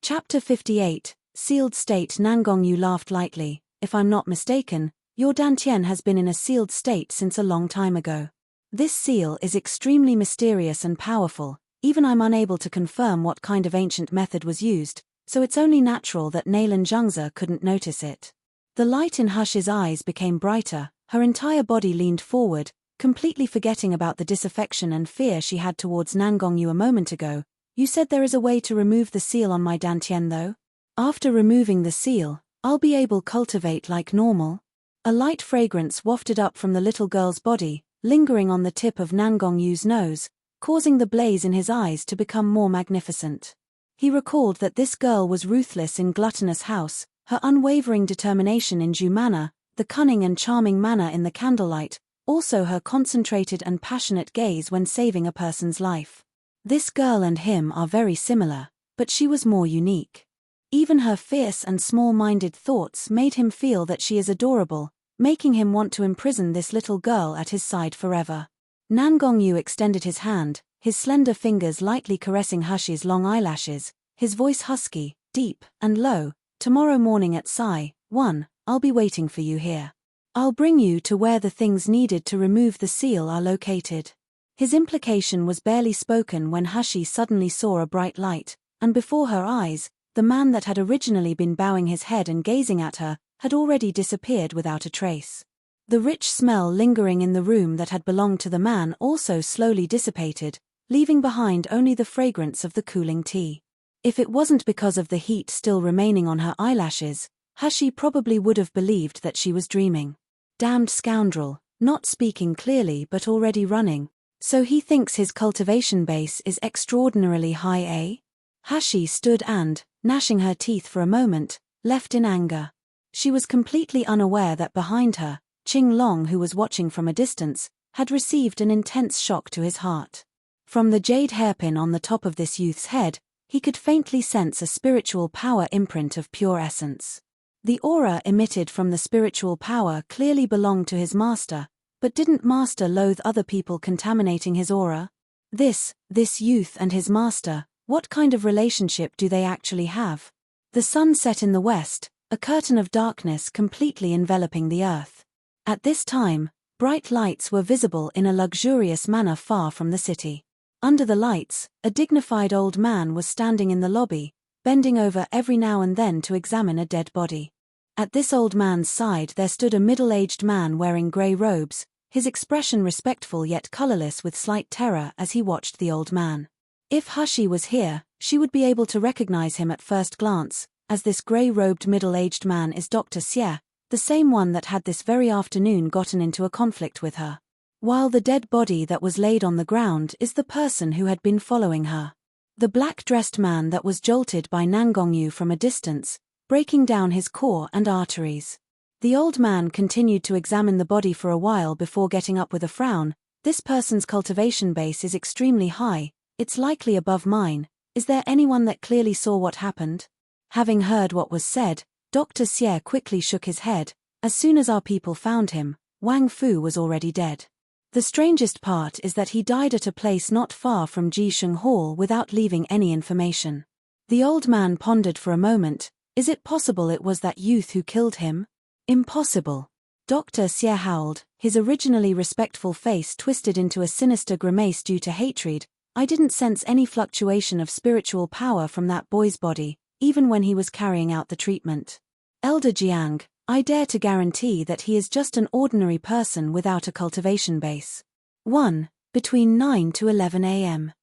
Chapter 58, Sealed State. Nangongyu laughed lightly. If I'm not mistaken, your Dantian has been in a sealed state since a long time ago. This seal is extremely mysterious and powerful, even I'm unable to confirm what kind of ancient method was used, so it's only natural that Nailan Zhengze couldn't notice it. The light in Hush's eyes became brighter, her entire body leaned forward, completely forgetting about the disaffection and fear she had towards Nangongyu a moment ago. You said there is a way to remove the seal on my Dantian though? After removing the seal, I'll be able to cultivate like normal? A light fragrance wafted up from the little girl's body, lingering on the tip of Nangongyu's nose, causing the blaze in his eyes to become more magnificent. He recalled that this girl was ruthless in Gluttonous House, her unwavering determination in Ju manner, the cunning and charming manner in the candlelight, also her concentrated and passionate gaze when saving a person's life. This girl and him are very similar, but she was more unique. Even her fierce and small-minded thoughts made him feel that she is adorable, making him want to imprison this little girl at his side forever. Nangongyu extended his hand, his slender fingers lightly caressing Hush's long eyelashes, his voice husky, deep, and low. Tomorrow morning at Psi 1, I'll be waiting for you here. I'll bring you to where the things needed to remove the seal are located. His implication was barely spoken when Hushi suddenly saw a bright light, and before her eyes, the man that had originally been bowing his head and gazing at her, had already disappeared without a trace. The rich smell lingering in the room that had belonged to the man also slowly dissipated, leaving behind only the fragrance of the cooling tea. If it wasn't because of the heat still remaining on her eyelashes, Hushi probably would have believed that she was dreaming. Damned scoundrel, not speaking clearly but already running. So he thinks his cultivation base is extraordinarily high, eh? Hushi stood and, gnashing her teeth for a moment, left in anger. She was completely unaware that behind her, Qing Long, who was watching from a distance, had received an intense shock to his heart. From the jade hairpin on the top of this youth's head, he could faintly sense a spiritual power imprint of pure essence. The aura emitted from the spiritual power clearly belonged to his master, but didn't master loathe other people contaminating his aura? This youth and his master, what kind of relationship do they actually have? The sun set in the west, a curtain of darkness completely enveloping the earth. At this time, bright lights were visible in a luxurious manner far from the city. Under the lights, a dignified old man was standing in the lobby, bending over every now and then to examine a dead body. At this old man's side there stood a middle-aged man wearing grey robes, his expression respectful yet colorless with slight terror as he watched the old man. If Hushi was here, she would be able to recognize him at first glance, as this grey-robed middle-aged man is Dr. Xie, the same one that had this very afternoon gotten into a conflict with her. While the dead body that was laid on the ground is the person who had been following her. The black-dressed man that was jolted by Nangongyu from a distance, breaking down his core and arteries. The old man continued to examine the body for a while before getting up with a frown. This person's cultivation base is extremely high, it's likely above mine. Is there anyone that clearly saw what happened? Having heard what was said, Dr. Xie quickly shook his head. As soon as our people found him, Wang Fu was already dead. The strangest part is that he died at a place not far from Jisheng Hall without leaving any information. The old man pondered for a moment. Is it possible it was that youth who killed him? Impossible. Dr. Xie howled, his originally respectful face twisted into a sinister grimace due to hatred. I didn't sense any fluctuation of spiritual power from that boy's body, even when he was carrying out the treatment. Elder Jiang, I dare to guarantee that he is just an ordinary person without a cultivation base. 1. Between 9 to 11 a.m.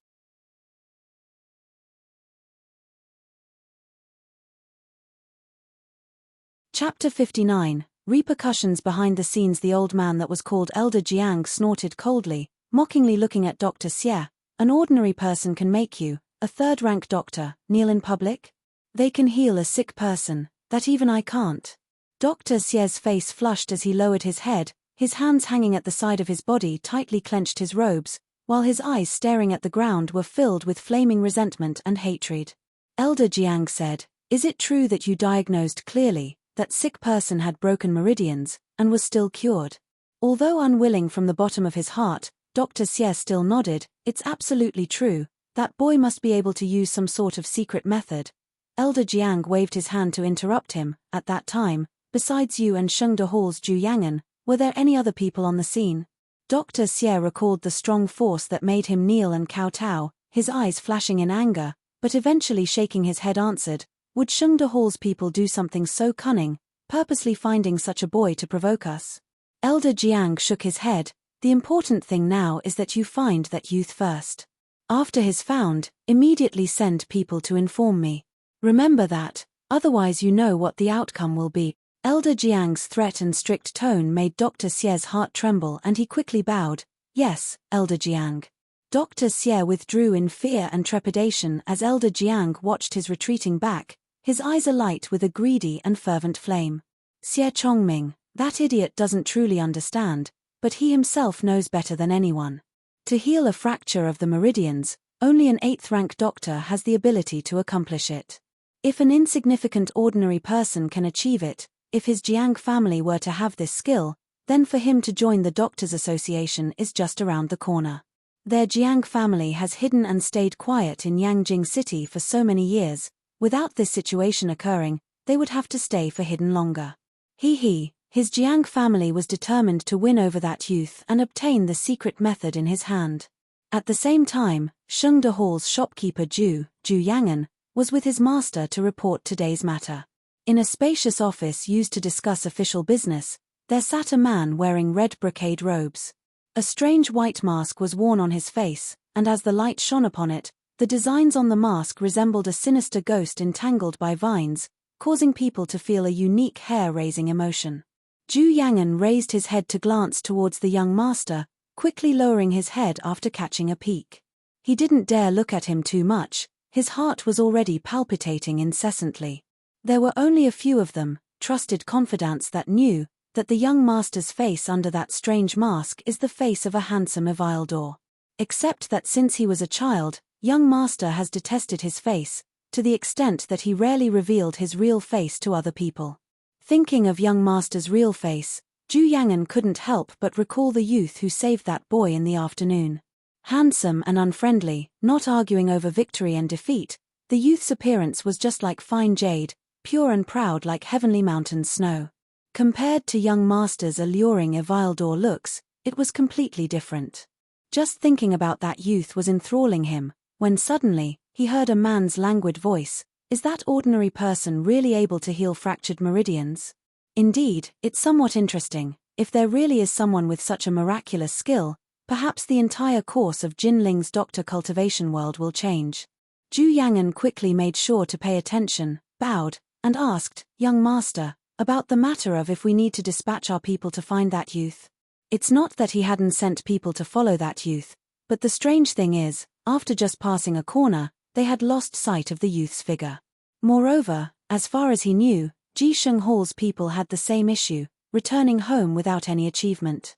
Chapter 59, Repercussions behind the scenes. The old man that was called Elder Jiang snorted coldly, mockingly looking at Dr. Xie. An ordinary person can make you, a third-rank doctor, kneel in public? They can heal a sick person, that even I can't. Dr. Xie's face flushed as he lowered his head, his hands hanging at the side of his body tightly clenched his robes, while his eyes staring at the ground were filled with flaming resentment and hatred. Elder Jiang said, is it true that you diagnosed clearly that sick person had broken meridians, and was still cured? Although unwilling from the bottom of his heart, Dr. Xie still nodded. It's absolutely true, that boy must be able to use some sort of secret method. Elder Jiang waved his hand to interrupt him. At that time, besides you and Shengde Hall's Zhu Yangan, were there any other people on the scene? Dr. Xie recalled the strong force that made him kneel and kowtow, his eyes flashing in anger, but eventually shaking his head answered, would Shengde Hall's people do something so cunning, purposely finding such a boy to provoke us? Elder Jiang shook his head. The important thing now is that you find that youth first. After he's found, immediately send people to inform me. Remember that, otherwise you know what the outcome will be. Elder Jiang's threat and strict tone made Dr. Xie's heart tremble and he quickly bowed. Yes, Elder Jiang. Dr. Xie withdrew in fear and trepidation as Elder Jiang watched his retreating back, his eyes alight with a greedy and fervent flame. Xie Chongming, that idiot doesn't truly understand, but he himself knows better than anyone. To heal a fracture of the meridians, only an 8th-rank doctor has the ability to accomplish it. If an insignificant ordinary person can achieve it, if his Jiang family were to have this skill, then for him to join the Doctors Association is just around the corner. Their Jiang family has hidden and stayed quiet in Yangjing City for so many years. Without this situation occurring, they would have to stay for hidden longer. His Jiang family was determined to win over that youth and obtain the secret method in his hand. At the same time, Shengde Hall's shopkeeper Zhu Yangan, was with his master to report today's matter. In a spacious office used to discuss official business, there sat a man wearing red brocade robes. A strange white mask was worn on his face, and as the light shone upon it, the designs on the mask resembled a sinister ghost entangled by vines, causing people to feel a unique hair-raising emotion. Zhu Yangan raised his head to glance towards the young master, quickly lowering his head after catching a peek. He didn't dare look at him too much, his heart was already palpitating incessantly. There were only a few of them, trusted confidants that knew that the young master's face under that strange mask is the face of a handsome Evildor. Except that since he was a child, young master has detested his face, to the extent that he rarely revealed his real face to other people. Thinking of young master's real face, Zhu Yangan couldn't help but recall the youth who saved that boy in the afternoon. Handsome and unfriendly, not arguing over victory and defeat, the youth's appearance was just like fine jade, pure and proud like heavenly mountain snow. Compared to young master's alluring Evildor looks, it was completely different. Just thinking about that youth was enthralling him, when suddenly, he heard a man's languid voice. Is that ordinary person really able to heal fractured meridians? Indeed, it's somewhat interesting. If there really is someone with such a miraculous skill, perhaps the entire course of Jinling's doctor cultivation world will change. Zhu Yangan quickly made sure to pay attention, bowed, and asked, Young master, about the matter of if we need to dispatch our people to find that youth. It's not that he hadn't sent people to follow that youth, but the strange thing is, after just passing a corner, they had lost sight of the youth's figure. Moreover, as far as he knew, Jisheng Hall's people had the same issue, returning home without any achievement.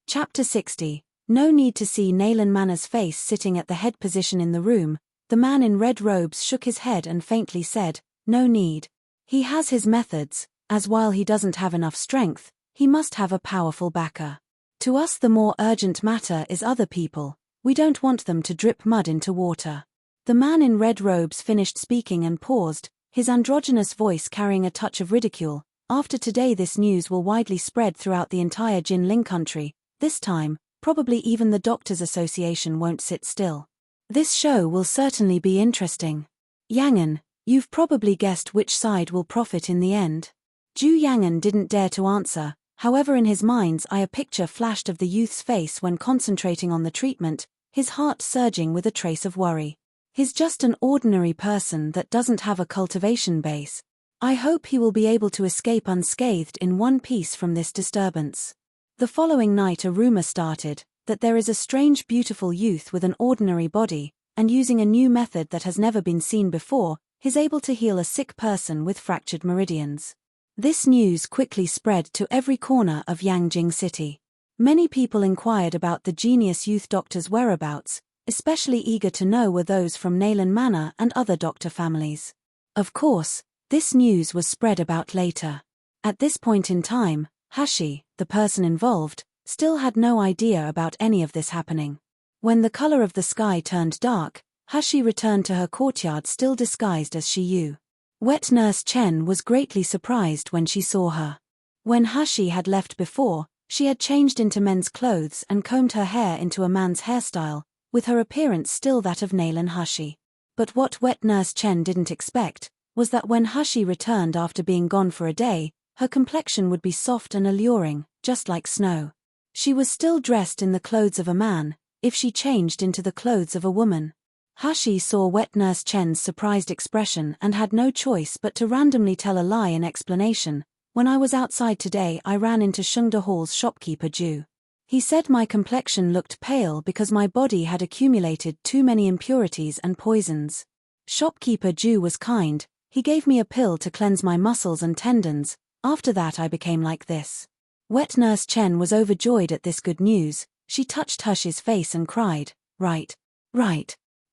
Chapter 60. No need to see Naylan Manner's face sitting at the head position in the room. The man in red robes shook his head and faintly said, No need. He has his methods, as while he doesn't have enough strength, he must have a powerful backer. To us the more urgent matter is other people, we don't want them to drip mud into water. The man in red robes finished speaking and paused, his androgynous voice carrying a touch of ridicule. After today this news will widely spread throughout the entire Jinling country. This time, probably even the Doctors Association won't sit still. This show will certainly be interesting. Yangan, you've probably guessed which side will profit in the end. Zhu Yangan didn't dare to answer, however in his mind's eye a picture flashed of the youth's face when concentrating on the treatment, his heart surging with a trace of worry. He's just an ordinary person that doesn't have a cultivation base. I hope he will be able to escape unscathed in one piece from this disturbance. The following night a rumor started, that there is a strange beautiful youth with an ordinary body, and using a new method that has never been seen before, is able to heal a sick person with fractured meridians. This news quickly spread to every corner of Yangjing City. Many people inquired about the genius youth doctor's whereabouts, especially eager to know were those from Naylan Manor and other doctor families. Of course, this news was spread about later. At this point in time, Hashi, the person involved, still had no idea about any of this happening. When the color of the sky turned dark, Hashi returned to her courtyard still disguised as Shiyu. Wet Nurse Chen was greatly surprised when she saw her. When Hashi had left before, she had changed into men's clothes and combed her hair into a man's hairstyle, with her appearance still that of Nailan Hashi. But what Wet Nurse Chen didn't expect was that when Hashi returned after being gone for a day, her complexion would be soft and alluring, just like snow. She was still dressed in the clothes of a man, if she changed into the clothes of a woman. Hashi saw Wet Nurse Chen's surprised expression and had no choice but to randomly tell a lie in explanation. When I was outside today, I ran into Shengde Hall's shopkeeper Ju. He said my complexion looked pale because my body had accumulated too many impurities and poisons. Shopkeeper Ju was kind, he gave me a pill to cleanse my muscles and tendons. After that I became like this. Wet Nurse Chen was overjoyed at this good news. She touched Hashi's face and cried, Right.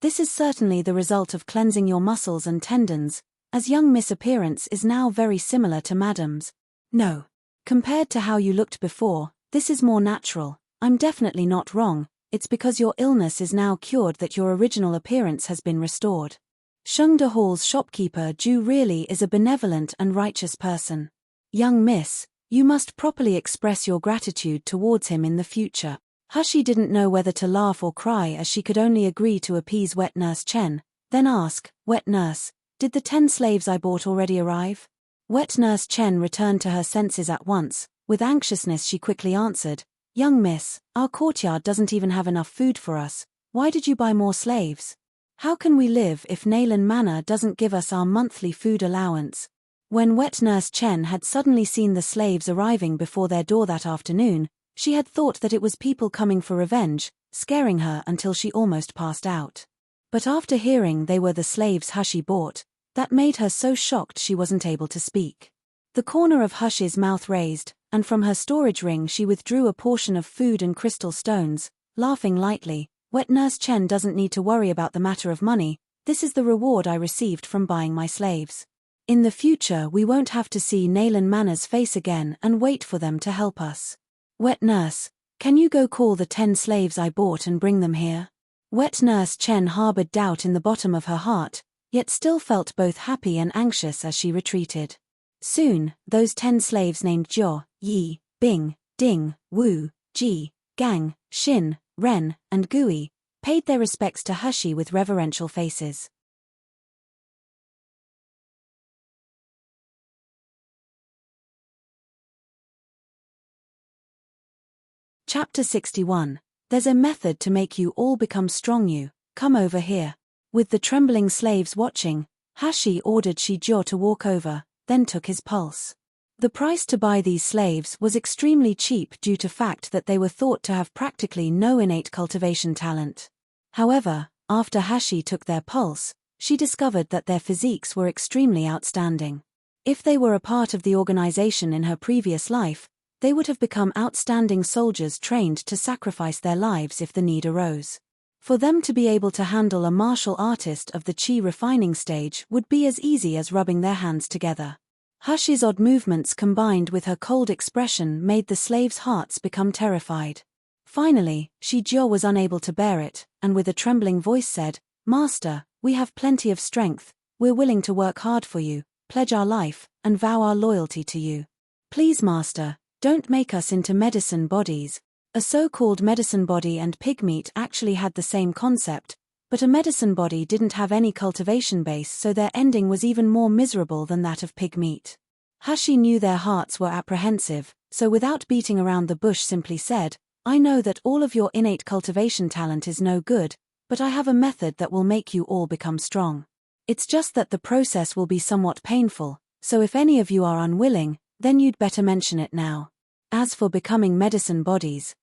This is certainly the result of cleansing your muscles and tendons, as young Miss' appearance is now very similar to Madam's. No. Compared to how you looked before, this is more natural. I'm definitely not wrong, it's because your illness is now cured that your original appearance has been restored. Shengde Hall's shopkeeper Ju really is a benevolent and righteous person. Young miss, you must properly express your gratitude towards him in the future. Hashi didn't know whether to laugh or cry as she could only agree to appease Wet Nurse Chen, then ask, Wet Nurse, did the 10 slaves I bought already arrive? Wet Nurse Chen returned to her senses at once. With anxiousness she quickly answered, Young miss, our courtyard doesn't even have enough food for us. Why did you buy more slaves? How can we live if Nailan Manor doesn't give us our monthly food allowance? When Wet Nurse Chen had suddenly seen the slaves arriving before their door that afternoon, she had thought that it was people coming for revenge, scaring her until she almost passed out. But after hearing they were the slaves Hashi bought, that made her so shocked she wasn't able to speak. The corner of Hashi's mouth raised, and from her storage ring she withdrew a portion of food and crystal stones, laughing lightly. Wet Nurse Chen doesn't need to worry about the matter of money, this is the reward I received from buying my slaves. In the future we won't have to see Nailan Manor's face again and wait for them to help us. Wet Nurse, can you go call the 10 slaves I bought and bring them here? Wet Nurse Chen harbored doubt in the bottom of her heart, yet still felt both happy and anxious as she retreated. Soon, those 10 slaves named Jiao, Yi, Bing, Ding, Wu, Ji, Gang, Xin, Ren, and Gui, paid their respects to Hashi with reverential faces. Chapter 61. There's a method to make you all become strong. You, come over here. With the trembling slaves watching, Hashi ordered Shijiao to walk over, then took his pulse. The price to buy these slaves was extremely cheap due to fact that they were thought to have practically no innate cultivation talent. However, after Hashi took their pulse, she discovered that their physiques were extremely outstanding. If they were a part of the organization in her previous life, they would have become outstanding soldiers trained to sacrifice their lives if the need arose. For them to be able to handle a martial artist of the chi refining stage would be as easy as rubbing their hands together. Hashi's odd movements combined with her cold expression made the slaves' hearts become terrified. Finally, Shijiao was unable to bear it, and with a trembling voice said, Master, we have plenty of strength, we're willing to work hard for you, pledge our life, and vow our loyalty to you. Please, Master, don't make us into medicine bodies. A so-called medicine body and pigmeat actually had the same concept, but a medicine body didn't have any cultivation base, so their ending was even more miserable than that of pigmeat. Hashi knew their hearts were apprehensive, so without beating around the bush simply said, I know that all of your innate cultivation talent is no good, but I have a method that will make you all become strong. It's just that the process will be somewhat painful, so if any of you are unwilling, then you'd better mention it now. As for becoming medicine bodies,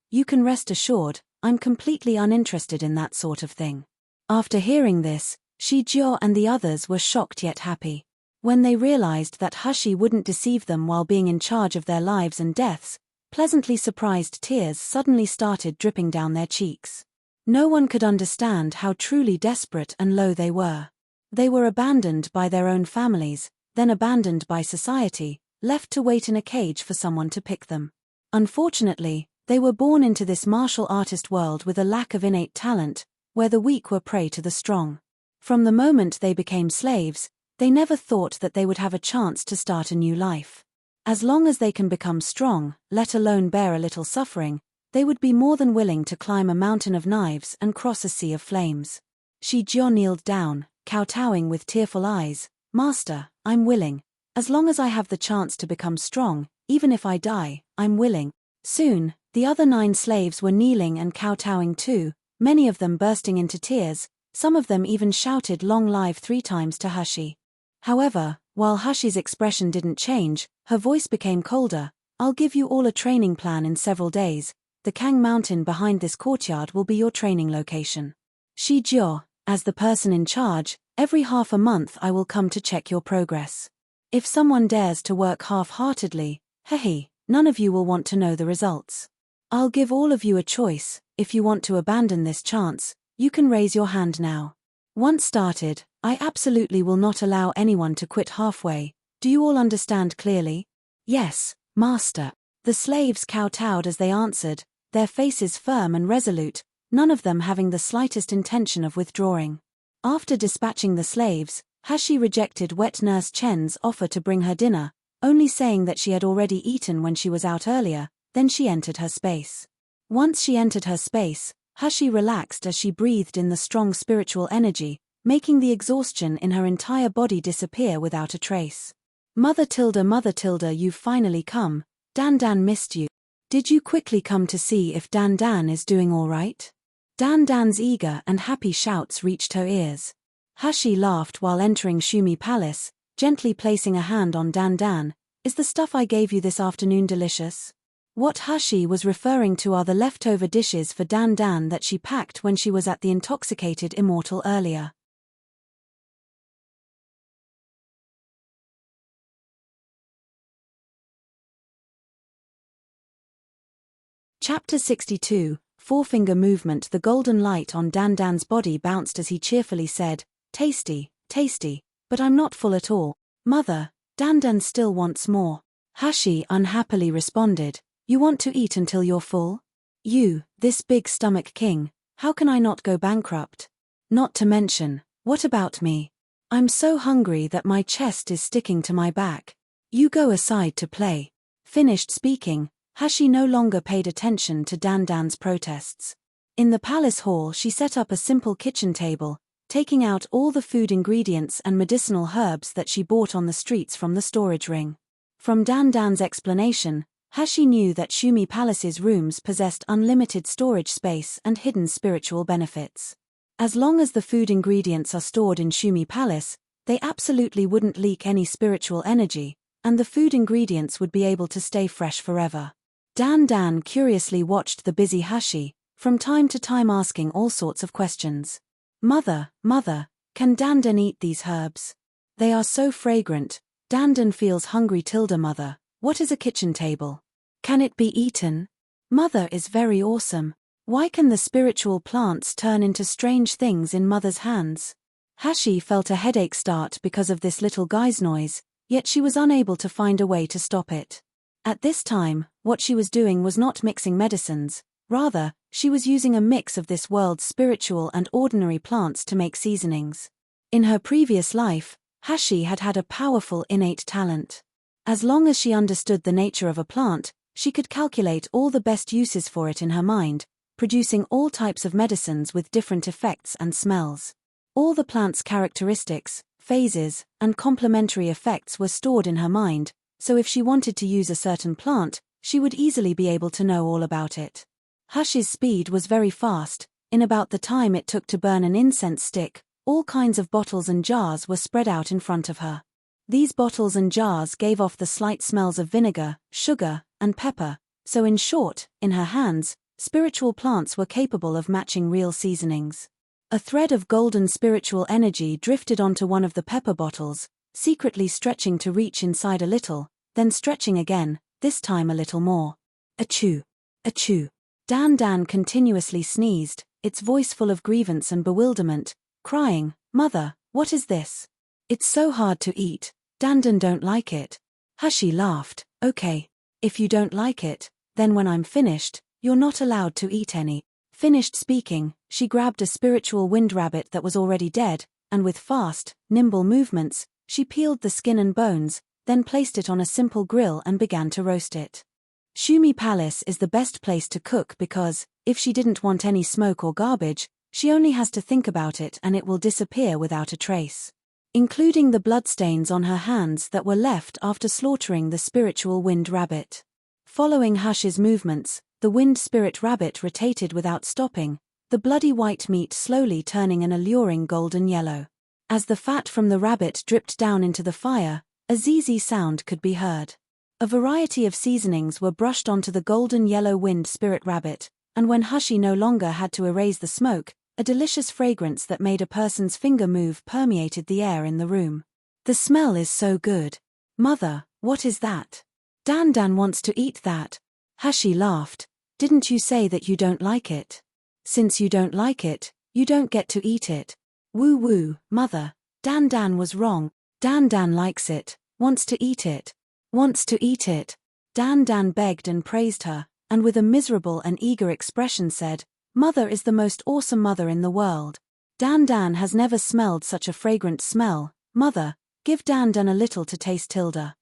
you can rest assured, I'm completely uninterested in that sort of thing. After hearing this, Shijiao and the others were shocked yet happy. When they realized that Hashi wouldn't deceive them while being in charge of their lives and deaths, pleasantly surprised tears suddenly started dripping down their cheeks. No one could understand how truly desperate and low they were. They were abandoned by their own families, then abandoned by society, left to wait in a cage for someone to pick them. Unfortunately, they were born into this martial artist world with a lack of innate talent, where the weak were prey to the strong. From the moment they became slaves, they never thought that they would have a chance to start a new life. As long as they can become strong, let alone bear a little suffering, they would be more than willing to climb a mountain of knives and cross a sea of flames. Shijio kneeled down, kowtowing with tearful eyes. "Master, I'm willing. As long as I have the chance to become strong, even if I die, I'm willing." Soon, the other 9 slaves were kneeling and kowtowing too, many of them bursting into tears. Some of them even shouted "Long live" 3 times to Hashi. However, while Hashi's expression didn't change, her voice became colder. "I'll give you all a training plan in several days. The Kang Mountain behind this courtyard will be your training location. Shijio, as the person in charge, every half a month I will come to check your progress. If someone dares to work half-heartedly, none of you will want to know the results. I'll give all of you a choice. If you want to abandon this chance, you can raise your hand now. Once started, I absolutely will not allow anyone to quit halfway. Do you all understand clearly?" "Yes, Master." The slaves kowtowed as they answered, their faces firm and resolute, none of them having the slightest intention of withdrawing. After dispatching the slaves, Hashi rejected Wet Nurse Chen's offer to bring her dinner, only saying that she had already eaten when she was out earlier. Then she entered her space. Once she entered her space, Hashi relaxed as she breathed in the strong spiritual energy, making the exhaustion in her entire body disappear without a trace. Mother Tilda, you've finally come. Dan Dan missed you. Did you quickly come to see if Dan Dan is doing all right?" Dan Dan's eager and happy shouts reached her ears. Hashi laughed while entering Shumi Palace, gently placing a hand on Dan Dan. "Is the stuff I gave you this afternoon delicious?" What Hashi was referring to are the leftover dishes for Dan Dan that she packed when she was at the Intoxicated Immortal earlier. Chapter 62, Forefinger Movement. The golden light on Dan Dan's body bounced as he cheerfully said, "Tasty, tasty, but I'm not full at all. Mother, Dan Dan still wants more." Hashi unhappily responded, "You want to eat until you're full? You, this big stomach king, how can I not go bankrupt? Not to mention, what about me? I'm so hungry that my chest is sticking to my back. You go aside to play." Finished speaking, Hashi no longer paid attention to Dan Dan's protests. In the palace hall she set up a simple kitchen table, taking out all the food ingredients and medicinal herbs that she bought on the streets from the storage ring. From Dan Dan's explanation, Hashi knew that Shumi Palace's rooms possessed unlimited storage space and hidden spiritual benefits. As long as the food ingredients are stored in Shumi Palace, they absolutely wouldn't leak any spiritual energy, and the food ingredients would be able to stay fresh forever. Dan Dan curiously watched the busy Hashi, from time to time asking all sorts of questions. Mother, can Dan Dan eat these herbs? They are so fragrant. Dan Dan feels hungry. Mother, what is a kitchen table? Can it be eaten? Mother is very awesome. Why can the spiritual plants turn into strange things in Mother's hands? Hashi felt a headache start because of this little guy's noise, yet she was unable to find a way to stop it. At this time, what she was doing was not mixing medicines, rather, she was using a mix of this world's spiritual and ordinary plants to make seasonings. In her previous life, Hashi had had a powerful innate talent. As long as she understood the nature of a plant, she could calculate all the best uses for it in her mind, producing all types of medicines with different effects and smells. All the plant's characteristics, phases, and complementary effects were stored in her mind, so if she wanted to use a certain plant, she would easily be able to know all about it. Hashi's speed was very fast. In about the time it took to burn an incense stick, all kinds of bottles and jars were spread out in front of her. These bottles and jars gave off the slight smells of vinegar, sugar, and pepper, so in short, in her hands, spiritual plants were capable of matching real seasonings. A thread of golden spiritual energy drifted onto one of the pepper bottles, secretly stretching to reach inside a little, then stretching again, this time a little more. Achoo! Achoo! Dan Dan continuously sneezed, its voice full of grievance and bewilderment, crying, "Mother, what is this? It's so hard to eat. Dan Dan don't like it." Hashi laughed. "Okay. If you don't like it, Then when I'm finished, you're not allowed to eat any. Finished speaking, she grabbed a spiritual wind rabbit that was already dead, and with fast, nimble movements, she peeled the skin and bones, then placed it on a simple grill and began to roast it. Shumi Palace is the best place to cook because, if she didn't want any smoke or garbage, she only has to think about it and it will disappear without a trace. Including the bloodstains on her hands that were left after slaughtering the spiritual wind rabbit. Following Hush's movements, the wind spirit rabbit rotated without stopping, the bloody white meat slowly turning an alluring golden yellow. As the fat from the rabbit dripped down into the fire, a zzz sound could be heard. A variety of seasonings were brushed onto the golden yellow wind spirit rabbit, and when Hushi no longer had to erase the smoke, a delicious fragrance that made a person's finger move permeated the air in the room. The smell is so good. Mother, what is that? Dan wants to eat that. Hushi laughed. Didn't you say that you don't like it? Since you don't like it, you don't get to eat it. Woo, mother. Dan was wrong. Dan likes it, wants to eat it. Wants to eat it. Dan begged and praised her, and with a miserable and eager expression said, Mother is the most awesome mother in the world. Dan has never smelled such a fragrant smell. Mother, give Dan a little to taste. Tilda.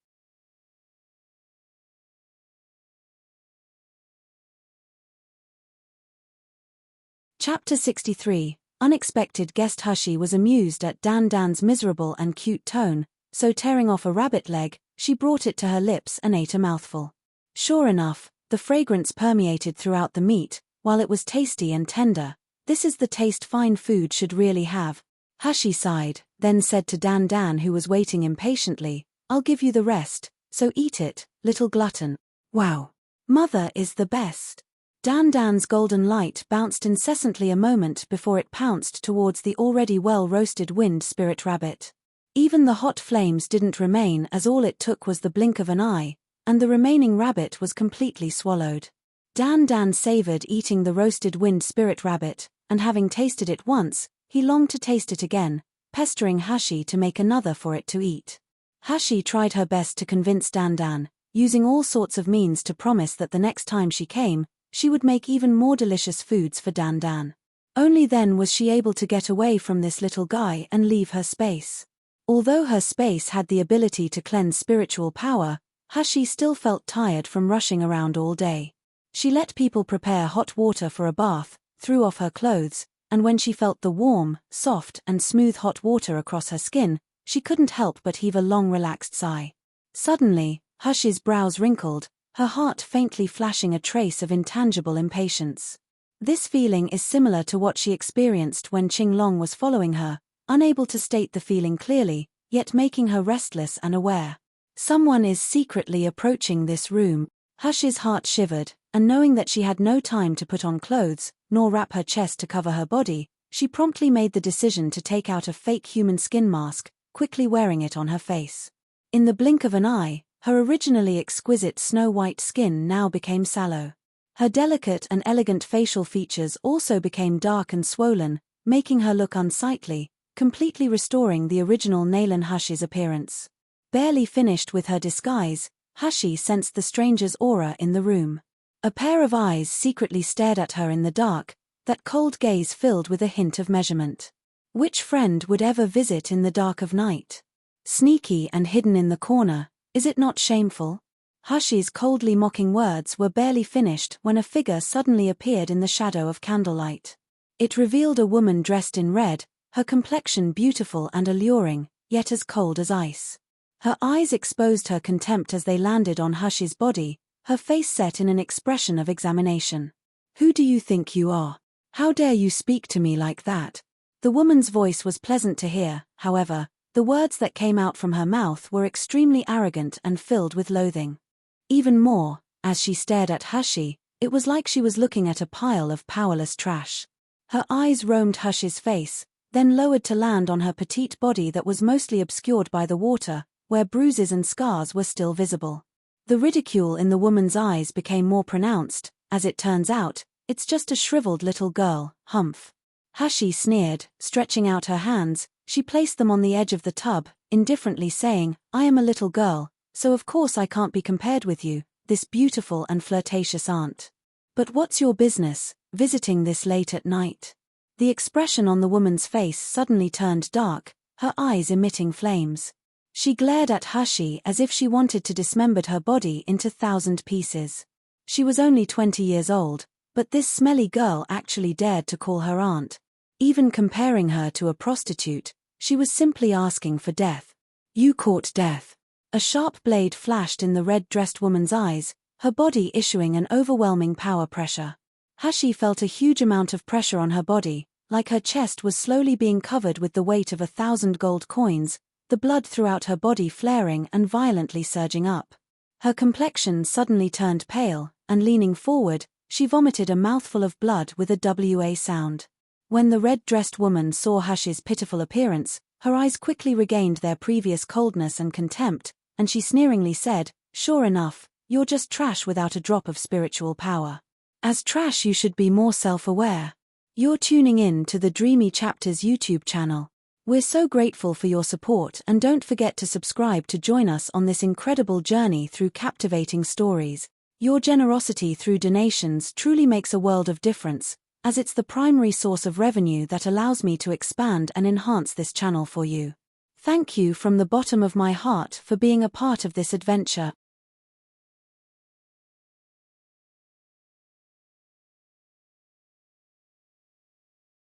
Chapter 63. Unexpected guest. Hushi was amused at Dan's miserable and cute tone, so tearing off a rabbit leg, she brought it to her lips and ate a mouthful. Sure enough, the fragrance permeated throughout the meat, while it was tasty and tender. This is the taste fine food should really have. Hushi sighed, then said to Dan who was waiting impatiently, I'll give you the rest, so eat it, little glutton. Wow. Mother is the best. Dan's golden light bounced incessantly a moment before it pounced towards the already well-roasted wind spirit rabbit. Even the hot flames didn't remain as all it took was the blink of an eye, and the remaining rabbit was completely swallowed. Dan savored eating the roasted wind spirit rabbit, and having tasted it once, he longed to taste it again, pestering Hushi to make another for it to eat. Hushi tried her best to convince Dan, using all sorts of means to promise that the next time she came, she would make even more delicious foods for Dan. Only then was she able to get away from this little guy and leave her space. Although her space had the ability to cleanse spiritual power, Hushi still felt tired from rushing around all day. She let people prepare hot water for a bath, threw off her clothes, and when she felt the warm, soft and smooth hot water across her skin, she couldn't help but heave a long relaxed sigh. Suddenly, Hushi's brows wrinkled, her heart faintly flashing a trace of intangible impatience. This feeling is similar to what she experienced when Qinglong was following her, unable to state the feeling clearly, yet making her restless and aware. Someone is secretly approaching this room. Hushi's heart shivered, and knowing that she had no time to put on clothes, nor wrap her chest to cover her body, she promptly made the decision to take out a fake human skin mask, quickly wearing it on her face. In the blink of an eye, her originally exquisite snow-white skin now became sallow. Her delicate and elegant facial features also became dark and swollen, making her look unsightly, completely restoring the original Nalan Hushi's appearance. Barely finished with her disguise, Hushi sensed the stranger's aura in the room. A pair of eyes secretly stared at her in the dark, that cold gaze filled with a hint of measurement. Which friend would ever visit in the dark of night? Sneaky and hidden in the corner, is it not shameful? Hushi's coldly mocking words were barely finished when a figure suddenly appeared in the shadow of candlelight. It revealed a woman dressed in red, her complexion beautiful and alluring, yet as cold as ice. Her eyes exposed her contempt as they landed on Hushi's body, her face set in an expression of examination. Who do you think you are? How dare you speak to me like that? The woman's voice was pleasant to hear, however, the words that came out from her mouth were extremely arrogant and filled with loathing. Even more, as she stared at Hushi, it was like she was looking at a pile of powerless trash. Her eyes roamed Hushi's face, then lowered to land on her petite body that was mostly obscured by the water, where bruises and scars were still visible. The ridicule in the woman's eyes became more pronounced. As it turns out, it's just a shriveled little girl, humph. Hushi sneered, stretching out her hands, she placed them on the edge of the tub, indifferently saying, I am a little girl, so of course I can't be compared with you, this beautiful and flirtatious aunt. But what's your business, visiting this late at night? The expression on the woman's face suddenly turned dark, her eyes emitting flames. She glared at Hushi as if she wanted to dismember her body into 1,000 pieces. She was only 20 years old, but this smelly girl actually dared to call her aunt. Even comparing her to a prostitute, she was simply asking for death. You court death. A sharp blade flashed in the red-dressed woman's eyes, her body issuing an overwhelming power pressure. Hushi felt a huge amount of pressure on her body, like her chest was slowly being covered with the weight of 1,000 gold coins, the blood throughout her body flaring and violently surging up. Her complexion suddenly turned pale, and leaning forward, she vomited a mouthful of blood with a WA sound. When the red-dressed woman saw Hushi's pitiful appearance, her eyes quickly regained their previous coldness and contempt, and she sneeringly said, "Sure enough, you're just trash without a drop of spiritual power. As trash you should be more self-aware. You're tuning in to the Dreamy Chapters YouTube channel. We're so grateful for your support, and don't forget to subscribe to join us on this incredible journey through captivating stories. Your generosity through donations truly makes a world of difference, as it's the primary source of revenue that allows me to expand and enhance this channel for you. Thank you from the bottom of my heart for being a part of this adventure.